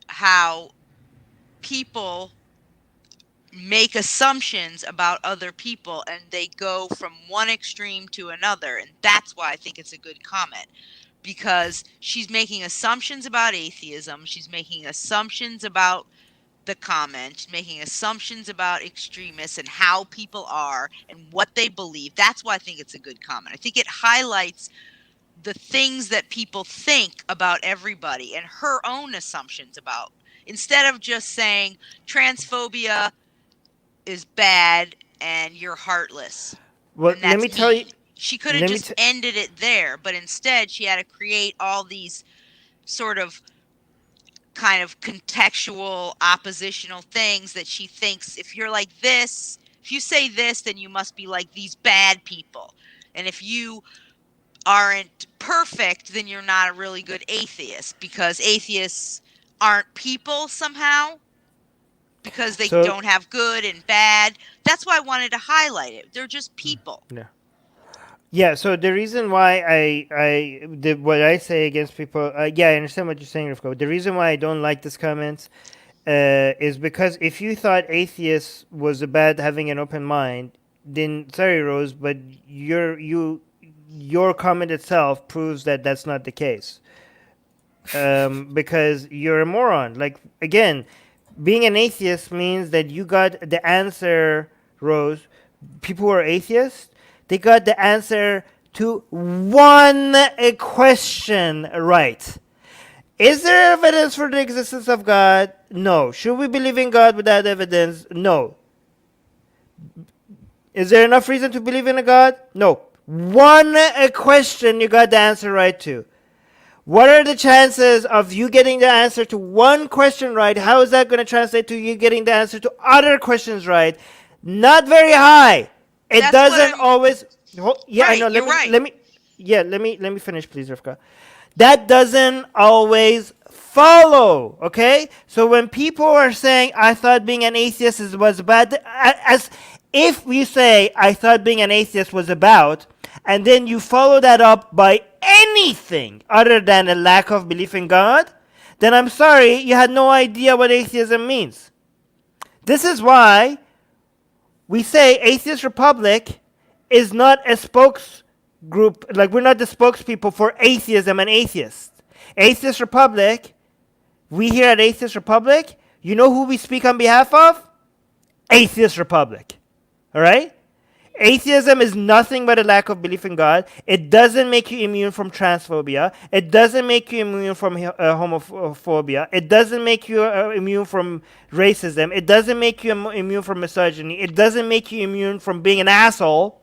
how people make assumptions about other people and they go from one extreme to another, and that's why I think it's a good comment, because she's making assumptions about atheism, she's making assumptions about the comment, making assumptions about extremists and how people are and what they believe. That's why I think it's a good comment. I think it highlights the things that people think about everybody and her own assumptions about, instead of just saying transphobia is bad and you're heartless. Well, and let me that's tell you. mean. She could have let me just ended it there, but instead she had to create all these sort of kind of contextual oppositional things that she thinks if you're like this, if you say this, then you must be like these bad people. And if you aren't perfect, then you're not a really good atheist, because atheists aren't people somehow, because they So- don't have good and bad. That's why I wanted to highlight it. They're just people. Yeah, so the reason why what I say against people, yeah, I understand what you're saying, Rivka. The reason why I don't like this comment is because if you thought atheists was about having an open mind, then sorry, Rose, but your comment itself proves that that's not the case. Because you're a moron. Like, again, being an atheist means that you got the answer, Rose. People who are atheists, they got the answer to one question right. Is there evidence for the existence of God? No. Should we believe in God without evidence? No. Is there enough reason to believe in a God? No. One question you got the answer right to. What are the chances of you getting the answer to one question right? How is that going to translate to you getting the answer to other questions right? Not very high. It That's doesn't what always. Yeah, Right, I know. you're right. Let me finish, please, Rivka. That doesn't always follow. Okay, so when people are saying, "I thought being an atheist was bad," as if we say, "I thought being an atheist was about," and then you follow that up by anything other than a lack of belief in God, then I'm sorry, you had no idea what atheism means. This is why we say Atheist Republic is not a spokes group, like we're not the spokespeople for atheism and atheists. Atheist Republic, we here at Atheist Republic, you know who we speak on behalf of? Atheist Republic. All right? Atheism is nothing but a lack of belief in God. It doesn't make you immune from transphobia. It doesn't make you immune from homophobia. It doesn't make you immune from racism. It doesn't make you immune from misogyny. It doesn't make you immune from being an asshole.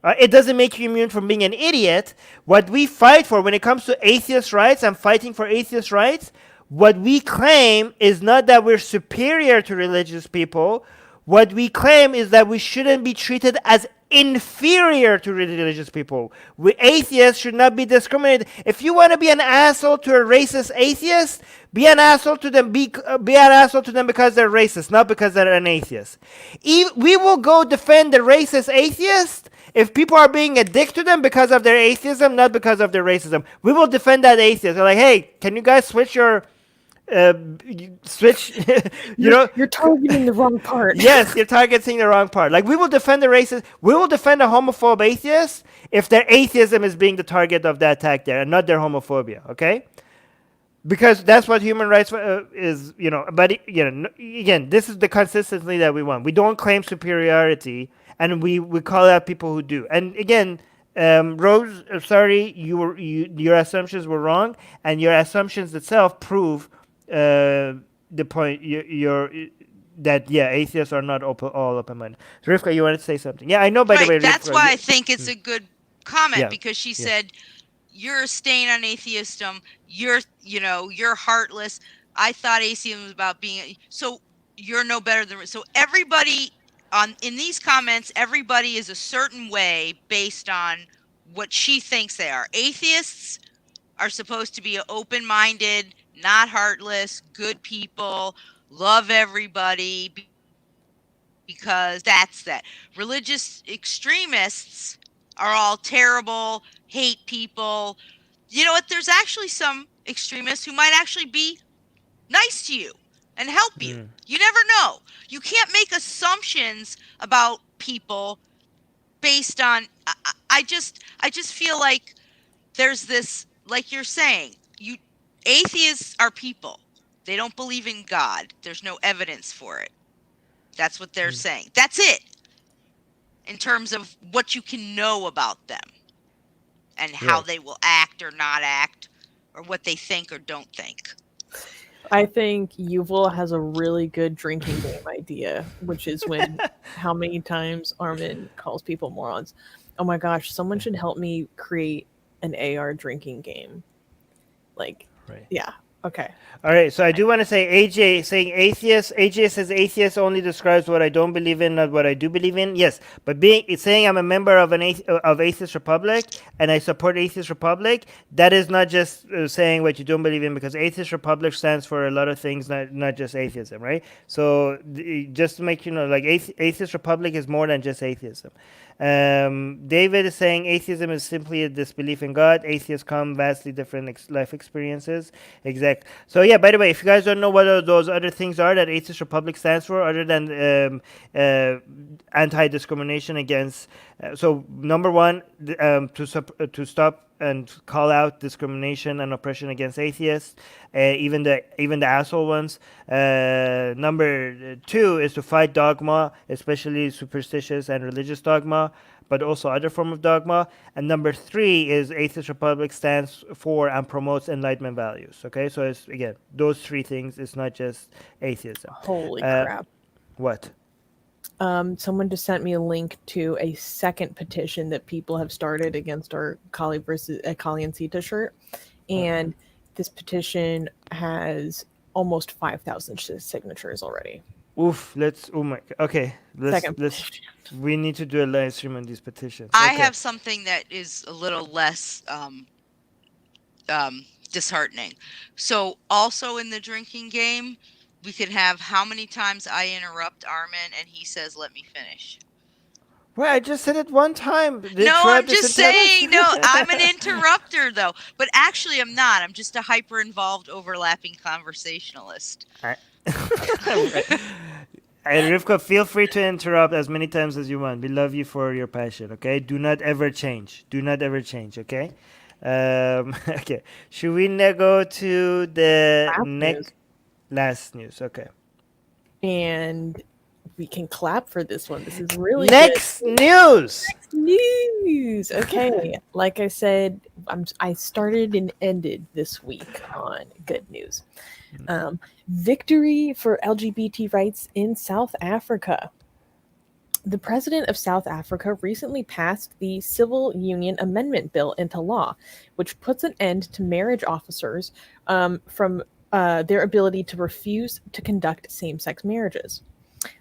It doesn't make you immune from being an idiot. What we fight for when it comes to atheist rights, I'm fighting for atheist rights. What we claim is not that we're superior to religious people. What we claim is that we shouldn't be treated as inferior to religious people. We atheists should not be discriminated. If you want to be an asshole to a racist atheist, be an asshole to them. Be an asshole to them because they're racist, not because they're an atheist. We will go defend the racist atheist if people are being a dick to them because of their atheism, not because of their racism. We will defend that atheist. They're like, hey, can you guys switch your switch? You're targeting the wrong part. Yes, you're targeting the wrong part. Like, we will defend the racist. We will defend a homophobe atheist if their atheism is being the target of the attack there, and not their homophobia. Okay. Because that's what human rights is, But again, this is the consistency that we want. We don't claim superiority, and we call out people who do. And again, Rose, sorry, your assumptions were wrong, and your assumptions itself prove the point. Atheists are not all open-minded. So, Rivka, you wanted to say something? Yeah, I know. By the way, that's Rivka, why I think it's a good comment, Yeah, because she yeah. said, "You're a stain on atheism. You're heartless. I thought atheism was about being so. You're no better than so everybody." In these comments, everybody is a certain way based on what she thinks they are. Atheists are supposed to be open-minded, not heartless, good people, love everybody, because that's that. Religious extremists are all terrible, hate people. You know what? There's actually some extremists who might actually be nice to you and help you. You never know. You can't make assumptions about people based on. I just feel like there's this, like you're saying, atheists are people. They don't believe in God. There's no evidence for it. That's what they're saying. That's it. In terms of what you can know about them and how Right. they will act or not act, or what they think or don't think. I think Yuval has a really good drinking game idea, which is how many times Armin calls people morons. Oh my gosh, someone should help me create an AR drinking game. Like, Right. yeah, okay. All right, so I do want to say AJ saying atheist. AJ says atheist only describes what I don't believe in, not what I do believe in. Yes, but saying I'm a member of of Atheist Republic and I support Atheist Republic, that is not just saying what you don't believe in, because Atheist Republic stands for a lot of things, not just atheism, right? So just to make you know, like Atheist Republic is more than just atheism. David is saying atheism is simply a disbelief in God. Atheists come vastly different life experiences. Exact. So yeah, by the way, if you guys don't know what those other things are that Atheist Republic stands for, other than anti-discrimination against, so number one, to stop and call out discrimination and oppression against atheists, even the asshole ones. Number two is to fight dogma, especially superstitious and religious dogma, but also other form of dogma. And number three is Atheist Republic stands for and promotes enlightenment values. Okay, so it's again those three things. It's not just atheism. Holy crap. What? Someone just sent me a link to a second petition that people have started against our Kali versus Kali and Sita shirt. And this petition has almost 5,000 signatures already. Oof, we need to do a live stream on these petitions. I have something that is a little less disheartening. So also in the drinking game, we could have how many times I interrupt Armin and he says, "Let me finish." Well, I just said it one time. No, I'm just saying, no, I'm an interrupter though. But actually I'm not. I'm just a hyper involved overlapping conversationalist. Rivka, feel free to interrupt as many times as you want. We love you for your passion, okay? Do not ever change. Do not ever change, okay? Okay. Should we now go to the last news? Okay. And we can clap for this one. This is really Next news. news. Okay, like I said, I started and ended this week on good news. Victory for LGBT rights in South Africa. The president of South Africa recently passed the Civil Union Amendment Bill into law, which puts an end to marriage officers from their ability to refuse to conduct same-sex marriages.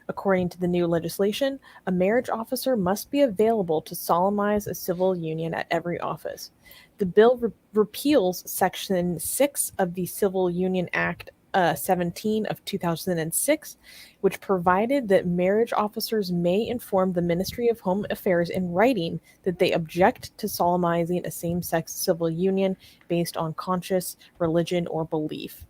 According to the new legislation, a marriage officer must be available to solemnize a civil union at every office. The bill repeals Section 6 of the Civil Union Act 17 of 2006, which provided that marriage officers may inform the Ministry of Home Affairs in writing that they object to solemnizing a same-sex civil union based on conscience, religion, or belief.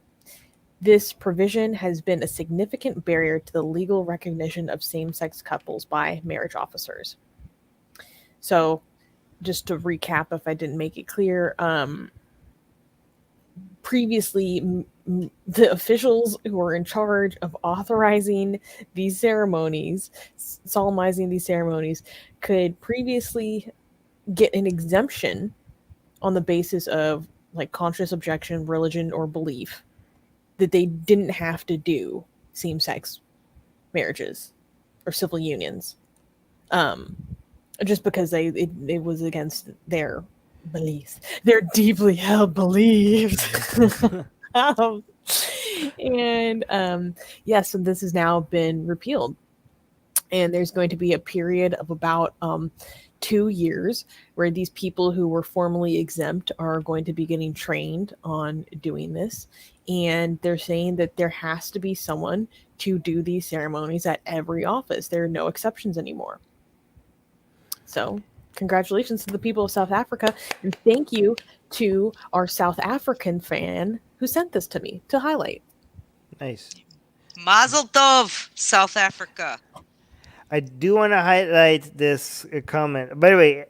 This provision has been a significant barrier to the legal recognition of same-sex couples by marriage officers. So, just to recap, if I didn't make it clear, previously, the officials who were in charge of authorizing these ceremonies, solemnizing these ceremonies, could previously get an exemption on the basis of like conscious objection, religion, or belief, that they didn't have to do same-sex marriages or civil unions, just because it was against their beliefs, their deeply held beliefs. So this has now been repealed, and there's going to be a period of about 2 years where these people who were formerly exempt are going to be getting trained on doing this. And they're saying that there has to be someone to do these ceremonies at every office. There are no exceptions anymore. So congratulations to the people of South Africa, and thank you to our South African fan who sent this to me to highlight. Nice. Mazel tov, South Africa. I do want to highlight this comment. By the way,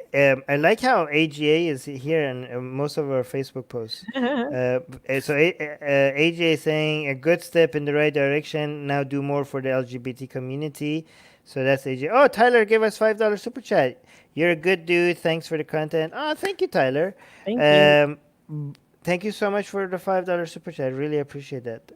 I like how AGA is here in most of our Facebook posts. So AGA is saying a good step in the right direction. Now do more for the LGBT community. So that's AGA. Oh, Tyler gave us $5 super chat. You're a good dude. Thanks for the content. Oh, thank you, Tyler. Thank you. Thank you so much for the $5 super chat. I really appreciate that.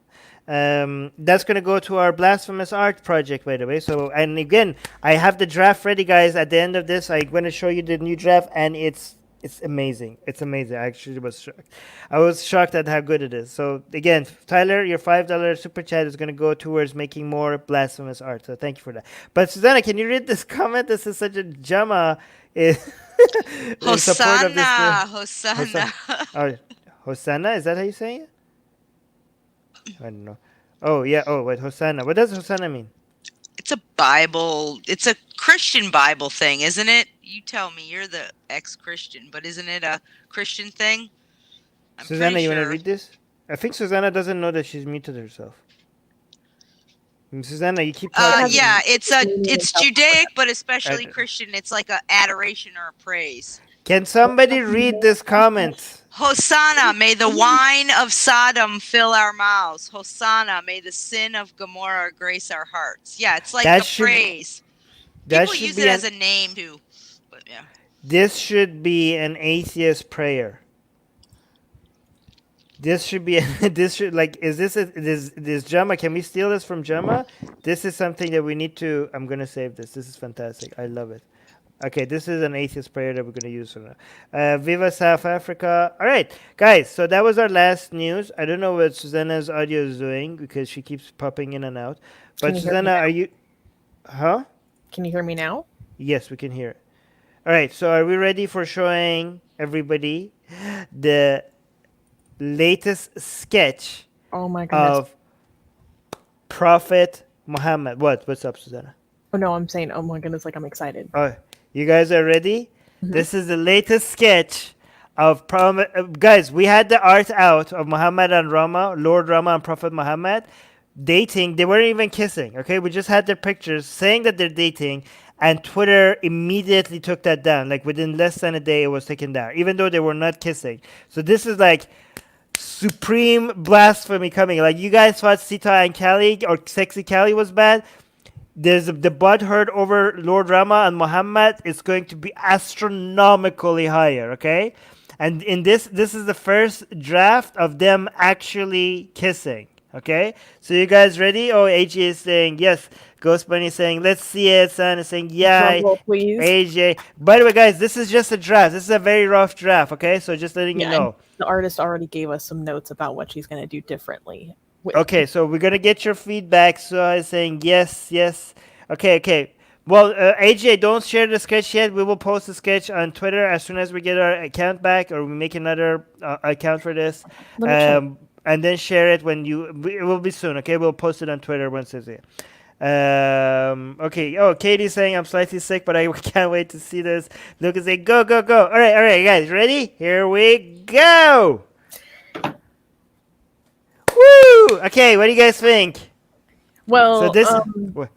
That's going to go to our Blasphemous Art project, by the way. So, and again, I have the draft ready, guys. At the end of this, I'm going to show you the new draft, and it's amazing. It's amazing. I actually was shocked. I was shocked at how good it is. So, again, Tyler, your $5 super chat is going to go towards making more Blasphemous Art. So, thank you for that. But, Susanna, can you read this comment? This is such a Jama. Hosanna. Hosanna? Is that how you say it? I don't know. Oh, yeah. Oh, wait. Hosanna. What does Hosanna mean? It's a Bible. It's a Christian Bible thing, isn't it? You tell me. You're the ex-Christian, but isn't it a Christian thing? Susanna, you want to read this? I think Susanna doesn't know that she's muted herself. Susanna, you keep talking. Yeah, it's Judaic, but especially Christian. It's like a adoration or a praise. Can somebody read this comment? Hosanna, may the wine of Sodom fill our mouths. Hosanna, may the sin of Gomorrah grace our hearts. Yeah, it's like a praise. People use it as a name too. But yeah. This should be an atheist prayer. This should be is this Jama? Can we steal this from Jama? This is something that we need to. I'm gonna save this. This is fantastic. I love it. Okay, this is an atheist prayer that we're going to use for now. Viva South Africa. All right, guys, so that was our last news. I don't know what Susanna's audio is doing because she keeps popping in and out. But Susanna, are you... Huh? Can you hear me now? Yes, we can hear it. All right, so are we ready for showing everybody the latest sketch of Prophet Muhammad? What's up, Susanna? Oh, no, I'm saying, oh my goodness, like I'm excited. Oh, you guys are ready? Mm-hmm. This is the latest sketch of guys, we had the art out of Muhammad and Rama, Lord Rama and Prophet Muhammad dating. They weren't even kissing, okay? We just had their pictures saying that they're dating, and Twitter immediately took that down. Like within less than a day, it was taken down, even though they were not kissing. So this is like supreme blasphemy coming. Like you guys thought Sita and Kali or Sexy Kali was bad. the butthurt over Lord Rama and Muhammad is going to be astronomically higher. Okay, and in this is the first draft of them actually kissing. Okay, so you guys ready? Oh, AJ is saying yes. Ghost Bunny is saying let's see it. Son is saying yeah. Drum roll, please. AJ. By the way, guys, this is just a draft. This is a very rough draft. Okay, so just letting you Yeah, know. and the artist already gave us some notes about what she's going to do differently. Okay, so we're gonna get your feedback. So I'm saying yes, yes. Okay. Well, AJ, don't share the sketch yet. We will post the sketch on Twitter as soon as we get our account back, or we make another account for this, Let me check. and then share it when it will be soon. Okay, we'll post it on Twitter once it's here. Okay. Oh, Katie's saying I'm slightly sick, but I can't wait to see this. Lucas saying go. All right, guys, ready? Here we go. Woo! Okay, what do you guys think? Well, So this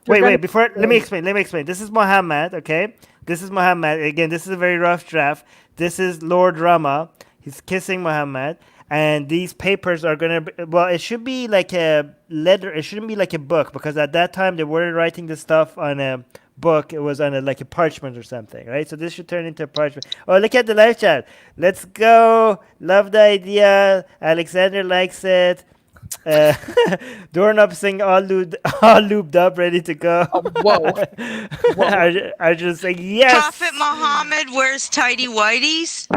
wait, before gonna- let me explain. This is Muhammad, okay? This is Muhammad. Again, this is a very rough draft. This is Lord Rama. He's kissing Muhammad. And these papers are gonna be, well, it should be like a letter, it shouldn't be like a book, because at that time they weren't writing the stuff on a book, it was on like a parchment or something, right? So this should turn into a parchment. Oh, look at the live chat. Let's go. Love the idea. Alexander likes it. Doorknob saying all lubed up, ready to go. Oh, whoa. I just saying yes. Prophet Muhammad wears tidy whities.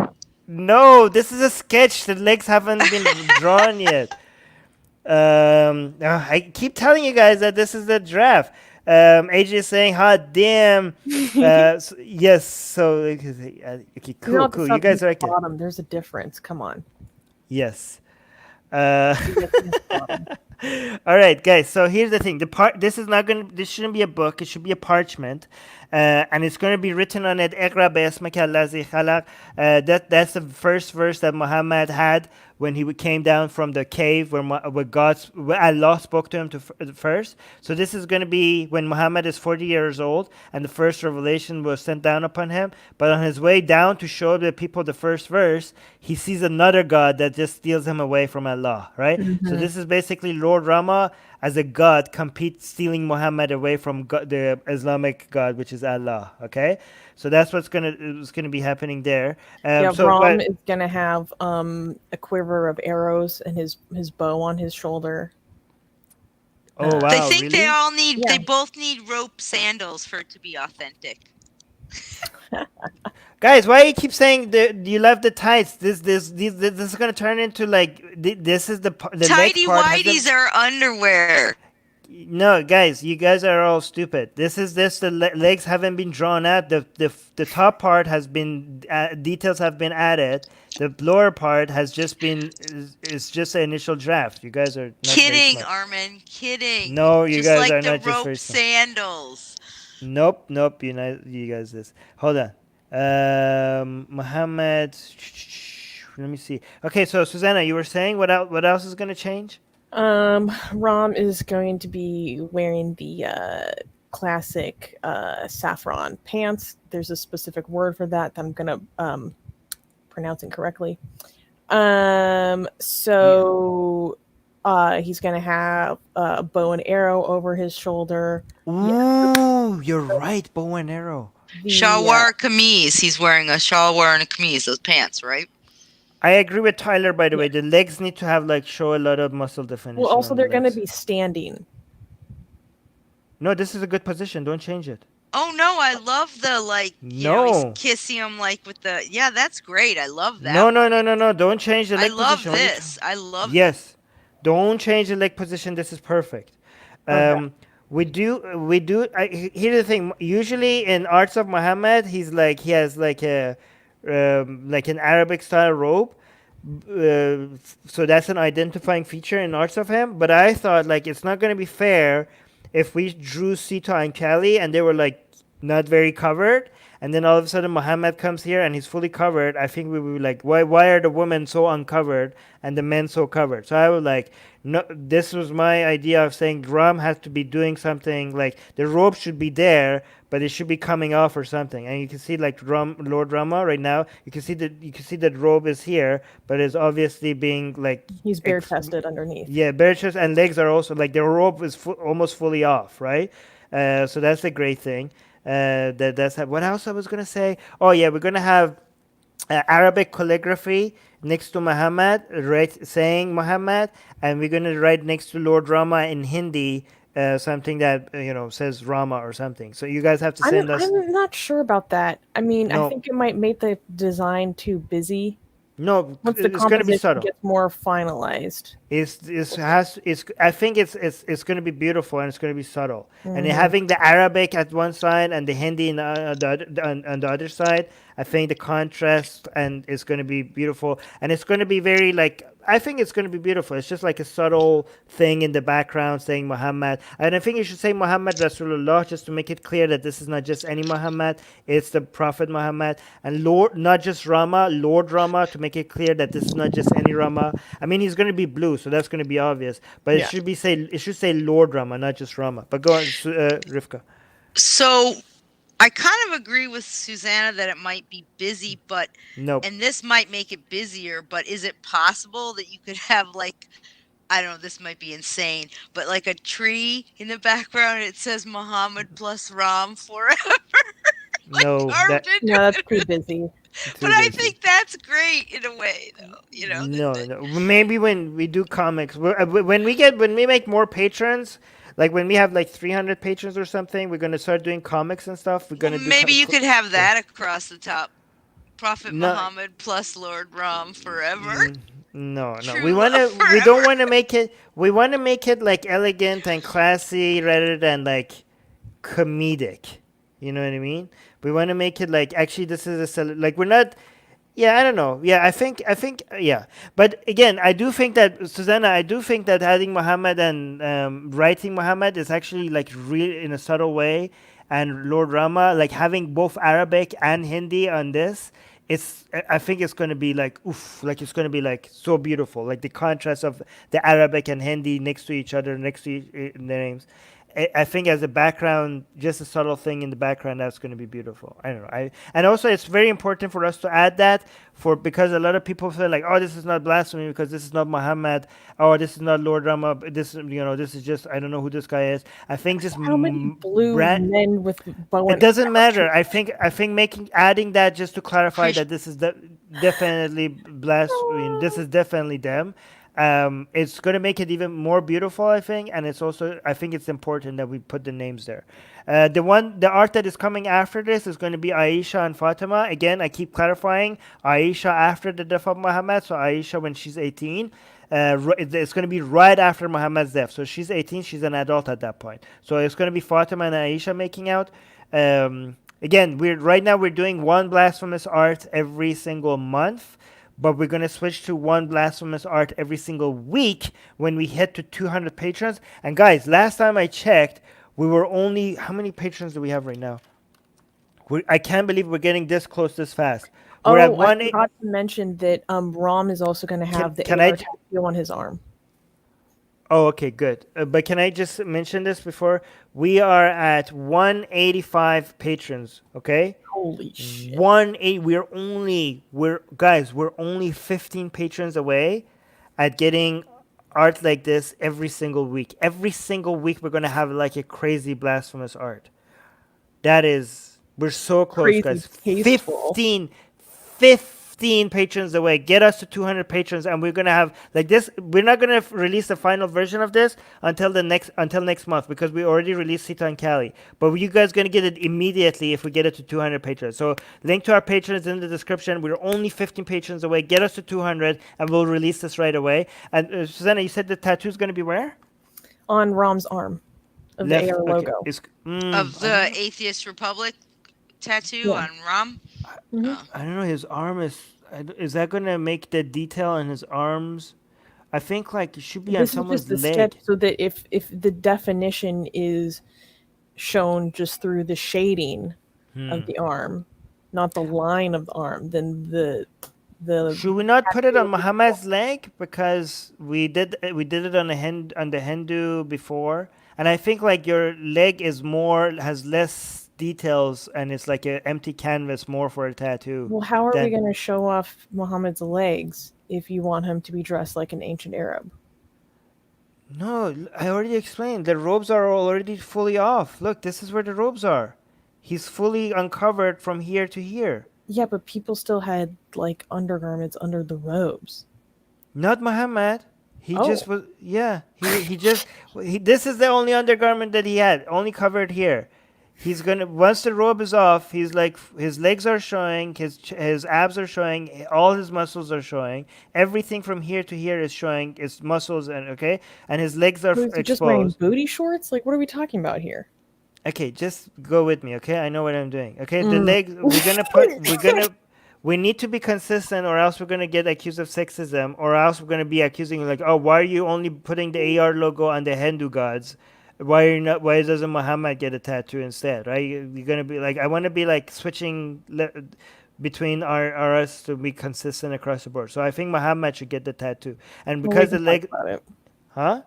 No, this is a sketch. The legs haven't been drawn yet. I keep telling you guys that this is the draft. AJ is saying, "Hot damn." Yes. So okay, cool. You guys like it. bottom. There's a difference. Come on. Yes. All right, guys. So here's the thing. This shouldn't be a book. It should be a parchment, and it's going to be written on it. "Iqra bi'ismika allazi khalaq." That's the first verse that Muhammad had when he came down from the cave where Allah spoke to him first. So this is going to be when Muhammad is 40 years old and the first revelation was sent down upon him. But on his way down to show the people the first verse, he sees another god that just steals him away from Allah, right? Mm-hmm. So this is basically Lord Rama as a god stealing Muhammad away from the Islamic god, which is Allah, okay? So that's what's gonna be happening there. Ram is gonna have a quiver of arrows and his bow on his shoulder. Oh wow! They think really? they all need. Yeah. They both need rope sandals for it to be authentic. Guys, why you keep saying you love the tights? This is gonna turn into like this is the Tidy leg part whities are underwear. No, guys, you guys are all stupid. The legs haven't been drawn out. The top part has been details have been added. The lower part has just been is just the initial draft. You guys are not Kidding, very smart. Armin. Kidding. No, you just guys like are the not just rope very smart. sandals. Nope. You guys this. Hold on. Muhammad. Let me see. Okay, so Susanna, you were saying what else is gonna change? Ram is going to be wearing the classic saffron pants. There's a specific word for that I'm gonna pronounce incorrectly. So he's gonna have a bow and arrow over his shoulder. Ooh, you're right, bow and arrow. Shalwar kameez. He's wearing a shalwar and a kameez. Those pants, right? I agree with Tyler, by the way. The legs need to have show a lot of muscle definition. Well, also on they're the going to legs. be standing. No, this is a good position. Don't change it. Oh no, I love the No. he's kissing him with the that's great. I love that. No. Don't change the I leg love position. this. I love Yes. Don't change the leg position. This is perfect. Okay. We do. Here's the thing. Usually in Arts of Muhammad, he has an Arabic style robe. So that's an identifying feature in Arts of him. But I thought it's not going to be fair if we drew Sita and Kali and they were not very covered, and then all of a sudden Muhammad comes here and he's fully covered. I think we would be why are the women so uncovered and the men so covered? So I was no, this was my idea of saying Ram has to be doing something the robe should be there, but it should be coming off or something. And you can see Lord Rama right now. You can see that robe is here, but it's obviously being He's bare chested underneath. Yeah, bare chest and legs are also the robe is almost fully off, right? So that's a great thing. That's what else I was gonna say. Oh yeah, we're gonna have Arabic calligraphy next to Muhammad, right, saying Muhammad, and we're gonna write next to Lord Rama in Hindi something that says Rama or something. So you guys have to send us. I'm not sure about that. I mean, I No, think it might make the design too busy no, once the it's gonna be composition subtle. gets more finalized. It's I think it's going to be beautiful and it's going to be subtle. And Mhm. having the Arabic at one side and the Hindi on the other side, I think the contrast and it's going to be beautiful and it's going to be very like I think it's going to be beautiful. It's just like a subtle thing in the background saying Muhammad. And I think you should say Muhammad Rasulullah just to make it clear that this is not just any Muhammad, it's the Prophet Muhammad. And Lord, not just Rama, Lord Rama, to make it clear that this is not just any Rama. I mean, he's going to be blue, so that's going to be obvious. But Yeah. it should say Lord Rama, not just Rama. But go on, Rivka. So I kind of agree with Susanna that it might be busy, but Nope. and this might make it busier, but is it possible that you could have like I don't know, this might be insane, but like a tree in the background and it says Muhammad plus Ram forever like No, carved into No, that's it. too busy. But I think that's great in a way though, No. Maybe when we do comics, when we make more patrons, like when we have like 300 patrons or something, we're gonna start doing comics and stuff. We're well, gonna do. maybe you could have that across the top. Prophet No, Muhammad plus Lord Ram forever. no. True We love we don't forever. want to make it. We want to make it like elegant and classy rather than like comedic. You know what I mean? We want to make it like actually this is like we're not. Yeah, I don't know. Yeah, I think, yeah. But again, I do think that Susanna, I do think that adding Muhammad and writing Muhammad is actually like real in a subtle way, and Lord Rama like having both Arabic and Hindi on this. I think it's going to be like oof, like it's going to be like so beautiful, like the contrast of the Arabic and Hindi next to each other, next to their names. I think as a background, just a subtle thing in the background, that's going to be beautiful. I don't know. And also it's very important for us to add that because a lot of people say like, oh, this is not blasphemy because this is not Muhammad, or this is not Lord Rama. This is just I don't know who this guy is. I think just How many blue men with bow it and doesn't matter. I think adding that just to clarify that this is definitely blasphemy. This is definitely them. It's going to make it even more beautiful, I think, and I think it's important that we put the names there. The art that is coming after this is going to be Aisha and Fatima. Again, I keep clarifying Aisha after the death of Muhammad, so Aisha when she's 18. It's going to be right after Muhammad's death, so she's 18. She's an adult at that point. So it's going to be Fatima and Aisha making out. Again, we're doing one blasphemous art every single month. But we're going to switch to one blasphemous art every single week when we hit to 200 patrons. And guys, last time I checked, we were only... How many patrons do we have right now? I can't believe we're getting this close this fast. We're at I forgot to mention that Ram is also going to have the AR tattoo on his arm. Oh, okay, good. But can I just mention this before? We are at 185 patrons, okay? Holy shit. We're only 15 patrons away at getting art like this every single week. Every single week we're going to have like a crazy blasphemous art. We're so close, Crazy guys. tasteful. 15 patrons away. Get us to 200 patrons, and we're gonna have like this. We're not gonna release the final version of this until next month because we already released Sita and Cali. But you guys gonna get it immediately if we get it to 200 patrons. So link to our patrons in the description. We're only 15 patrons away. Get us to 200, and we'll release this right away. And Susanna, you said the tattoo is gonna be where? On Ram's arm of the AR logo. Of the Atheist Republic tattoo on Ram. Mm-hmm. I don't know. His arm is that gonna make the detail on his arms? I think like it should be on someone's leg. Sketch so that if the definition is shown just through the shading of the arm, not the line of the arm, then the should we not put it on Muhammad's leg because we did it on the Hindu before, and I think like your leg has less details and it's like an empty canvas more for a tattoo. Well, how are we going to show off Muhammad's legs if you want him to be dressed like an ancient Arab? No, I already explained. The robes are already fully off. Look, this is where the robes are. He's fully uncovered from here to here. Yeah, but people still had like undergarments under the robes. Not Muhammad. He Oh. just was. Yeah, he just. This is the only undergarment that he had, only covered here. He's gonna once the robe is off. He's like his legs are showing, his abs are showing, all his muscles are showing. Everything from here to here is showing. His muscles and his legs are So is he just wearing exposed. booty shorts? Like, what are we talking about here? Okay, just go with me. Okay, I know what I'm doing. Okay, the legs. We need to be consistent, or else we're gonna get accused of sexism, or else we're gonna be accusing like, oh, why are you only putting the AR logo on the Hindu gods? Why are you not? Why doesn't Muhammad get a tattoo instead? Right? You're gonna be like, I want to be like switching between our us to be consistent across the board. So I think Muhammad should get the tattoo, and Well, because we the can leg, talk about it. huh?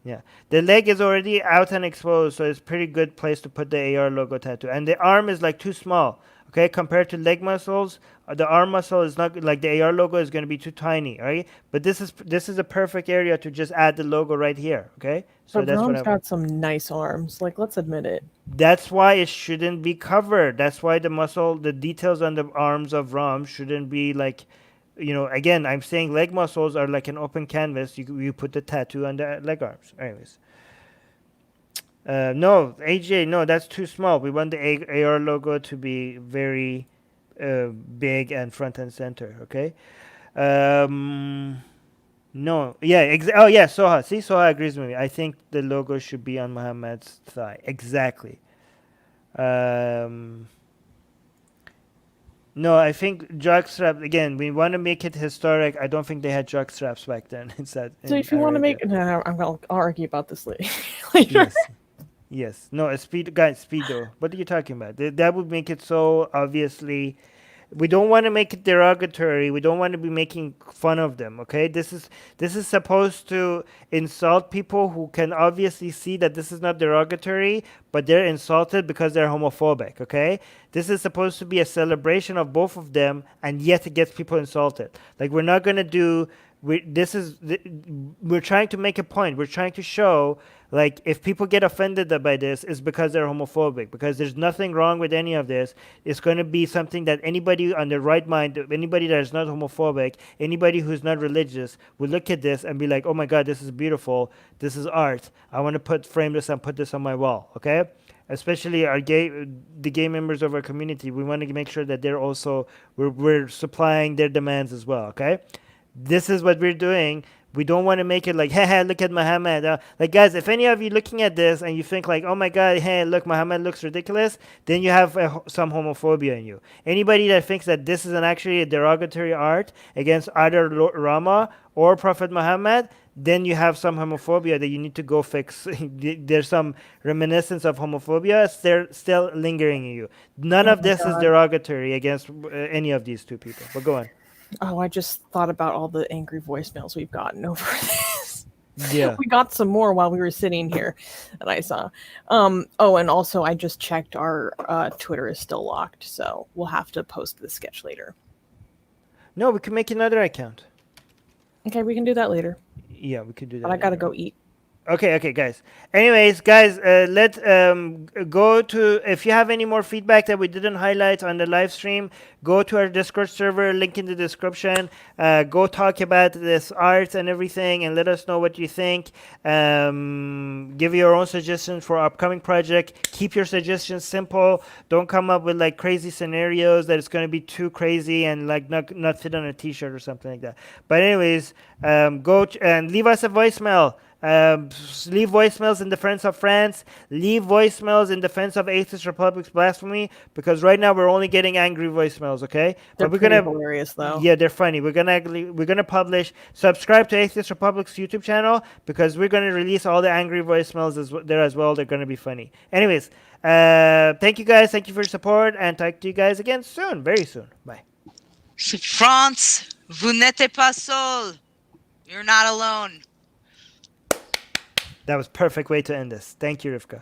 Yeah, the leg is already out and exposed, so it's pretty good place to put the AR logo tattoo. And the arm is like too small, okay, compared to leg muscles. The arm muscle is not like the AR logo is going to be too tiny, right? But this is a perfect area to just add the logo right here, okay? So But that's what Rom's got some nice arms. Like, let's admit it. that's why it shouldn't be covered. That's why the details on the arms of Ram shouldn't be like, again, I'm saying leg muscles are like an open canvas. You put the tattoo on the leg arms. Anyways. No, AJ, no, that's too small. We want the AR logo to be very big and front and center, okay? No, yeah, oh yeah, Soha. See, Soha agrees with me. I think the logo should be on Muhammad's thigh. Exactly. No, I think jockstrap, again, we want to make it historic. I don't think they had jockstraps back then. So if you want to Arabia. make, no, I'll argue about this later. Yes. Yes. No, a speedo. What are you talking about? That would make it so obviously. We don't want to make it derogatory. We don't want to be making fun of them. Okay, this is supposed to insult people who can obviously see that this is not derogatory, but they're insulted because they're homophobic. Okay, this is supposed to be a celebration of both of them, and yet it gets people insulted. Like we're not gonna do. We're trying to make a point. We're trying to show like if people get offended by this, it's because they're homophobic. Because there's nothing wrong with any of this. It's going to be something that anybody on their right mind, anybody that is not homophobic, anybody who's not religious, will look at this and be like, "Oh my God, this is beautiful. This is art. I want to frame this and put this on my wall." Okay. Especially the gay members of our community, we want to make sure that they're also we're supplying their demands as well. Okay. This is what we're doing. We don't want to make it like, hey, look at Muhammad. Like, guys, if any of you looking at this and you think like, oh my God, hey, look, Muhammad looks ridiculous, then you have some homophobia in you. Anybody that thinks that this is actually a derogatory art against either Rama or Prophet Muhammad, then you have some homophobia that you need to go fix. There's some reminiscence of homophobia still lingering in you. None of this is derogatory against any of these two people. But go on. Oh, I just thought about all the angry voicemails we've gotten over this. Yeah. We got some more while we were sitting here that I saw. Oh, and also I just checked our Twitter is still locked, so we'll have to post the sketch later. No, we can make another account. Okay, we can do that later. Yeah, we could do that. But I gotta go eat. Okay, guys. Anyways, guys, let's go to, if you have any more feedback that we didn't highlight on the live stream, go to our Discord server, link in the description. Go talk about this art and everything and let us know what you think. Give your own suggestions for upcoming project. Keep your suggestions simple. Don't come up with like crazy scenarios that it's going to be too crazy and like not fit on a t-shirt or something like that. But anyways, go and leave us a voicemail. Leave voicemails in defense of France. Leave voicemails in defense of Atheist Republic's blasphemy, because right now we're only getting angry voicemails. Okay, They're but we're pretty gonna hilarious though. Yeah, they're funny. We're gonna publish. Subscribe to Atheist Republic's YouTube channel because we're gonna release all the angry voicemails there as well. They're gonna be funny. Anyways, thank you guys. Thank you for your support, and talk to you guys again soon, very soon. Bye. France, vous n'êtes pas seul. You're not alone. That was perfect way to end this. Thank you, Rivka.